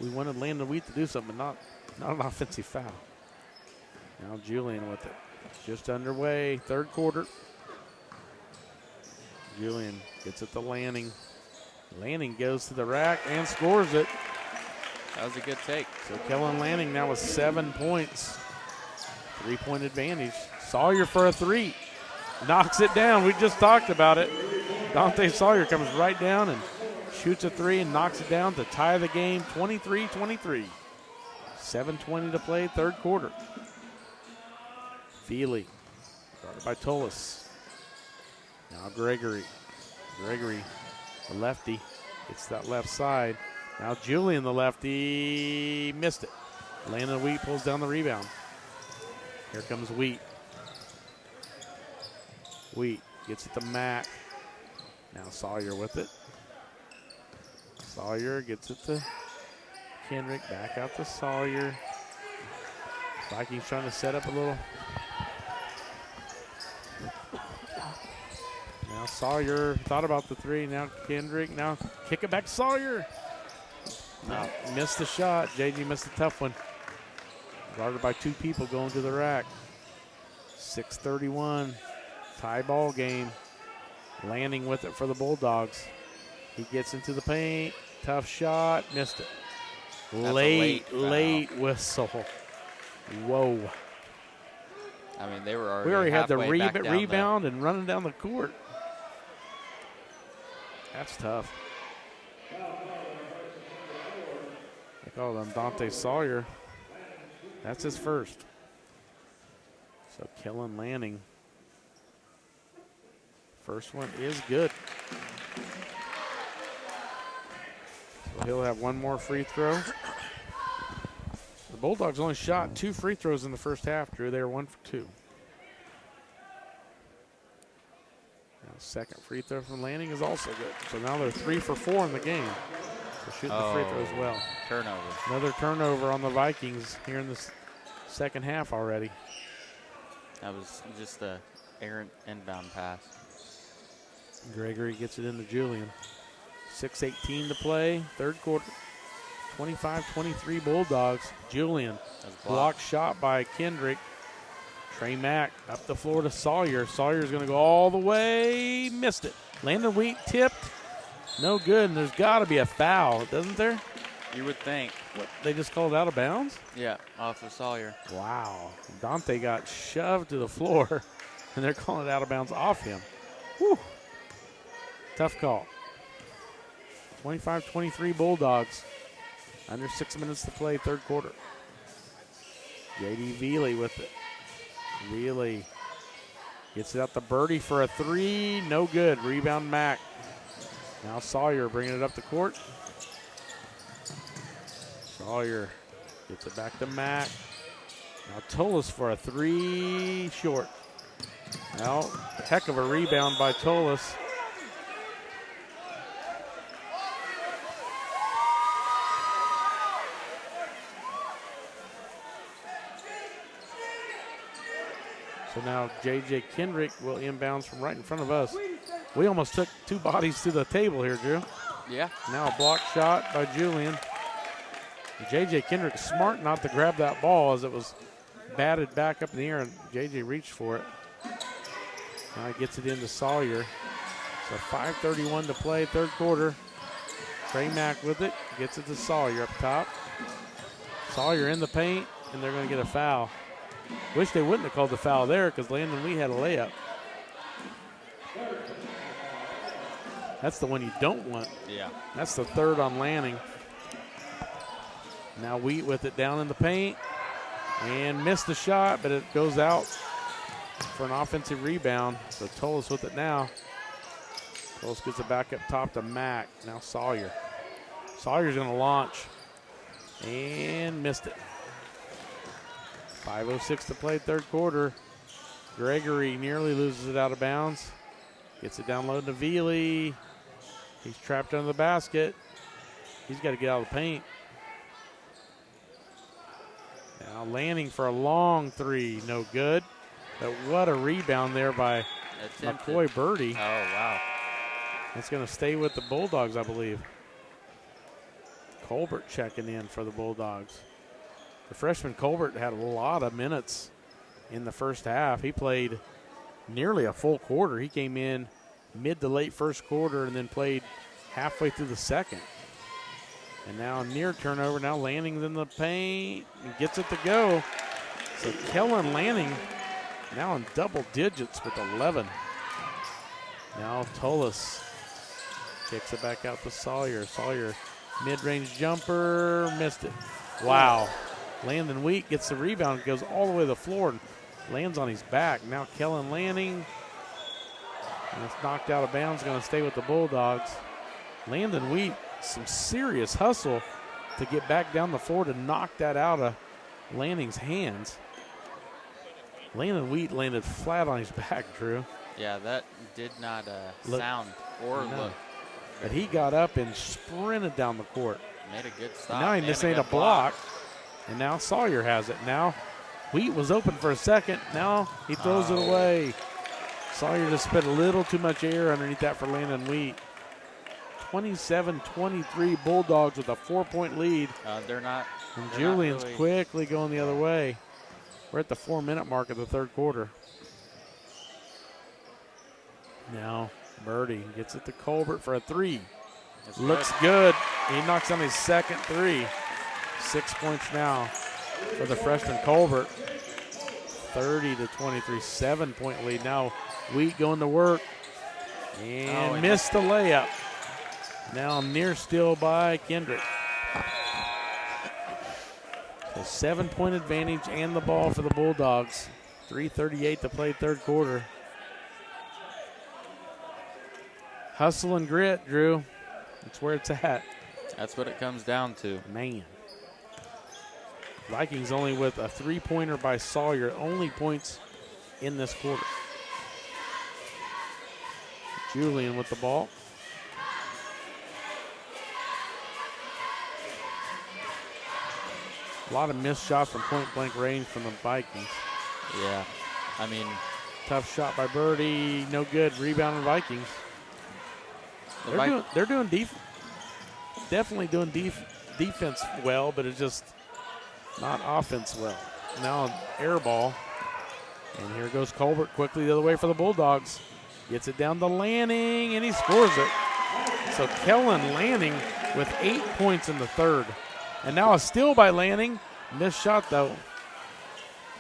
We wanted Landon Wheat to do something, but not an offensive foul. Now Julian with it. Just underway, third quarter. Julian gets it to Lanning. Lanning goes to the rack and scores it. That was a good take. So Kellen Lanning now with 7 points. 3-point advantage. Sawyer for a three. Knocks it down. We just talked about it. Dante Sawyer comes right down and shoots a three and knocks it down to tie the game 23-23. 7:20 to play, third quarter. Feely, guarded by Tullis. Now Gregory. Gregory, the lefty, gets that left side. Now Julian, the lefty, missed it. Landon Wheat pulls down the rebound. Here comes Wheat. Wheat gets it to Mack. Now Sawyer with it. Sawyer gets it to Kendrick. Back out to Sawyer. Vikings trying to set up a little. Now Sawyer thought about the three. Now Kendrick. Now kick it back to Sawyer. No, missed the shot. JG missed a tough one. Guarded by two people going to the rack. 6:31. Tie ball game. Landing with it for the Bulldogs. He gets into the paint. Tough shot. Missed it. Late whistle. Whoa. I mean, they were We already had the halfway back down rebound and running down the court. That's tough. They call him Dante Sawyer. That's his first. So Kellen Lanning. First one is good. So he'll have one more free throw. The Bulldogs only shot 2 free throws in the first half, Drew. They were 1 for 2. Now, second free throw from Lanning is also good. So now they're 3 for 4 in the game. So shooting the free throws well. Turnover. Another turnover on the Vikings here in the second half already. That was just a errant inbound pass. Gregory gets it into Julian. 6:18 to play, third quarter. 25-23 Bulldogs. Julian, blocked shot by Kendrick. Trey Mack up the floor to Sawyer. Sawyer's going to go all the way. Missed it. Landon Wheat tipped. No good, and there's got to be a foul, doesn't there? You would think. What, they just called out of bounds? Yeah, off of Sawyer. Wow. Dante got shoved to the floor, and they're calling it out of bounds off him. Whew. Tough call. 25-23 Bulldogs. Under 6 minutes to play, third quarter. J.D. Veely with it. Veely gets it out to Birdie for a three. No good. Rebound Mack. Now Sawyer bringing it up the court. Sawyer gets it back to Mack. Now Tolis for a three. Short. Now, heck of a rebound by Tolis. So now J.J. Kendrick will inbounds from right in front of us. We almost took 2 bodies to the table here, Drew. Yeah. Now a block shot by Julian. J.J. Kendrick smart not to grab that ball as it was batted back up in the air, and J.J. reached for it. Now he gets it into Sawyer. So 5:31 to play, third quarter. Trey Mack with it, gets it to Sawyer up top. Sawyer in the paint, and they're going to get a foul. Wish they wouldn't have called the foul there because Landon Lee had a layup. That's the one you don't want. Yeah. That's the third on Lanning. Now Wheat with it down in the paint and missed the shot, but it goes out for an offensive rebound. So Tolis with it now. Tolis gets it back up top to Mack. Now Sawyer. Sawyer's going to launch and missed it. 5:06 to play, third quarter. Gregory nearly loses it out of bounds. Gets it down low to Veely. He's trapped under the basket. He's got to get out of the paint. Now Lanning for a long three, no good. But what a rebound there by McCoy Birdie. Oh, wow. It's going to stay with the Bulldogs, I believe. Colbert checking in for the Bulldogs. The freshman Colbert had a lot of minutes in the first half. He played nearly a full quarter. He came in mid to late first quarter and then played halfway through the second. And now near turnover. Now Lanning's in the paint and gets it to go. So Kellen Lanning now in double digits with 11. Now Tolis kicks it back out to Sawyer. Sawyer mid-range jumper, missed it. Wow. Landon Wheat gets the rebound, goes all the way to the floor and lands on his back. Now Kellen Lanning, and it's knocked out of bounds, going to stay with the Bulldogs. Landon Wheat, some serious hustle to get back down the floor to knock that out of Lanning's hands. Landon Wheat landed flat on his back, Drew. Yeah, that did not Look. sound or look. But he got up and sprinted down the court. Made a good stop. Now he missed a block. And now Sawyer has it. Now Wheat was open for a second. Now he throws it away. Sawyer just spit a little too much air underneath that for Landon Wheat. 27-23 Bulldogs with a 4-point lead. They're not. And they're Julian's not really, quickly going the other way. We're at the 4-minute mark of the third quarter. Now Birdie gets it to Colbert for a three. That's Looks good. He knocks down his second three. 6 points now for the freshman Colbert. 30-23, 7-point lead. Now Wheat going to work and missed the layup. Now near steal by Kendrick. So 7-point advantage and the ball for the Bulldogs. 3:38 to play third quarter. Hustle and grit, Drew. That's where it's at. That's what it comes down to. Man. Vikings only with a 3-pointer by Sawyer. Only points in this quarter. Julian with the ball. A lot of missed shots from point-blank range from the Vikings. Yeah. I mean, Tough shot by Birdie. No good. Rebound on Vikings. They're doing definitely doing defense well, but it's just not offense well. Now air ball. And here goes Colbert quickly the other way for the Bulldogs. Gets it down to Lanning, and he scores it. So Kellen Lanning with 8 points in the third. And now a steal by Lanning. Missed shot, though.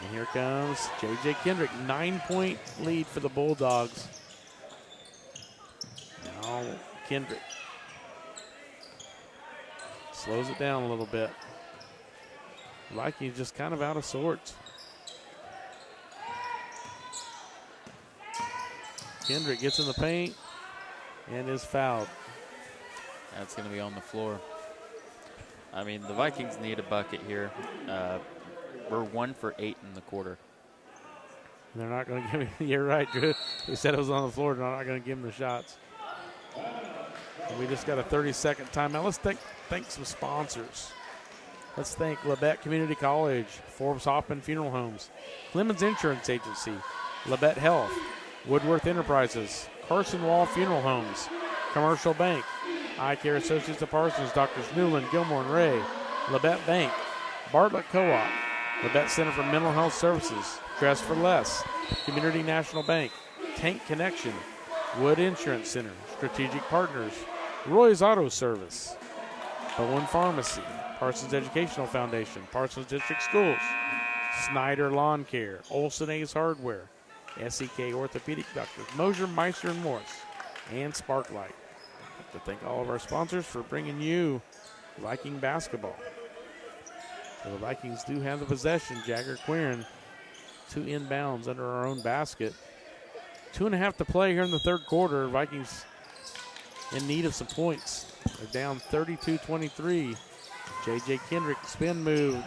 And here comes J.J. Kendrick. 9-point lead for the Bulldogs. Now Kendrick slows it down a little bit. Vikings just kind of out of sorts. Kendrick gets in the paint and is fouled. That's going to be on the floor. I mean, the Vikings need a bucket here. We're 1 for 8 in the quarter. They're not going to give him. You're right, Drew. They said it was on the floor. They're not going to give him the shots. And we just got a 30-second timeout. Let's thank some sponsors. Let's thank Labette Community College, Forbes Hoffman Funeral Homes, Clemens Insurance Agency, Labette Health, Woodworth Enterprises, Carson Wall Funeral Homes, Commercial Bank, Eye Care Associates of Parsons, Doctors Newland, Gilmore, and Ray, Labette Bank, Bartlett Co-op, Labette Center for Mental Health Services, Dress for Less, Community National Bank, Tank Connection, Wood Insurance Center, Strategic Partners, Roy's Auto Service, Bowen Pharmacy, Parsons Educational Foundation, Parsons District Schools, Snyder Lawn Care, Olson A's Hardware, SEK Orthopedic Doctors, Mosier, Meister, and Morris, and Sparklight. I'd like to thank all of our sponsors for bringing you Viking basketball. So the Vikings do have the possession. Jagger Quirin, 2 inbounds under our own basket. 2.5 to play here in the third quarter. Vikings in need of some points. They're down 32-23. J.J. Kendrick, spin move.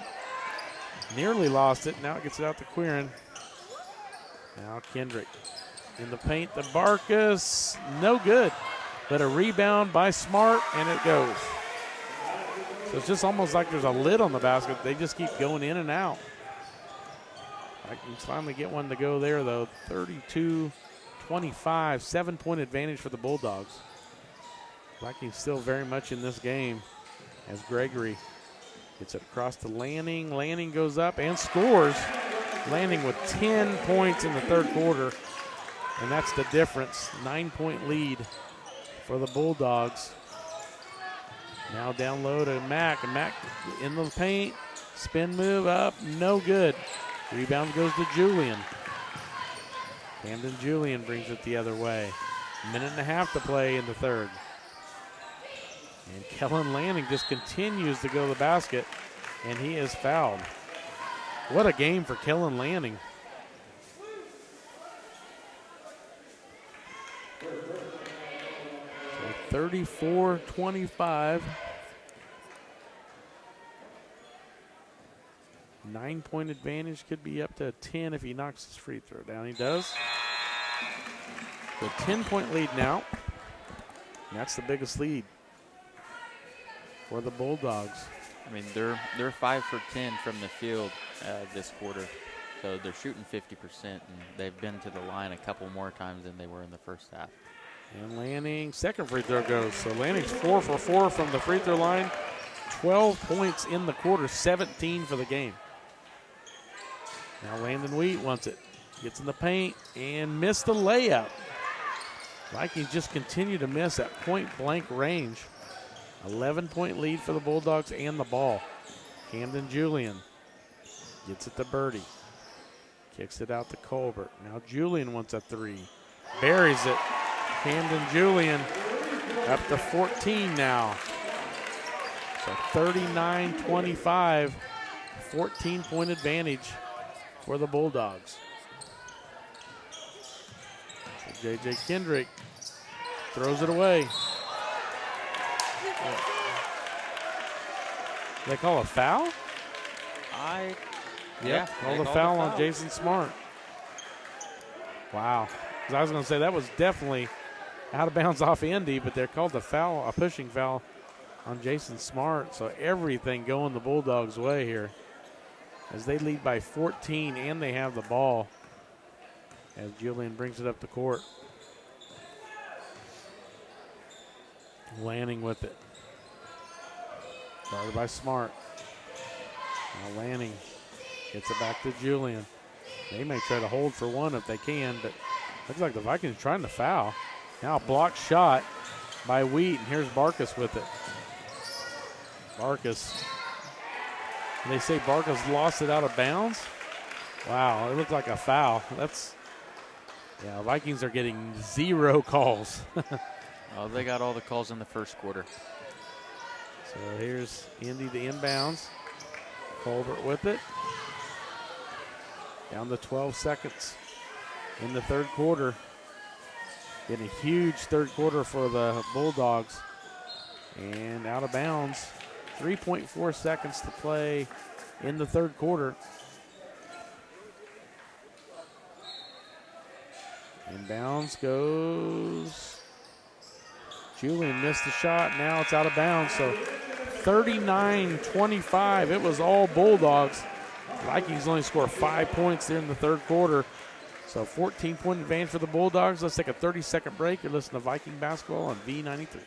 Nearly lost it. Now it gets it out to Quirin. Now Kendrick in the paint. The Barkas, no good. But a rebound by Smart, and it goes. So it's just almost like there's a lid on the basket. They just keep going in and out. Vikings finally get one to go there, though. 32-25, 7-point advantage for the Bulldogs. Vikings still very much in this game as Gregory gets it across to Lanning. Lanning goes up and scores. Lanning with 10 points in the third quarter, and that's the difference. 9-point lead for the Bulldogs. Now down low to Mack, and Mack in the paint. Spin move up, no good. Rebound goes to Julian. Camden Julian brings it the other way. 1.5 to play in the third. And Kellen Lanning just continues to go to the basket, and he is fouled. What a game for Kellen Lanning. So 34-25. 9-point advantage, could be up to 10 if he knocks his free throw down. He does. So 10-point lead now. And that's the biggest lead for the Bulldogs. I mean, they're 5 for 10 from the field this quarter. So they're shooting 50%, and they've been to the line a couple more times than they were in the first half. And Lanning, second free throw goes. So Lanning's 4 for 4 from the free throw line. 12 points in the quarter, 17 for the game. Now Landon Wheat wants it. Gets in the paint and missed the layup. Vikings just continue to miss at point-blank range. 11-point lead for the Bulldogs and the ball. Camden Julian gets it to Birdie. Kicks it out to Colbert. Now Julian wants a three. Buries it. Camden Julian up to 14 now. So 39-25, 14-point advantage for the Bulldogs. So J.J. Kendrick throws it away. They call a foul? Call the foul on Jason Smart. Wow. 'Cause I was going to say that was definitely out of bounds off Indy, but they're called a foul, a pushing foul on Jason Smart. So everything going the Bulldogs' way here as they lead by 14 and they have the ball as Julian brings it up the court. Lanning with it. Started by Smart. Now Lanning gets it back to Julian. They may try to hold for one if they can, but looks like the Vikings trying to foul. Now a blocked shot by Wheat, and here's Barkas with it. Barkas. They say Barkas lost it out of bounds. Wow, it looked like a foul. Vikings are getting 0 calls. Well, they got all the calls in the first quarter. So here's Indy the inbounds. Colbert with it. Down to 12 seconds in the third quarter. In a huge third quarter for the Bulldogs. And out of bounds. 3.4 seconds to play in the third quarter. Inbounds goes. Julian missed the shot. Now it's out of bounds. So 39-25. It was all Bulldogs. Vikings only score 5 points there in the third quarter. So 14-point advantage for the Bulldogs. Let's take a 30-second break. You're listening to Viking basketball on V93.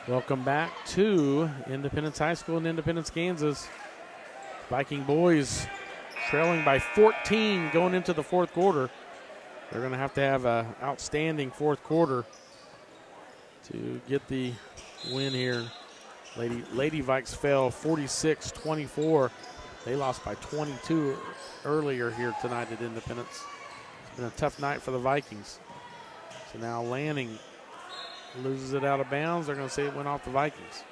Welcome back to Independence High School in Independence, Kansas. Viking boys trailing by 14 going into the fourth quarter. They're going to have an outstanding fourth quarter to get the win here. Lady Vikes fell 46-24. They lost by 22 earlier here tonight at Independence. It's been a tough night for the Vikings. So now Lanning loses it out of bounds. They're going to say it went off the Vikings.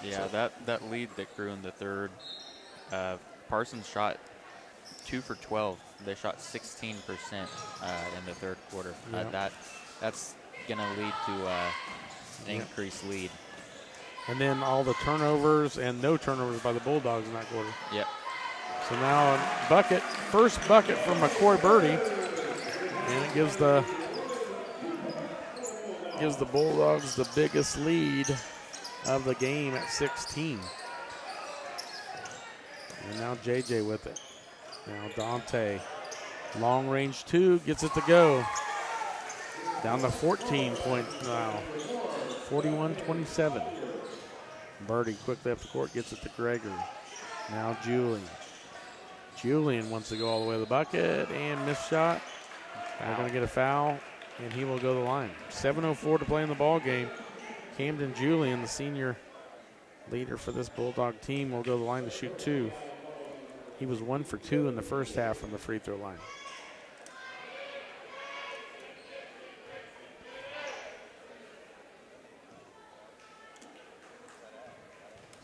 Yeah, that lead that grew in the third, Parsons shot 2 for 12. They shot 16% in the third quarter. Yep. That's going to lead to an increased lead. And then all the turnovers and no turnovers by the Bulldogs in that quarter. Yep. So now a bucket, first bucket from McCoy Birdie. And it gives the Bulldogs the biggest lead of the game at 16. And now JJ with it. Now Dante, long range two, gets it to go. Down to 14 point now, 41-27. Birdie quickly up the court, gets it to Gregory. Now Julian. Julian wants to go all the way to the bucket and missed shot. They're going to get a foul, and he will go to the line. 7:04 to play in the ball game. Camden Julian, the senior leader for this Bulldog team, will go to the line to shoot 2. He was 1 for 2 in the first half from the free throw line.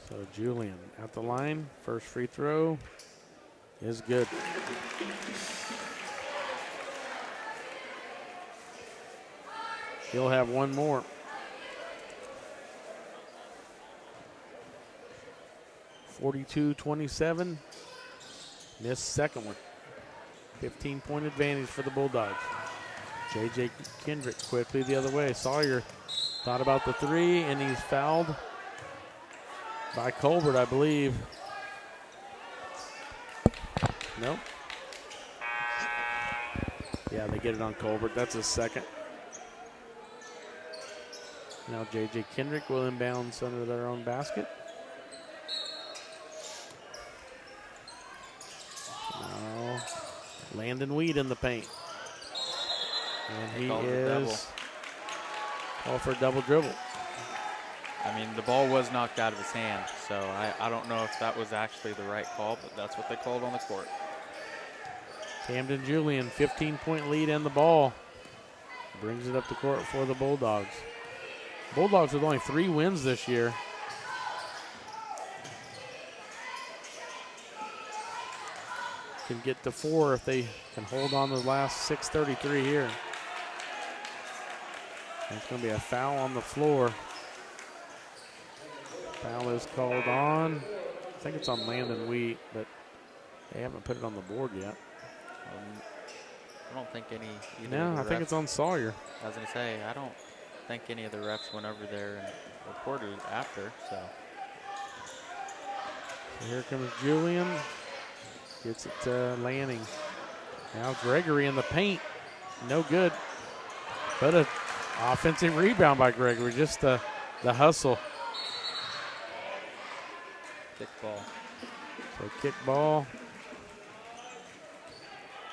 So Julian at the line, first free throw is good. He'll have one more. 42-27. Missed second one. 15-point advantage for the Bulldogs. J.J. Kendrick quickly the other way. Sawyer thought about the 3, and he's fouled by Colbert, I believe. Nope. Yeah, they get it on Colbert. That's his second. Now J.J. Kendrick will inbounds under their own basket. Now Landon Weed in the paint. And he is called for a double dribble. I mean, the ball was knocked out of his hand, so I don't know if that was actually the right call, but that's what they called on the court. Camden Julian, 15-point lead and the ball. Brings it up the court for the Bulldogs. Bulldogs with only 3 wins this year. Can get to 4 if they can hold on to the last 6:33 here. There's going to be a foul on the floor. Foul is called on. I think it's on Landon Wheat, but they haven't put it on the board yet. I don't think any. No, I think it's on Sawyer. I was going to say, I don't think any of the refs went over there and reported after. So here comes Julian. Gets it to Lanning. Now Gregory in the paint. No good. But an offensive rebound by Gregory. Just the hustle. Kick ball. So kick ball.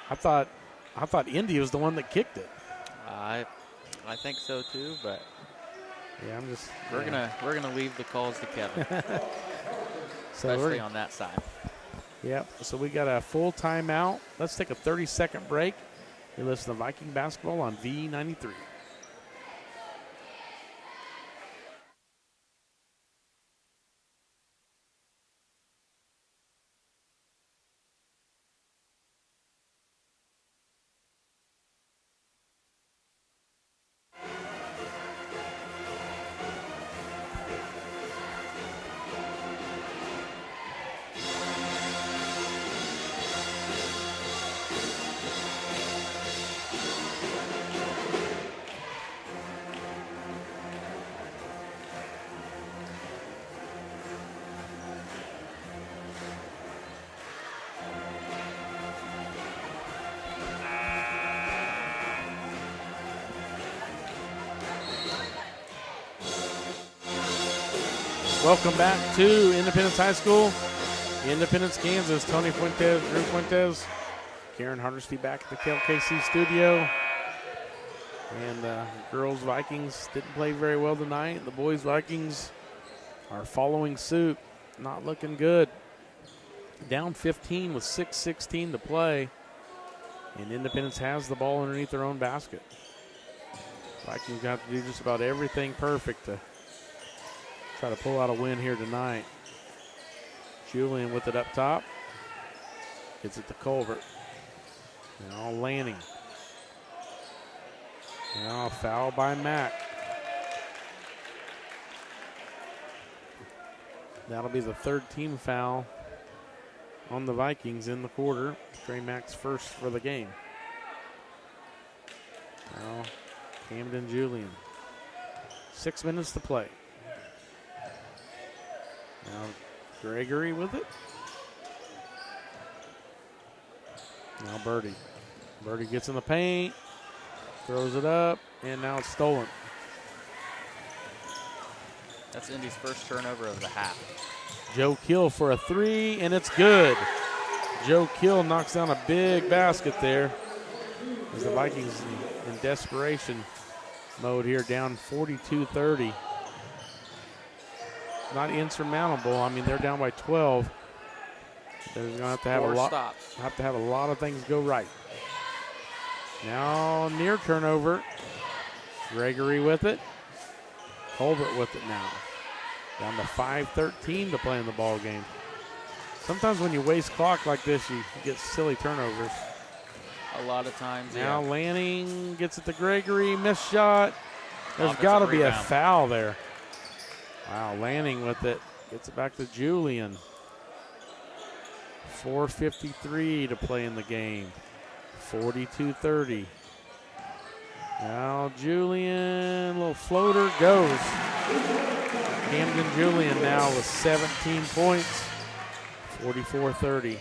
I thought Indy was the one that kicked it. I think so too, but yeah, I'm just we're gonna leave the calls to Kevin, so especially on that side. Yep. So we got a full timeout. Let's take a 30-second break. You listen to Viking basketball on V93. Welcome back to Independence High School, Independence, Kansas. Tony Fuentes, Drew Fuentes, Karen Hardesty back at the KLKC studio. And girls Vikings didn't play very well tonight. The boys Vikings are following suit. Not looking good. Down 15 with 6:16 to play. And Independence has the ball underneath their own basket. Vikings got to do just about everything perfect to try to pull out a win here tonight. Julian with it up top. Gets it to Colbert. Now Lanning. Now a foul by Mack. That'll be the third team foul on the Vikings in the quarter. Trey Mack's first for the game. Now Camden Julian. 6 minutes to play. Now Gregory with it. Now Birdie. Birdie gets in the paint, throws it up, and now it's stolen. That's Indy's first turnover of the half. Joe Kill for a 3, and it's good. Joe Kill knocks down a big basket there as the Vikings in desperation mode here, down 42-30. not insurmountable. I mean, they're down by 12. There's going to have to have a lot of things go right. Now near turnover. Gregory with it. Colbert with it now. Down to 5:13 to play in the ball game. Sometimes when you waste clock like this, you get silly turnovers. A lot of times, Now yeah. Lanning gets it to Gregory. Missed shot. There's Offensive got to be a rebound. foul there. Wow, Lanning with it. Gets it back to Julian. 4:53 to play in the game. 42-30. Now Julian, little floater, goes. Camden Julian now with 17 points. 44-30.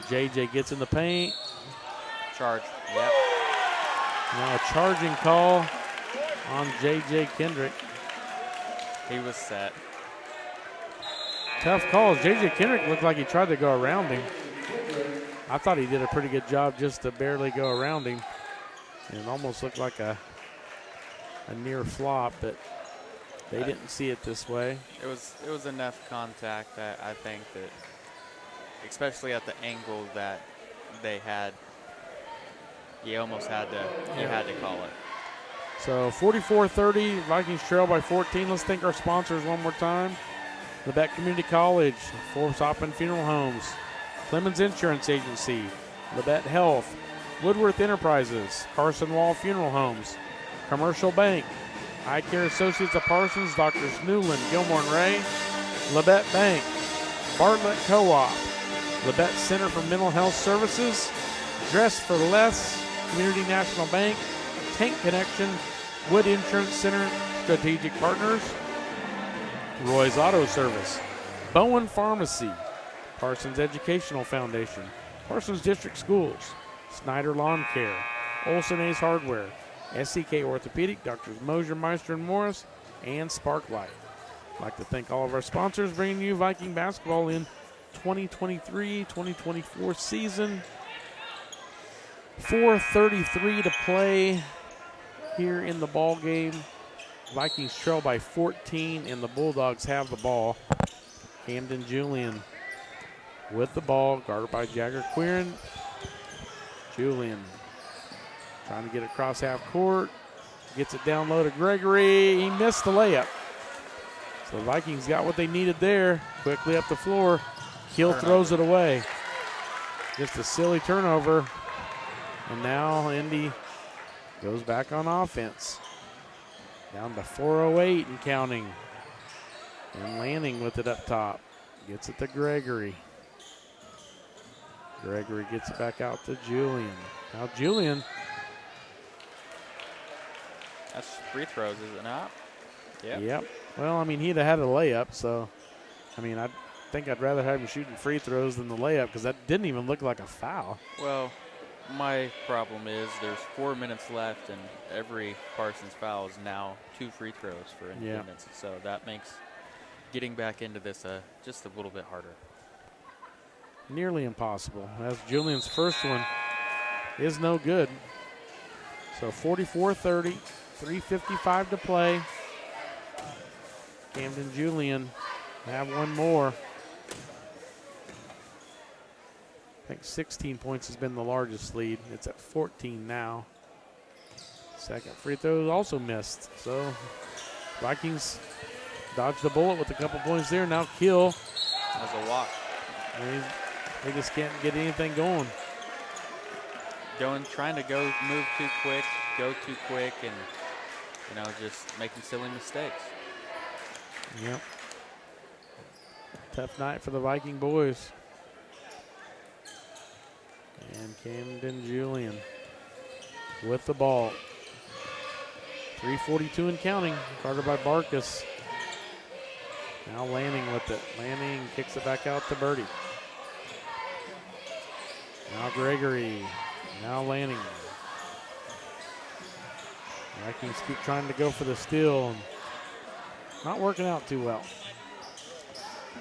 JJ gets in the paint. Charge. Yep. Now a charging call on JJ Kendrick. He was set. Tough calls. JJ Kendrick looked like he tried to go around him. I thought he did a pretty good job just to barely go around him. And it almost looked like a near flop, but they didn't see it this way. It was enough contact, I think, that especially at the angle that they had, you almost had to call it. So 44-30, Vikings trail by 14. Let's thank our sponsors one more time. Labette Community College, Forbes Hoppen Funeral Homes, Clemens Insurance Agency, Labette Health, Woodworth Enterprises, Carson Wall Funeral Homes, Commercial Bank, Eye Care Associates of Parsons, Doctors Newland, Gilmore and Ray, Labette Bank, Bartlett Co-op, Labette Center for Mental Health Services, Dress for Less, Community National Bank, Tank Connection, Wood Insurance Center, Strategic Partners, Roy's Auto Service, Bowen Pharmacy, Parsons Educational Foundation, Parsons District Schools, Snyder Lawn Care, Olson Ace Hardware, SCK Orthopedic, Doctors Mosier, Meister, and Morris, and Sparklight. I'd like to thank all of our sponsors bringing you Viking basketball in 2023-2024 season. 4:33 to play here in the ball game. Vikings trail by 14, and the Bulldogs have the ball. Camden Julian with the ball, guarded by Jagger Quirin. Julian trying to get across half court. Gets it down low to Gregory. He missed the layup. So the Vikings got what they needed there. Quickly up the floor. Hill throws it away. Just a silly turnover. And now Indy goes back on offense. Down to 4:08 and counting. And Lanning with it up top. Gets it to Gregory. Gregory gets it back out to Julian. Now Julian. That's free throws, is it not? Yeah. Yep. Well, I mean, he'd have had a layup, so, I mean, I think I'd rather have him shooting free throws than the layup because that didn't even look like a foul. Well, my problem is there's 4 minutes left, and every Parsons foul is now 2 free throws for Independence. So that makes getting back into this just a little bit harder. Nearly impossible, as Julian's first one is no good. So 44-30, 3:55 to play. Camden Julian have one more. I think 16 points has been the largest lead. It's at 14 now. Second free throw also missed. So Vikings dodged the bullet with a couple points there. Now Kill. That's a walk. They just can't get anything going. Trying to move too quick, go too quick, and just making silly mistakes. Yep. Tough night for the Viking boys. And Camden Julian with the ball. 3:42 and counting, guarded by Barkus. Now Lanning with it. Lanning kicks it back out to Birdie. Now Gregory. Now Lanning. Vikings keep trying to go for the steal, and not working out too well.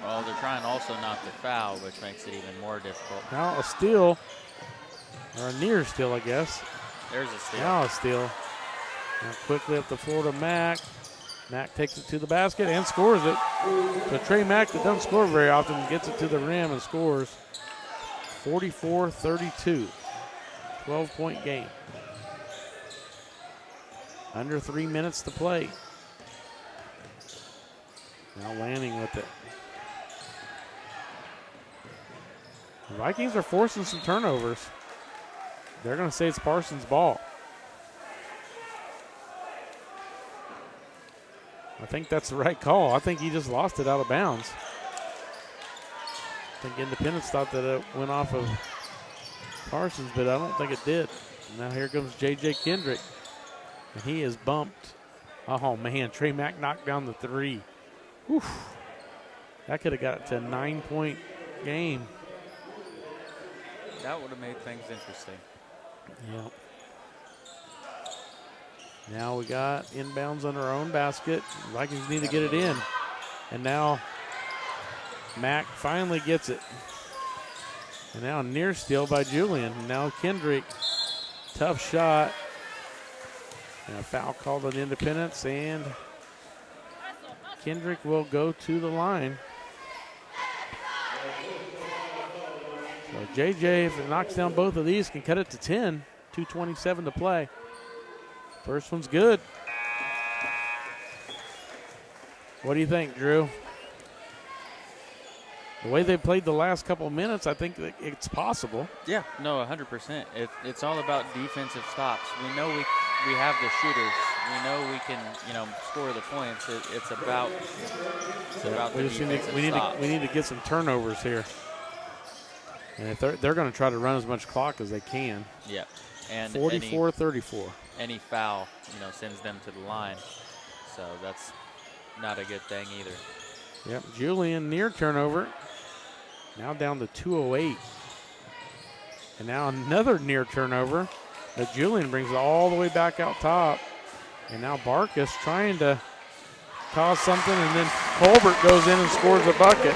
Well, they're trying also not to foul, which makes it even more difficult. Now a steal, or a near steal, I guess. There's a steal. Now a steal. Now quickly up the floor to Mack. Mack takes it to the basket and scores it. So Trey Mack, that doesn't score very often, gets it to the rim and scores. 44-32. 12-point game. Under 3 minutes to play. Now Lanning with it. The Vikings are forcing some turnovers. They're going to say it's Parsons' ball. I think that's the right call. I think he just lost it out of bounds. I think Independence thought that it went off of Parsons, but I don't think it did. Now here comes J.J. Kendrick, and he is bumped. Oh, man, Trey Mack knocked down the three. Whew. That could have got it to a 9-point game. That would have made things interesting. Yep. Now we got inbounds on our own basket. Vikings need to get it in. And now Mack finally gets it. And now near steal by Julian. Now Kendrick, tough shot. And a foul called on Independence, and Kendrick will go to the line. So JJ, if it knocks down both of these, can cut it to 10. 2:27 to play. First one's good. What do you think, Drew? The way they played the last couple of minutes, I think that it's possible. Yeah, no, 100%. It's all about defensive stops. We know we have the shooters. We know we can, score the points. It's about the defensive stops. We need to get some turnovers here. And if they're going to try to run as much clock as they can. Yeah. And 44-34. Any foul, sends them to the line. So that's not a good thing either. Yep, Julian near turnover. Now down to 2:08. And now another near turnover. But Julian brings it all the way back out top. And now Barkus trying to cause something, and then Colbert goes in and scores a bucket.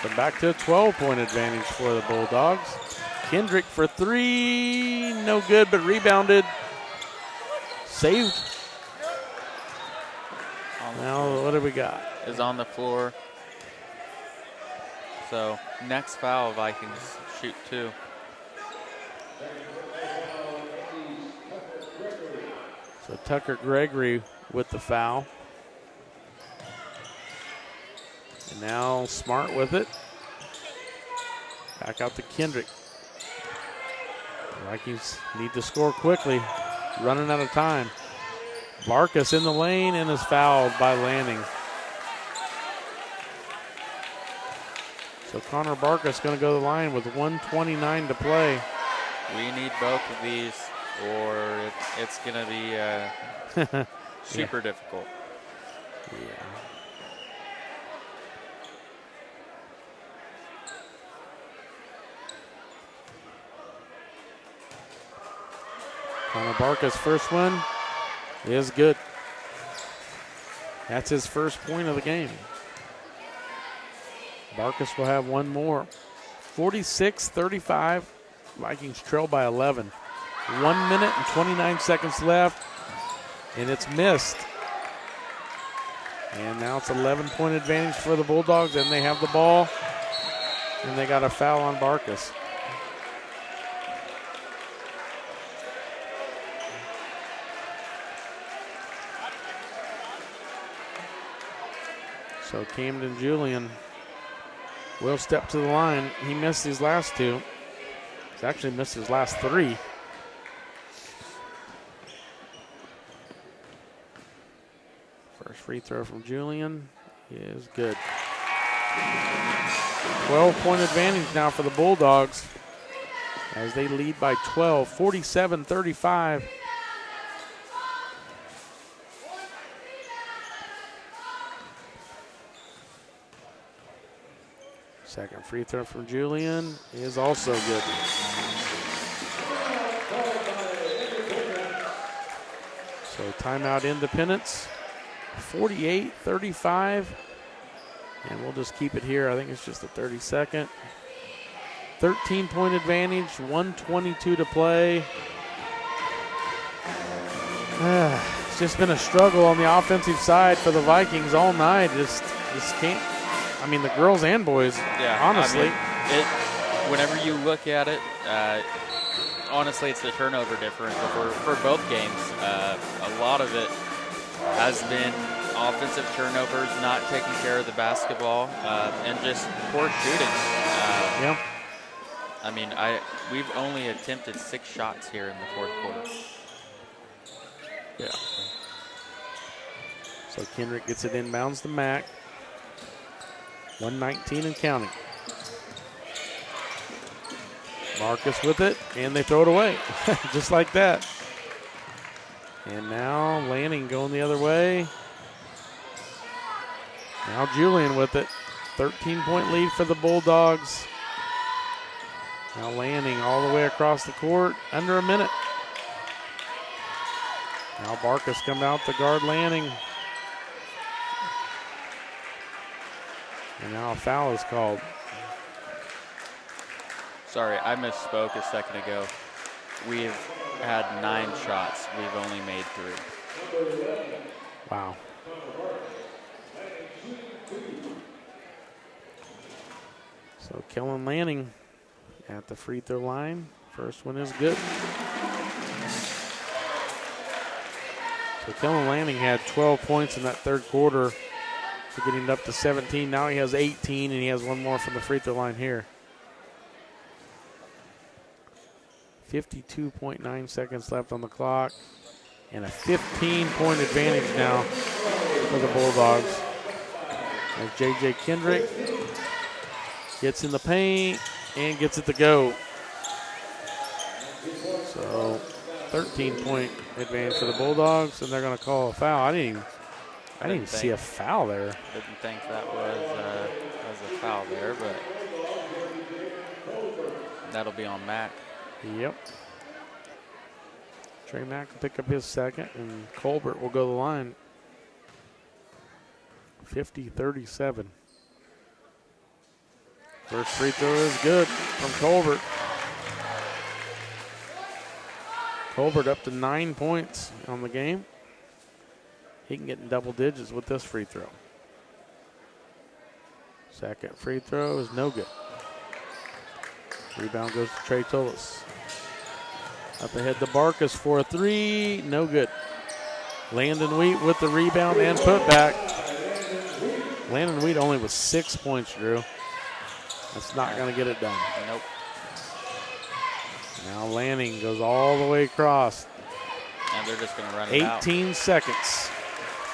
So back to a 12-point advantage for the Bulldogs. Kendrick for three, no good, but rebounded. Saved. Now, what do we got? Is on the floor. So next foul, Vikings shoot 2. So Tucker Gregory with the foul. And now Smart with it. Back out to Kendrick. Vikings need to score quickly. Running out of time. Barkus in the lane and is fouled by Lanning. So Connor Barkus going to go to the line with 1:29 to play. We need both of these, or it's going to be super difficult. Yeah. Connor Barkus' first one is good. That's his first point of the game. Barkus will have one more. 46-35. Vikings trail by 11. 1 minute and 29 seconds left, and it's missed. And now it's 11-point advantage for the Bulldogs, and they have the ball, and they got a foul on Barkus. So Camden Julian will step to the line. He missed his last two. He's actually missed his last three. First free throw from Julian is good. 12-point advantage now for the Bulldogs as they lead by 12, 47-35. Second free throw from Julian is also good. So timeout Independence, 48-35. And we'll just keep it here. I think it's just a 30-second. 13-point advantage, 1:22 to play. It's just been a struggle on the offensive side for the Vikings all night. Just can't. I mean, the girls and boys. Yeah, honestly, I mean, whenever you look at it, honestly, it's the turnover differential for both games. A lot of it has been offensive turnovers, not taking care of the basketball, and just poor shooting. yeah. I mean, we've only attempted 6 shots here in the fourth quarter. Yeah. So Kendrick gets it inbounds to Mack. 119 and counting. Marcus with it, and they throw it away. Just like that. And now Lanning going the other way. Now Julian with it. 13-point lead for the Bulldogs. Now Lanning all the way across the court, under a minute. Now Barkus come out to guard Lanning. And now a foul is called. Sorry, I misspoke a second ago. We've had 9 shots. We've only made 3. Wow. So Kellen Lanning at the free throw line. First one is good. So Kellen Lanning had 12 points in that third quarter, so getting up to 17. Now he has 18, and he has one more from the free throw line here. 52.9 seconds left on the clock, and a 15-point advantage now for the Bulldogs. As J.J. Kendrick gets in the paint and gets it to go. So 13-point advantage for the Bulldogs, and they're going to call a foul. I didn't even see a foul there. Didn't think that was a foul there, but that'll be on Mack. Yep. Trey Mack will pick up his second, and Colbert will go to the line. 50-37. First free throw is good from Colbert. Colbert up to 9 points on the game. He can get in double digits with this free throw. Second free throw is no good. Rebound goes to Trey Tullis. Up ahead to Barkus for a 3, no good. Landon Wheat with the rebound and putback. Landon Wheat only with 6 points, Drew. That's not going to get it done. Nope. Now Lanning goes all the way across. And they're just going to run it out. 18 seconds.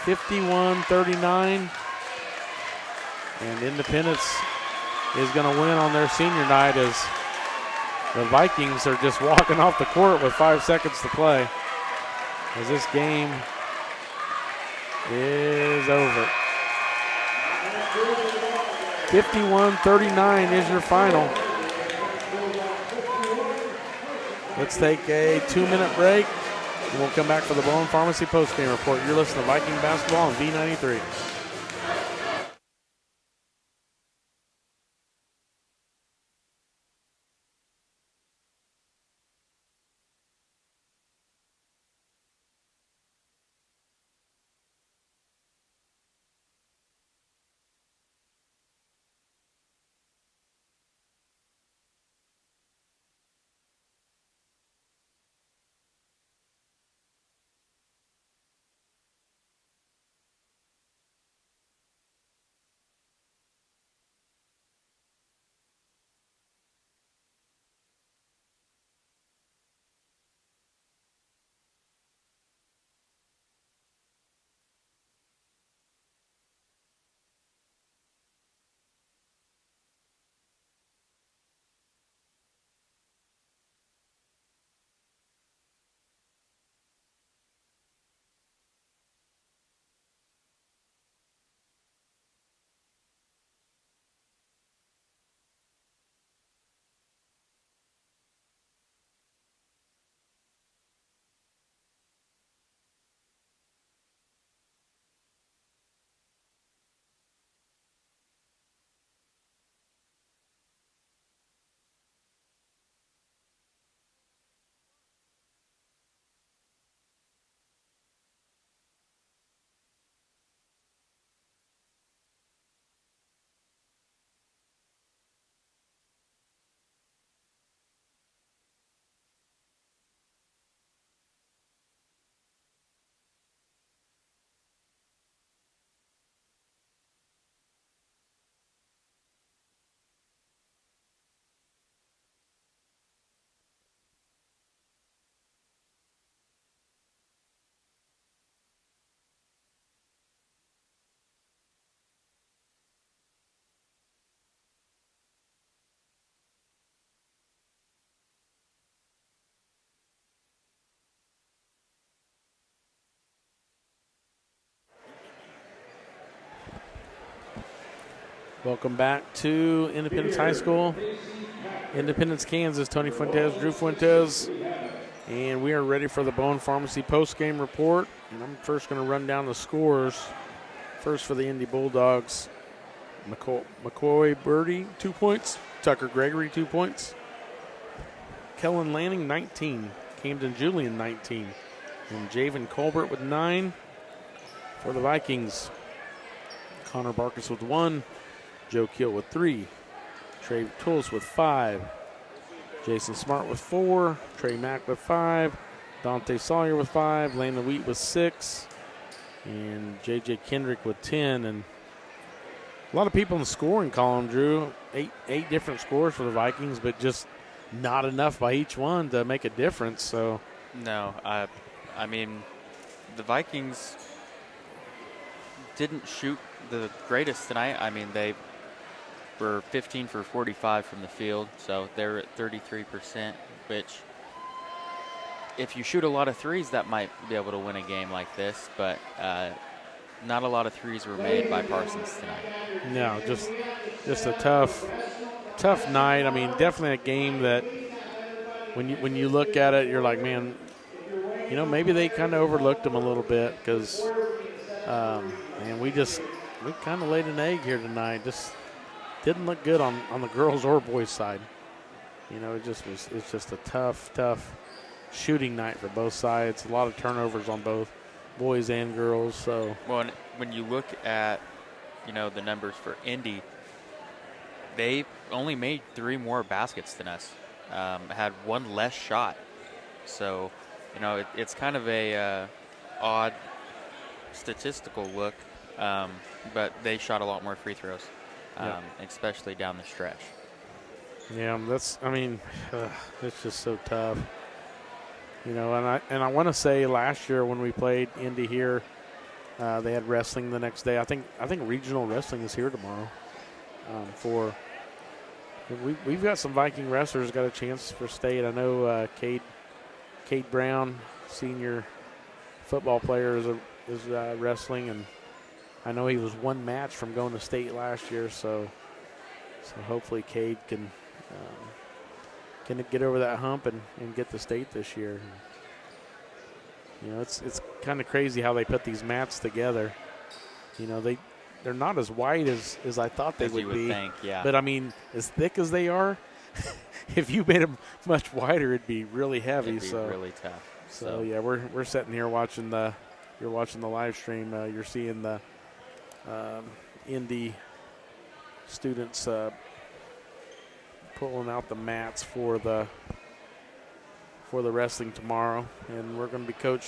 51-39. And Independence is going to win on their senior night as the Vikings are just walking off the court with 5 seconds to play. As this game is over. 51-39 is your final. Let's take a 2-minute break, and we'll come back for the Bone Pharmacy postgame report. You're listening to Viking Basketball on V93. Welcome back to Independence High School. Independence, Kansas. Tony Fuentes, Drew Fuentes. And we are ready for the Bowen Pharmacy post-game report. And I'm first going to run down the scores. First for the Indy Bulldogs, McCoy Birdie, 2 points. Tucker Gregory, 2 points. Kellen Lanning, 19. Camden Julian, 19. And Javen Colbert with 9. For the Vikings, Connor Barkus with 1. Joe Keel with 3. Trey Tullis with 5. Jason Smart with 4. Trey Mack with 5. Dante Sawyer with 5. Landon Wheat with 6. And J.J. Kendrick with 10. And a lot of people in the scoring column, Drew. Eight different scores for the Vikings, but just not enough by each one to make a difference. So No, I mean, the Vikings didn't shoot the greatest tonight. I mean, they were 15 for 45 from the field, so they're at 33%, which if you shoot a lot of threes, that might be able to win a game like this, but not a lot of threes were made by Parsons tonight. no, just a tough night. I mean, definitely a game that when you look at it, you're like, man, you know, maybe they kind of overlooked them a little bit because, man, we kind of laid an egg here tonight. Just didn't look good on the girls or boys side. You know, it's just a tough shooting night for both sides. A lot of turnovers on both boys and girls. So Well, and when you look at, you know, the numbers for Indy, they only made 3 more baskets than us, had 1 less shot. So, you know, it's kind of a odd statistical look, but they shot a lot more free throws, especially down the stretch. yeah, it's just so tough. You know, and I want to say last year when we played Indy here, they had wrestling the next day. I think regional wrestling is here tomorrow. We've got some Viking wrestlers got a chance for state. I know Cade Brown, senior football player, is wrestling, and I know he was 1 match from going to state last year. So hopefully Cade can get over that hump and get to state this year. You know, it's kind of crazy how they put these mats together. You know, they're not as wide as I thought they As would you would be. think, yeah. But I mean, as thick as they are, if you made them much wider, it'd be really heavy. It'd be really tough. So yeah, we're sitting here watching you're watching the live stream. You're seeing the Indy students pulling out the mats for the wrestling tomorrow, and we're going to be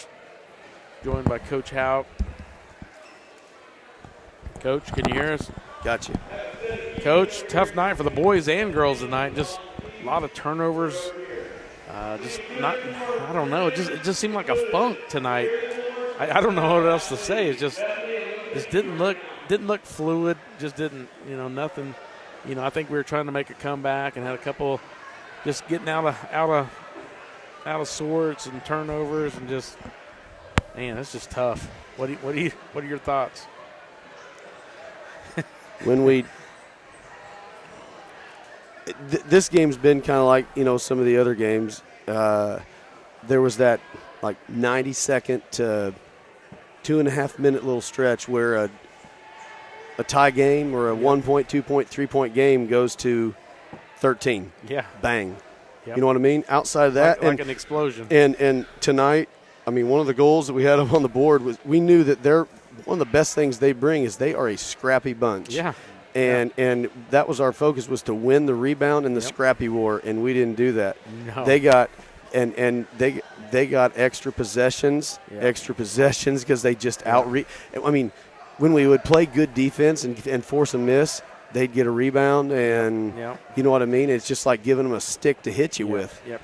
joined by Coach Howe. Coach, can you hear us? Gotcha. Coach, tough night for the boys and girls tonight. Just a lot of turnovers. I don't know. It just seemed like a funk tonight. I don't know what else to say. It just didn't look fluid. Just didn't, you know, nothing. You know, I think we were trying to make a comeback and had a couple just getting out of sorts and turnovers and just, man, that's just tough. What are your thoughts? This game's been kind of like, you know, some of the other games. There was that like 90-second to 2.5 minute little stretch where a tie game or a 1 point, 2 point, 3 point game goes to 13. Yeah. Bang. Yep. You know what I mean? Outside of that. Like an explosion. And tonight, I mean, one of the goals that we had up on the board was we knew that one of the best things they bring is they are a scrappy bunch. Yeah. And that was our focus, was to win the rebound and the scrappy war, and we didn't do that. No. They got they got extra possessions because they just I mean, when we would play good defense and force a miss, they'd get a rebound, and you know what I mean? It's just like giving them a stick to hit you with. Yep.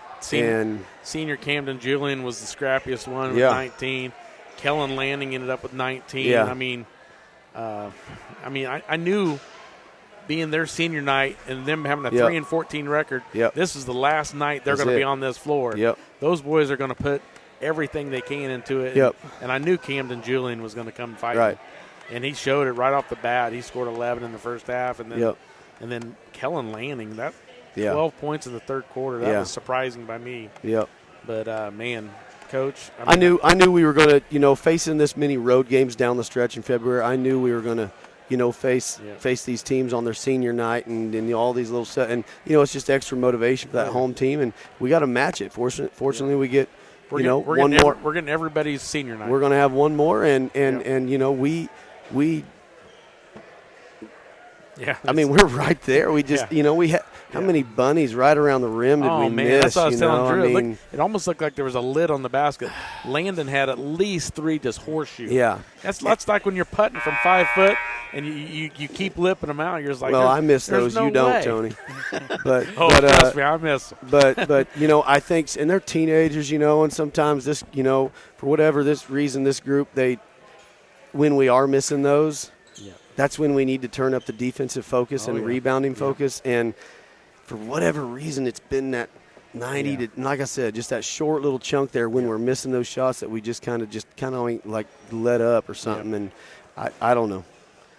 Senior Camden Julian was the scrappiest one with 19. Kellen Lanning ended up with 19. Yeah. I mean, I knew being their senior night and them having a 3-14 record, this is the last night they're going to be on this floor. Yep. Those boys are going to put everything they can into it. Yep. And I knew Camden Julian was going to come fight. Right. And he showed it right off the bat. He scored 11 in the first half, and then Yep. and then Kellen Lanning, that Yeah. 12 points in the third quarter. That Yeah. was surprising by me. Yep. But man, Coach, I knew we were going to, facing this many road games down the stretch in February. I knew we were going to, face these teams on their senior night and all these little set. And it's just extra motivation for that home team, and we got to match it. Fortunately, we get we're one more. We're getting everybody's senior night. We're going to have one more, and we. Yeah, I mean, we're right there. We just, we had how many bunnies right around the rim did we man, miss? that's what I was telling Drew. I mean, It almost looked like there was a lid on the basket. Landon had at least 3 just horseshoes. yeah. That's like when you're putting from 5 foot and you keep lipping them out. You're just like, Well, I miss there's those. no You don't, way. Tony. But Trust me, I miss them. but I think, and they're teenagers, and sometimes this, for whatever this reason, this group, when we are missing those, that's when we need to turn up the defensive focus and rebounding focus. And for whatever reason, it's been that 90 to, like I said, just that short little chunk there when we're missing those shots that we just kind of like let up or something. And I don't know.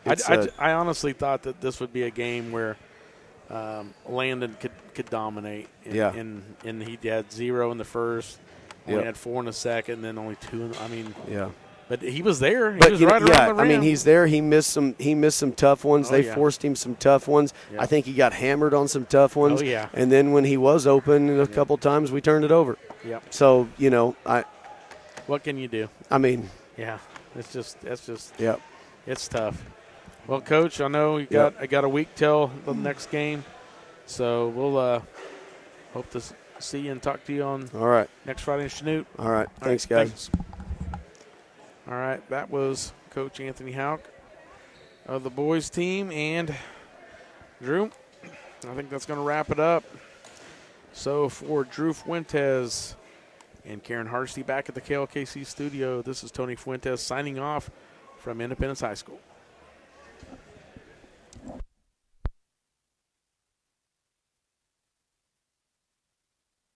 I honestly thought that this would be a game where Landon could dominate. And he had 0 in the first, only had 4 in the second, and then only 2 in the, But he was there. He was right around the rim. I mean, he's there. He missed some tough ones. They forced him some tough ones. Yeah. I think he got hammered on some tough ones. Oh, yeah. And then when he was open a couple times, we turned it over. Yep. So, what can you do? I mean, yeah, it's just yep. it's tough. Well, Coach, I know I got a week till the next game, so we'll hope to see you and talk to you on All right. next Friday in Chanute. All right. Thanks, guys. Thanks. All right, that was Coach Anthony Houck of the boys team. And, Drew, I think that's going to wrap it up. So, for Drew Fuentes and Karen Harsty back at the KLKC studio, this is Tony Fuentes signing off from Independence High School.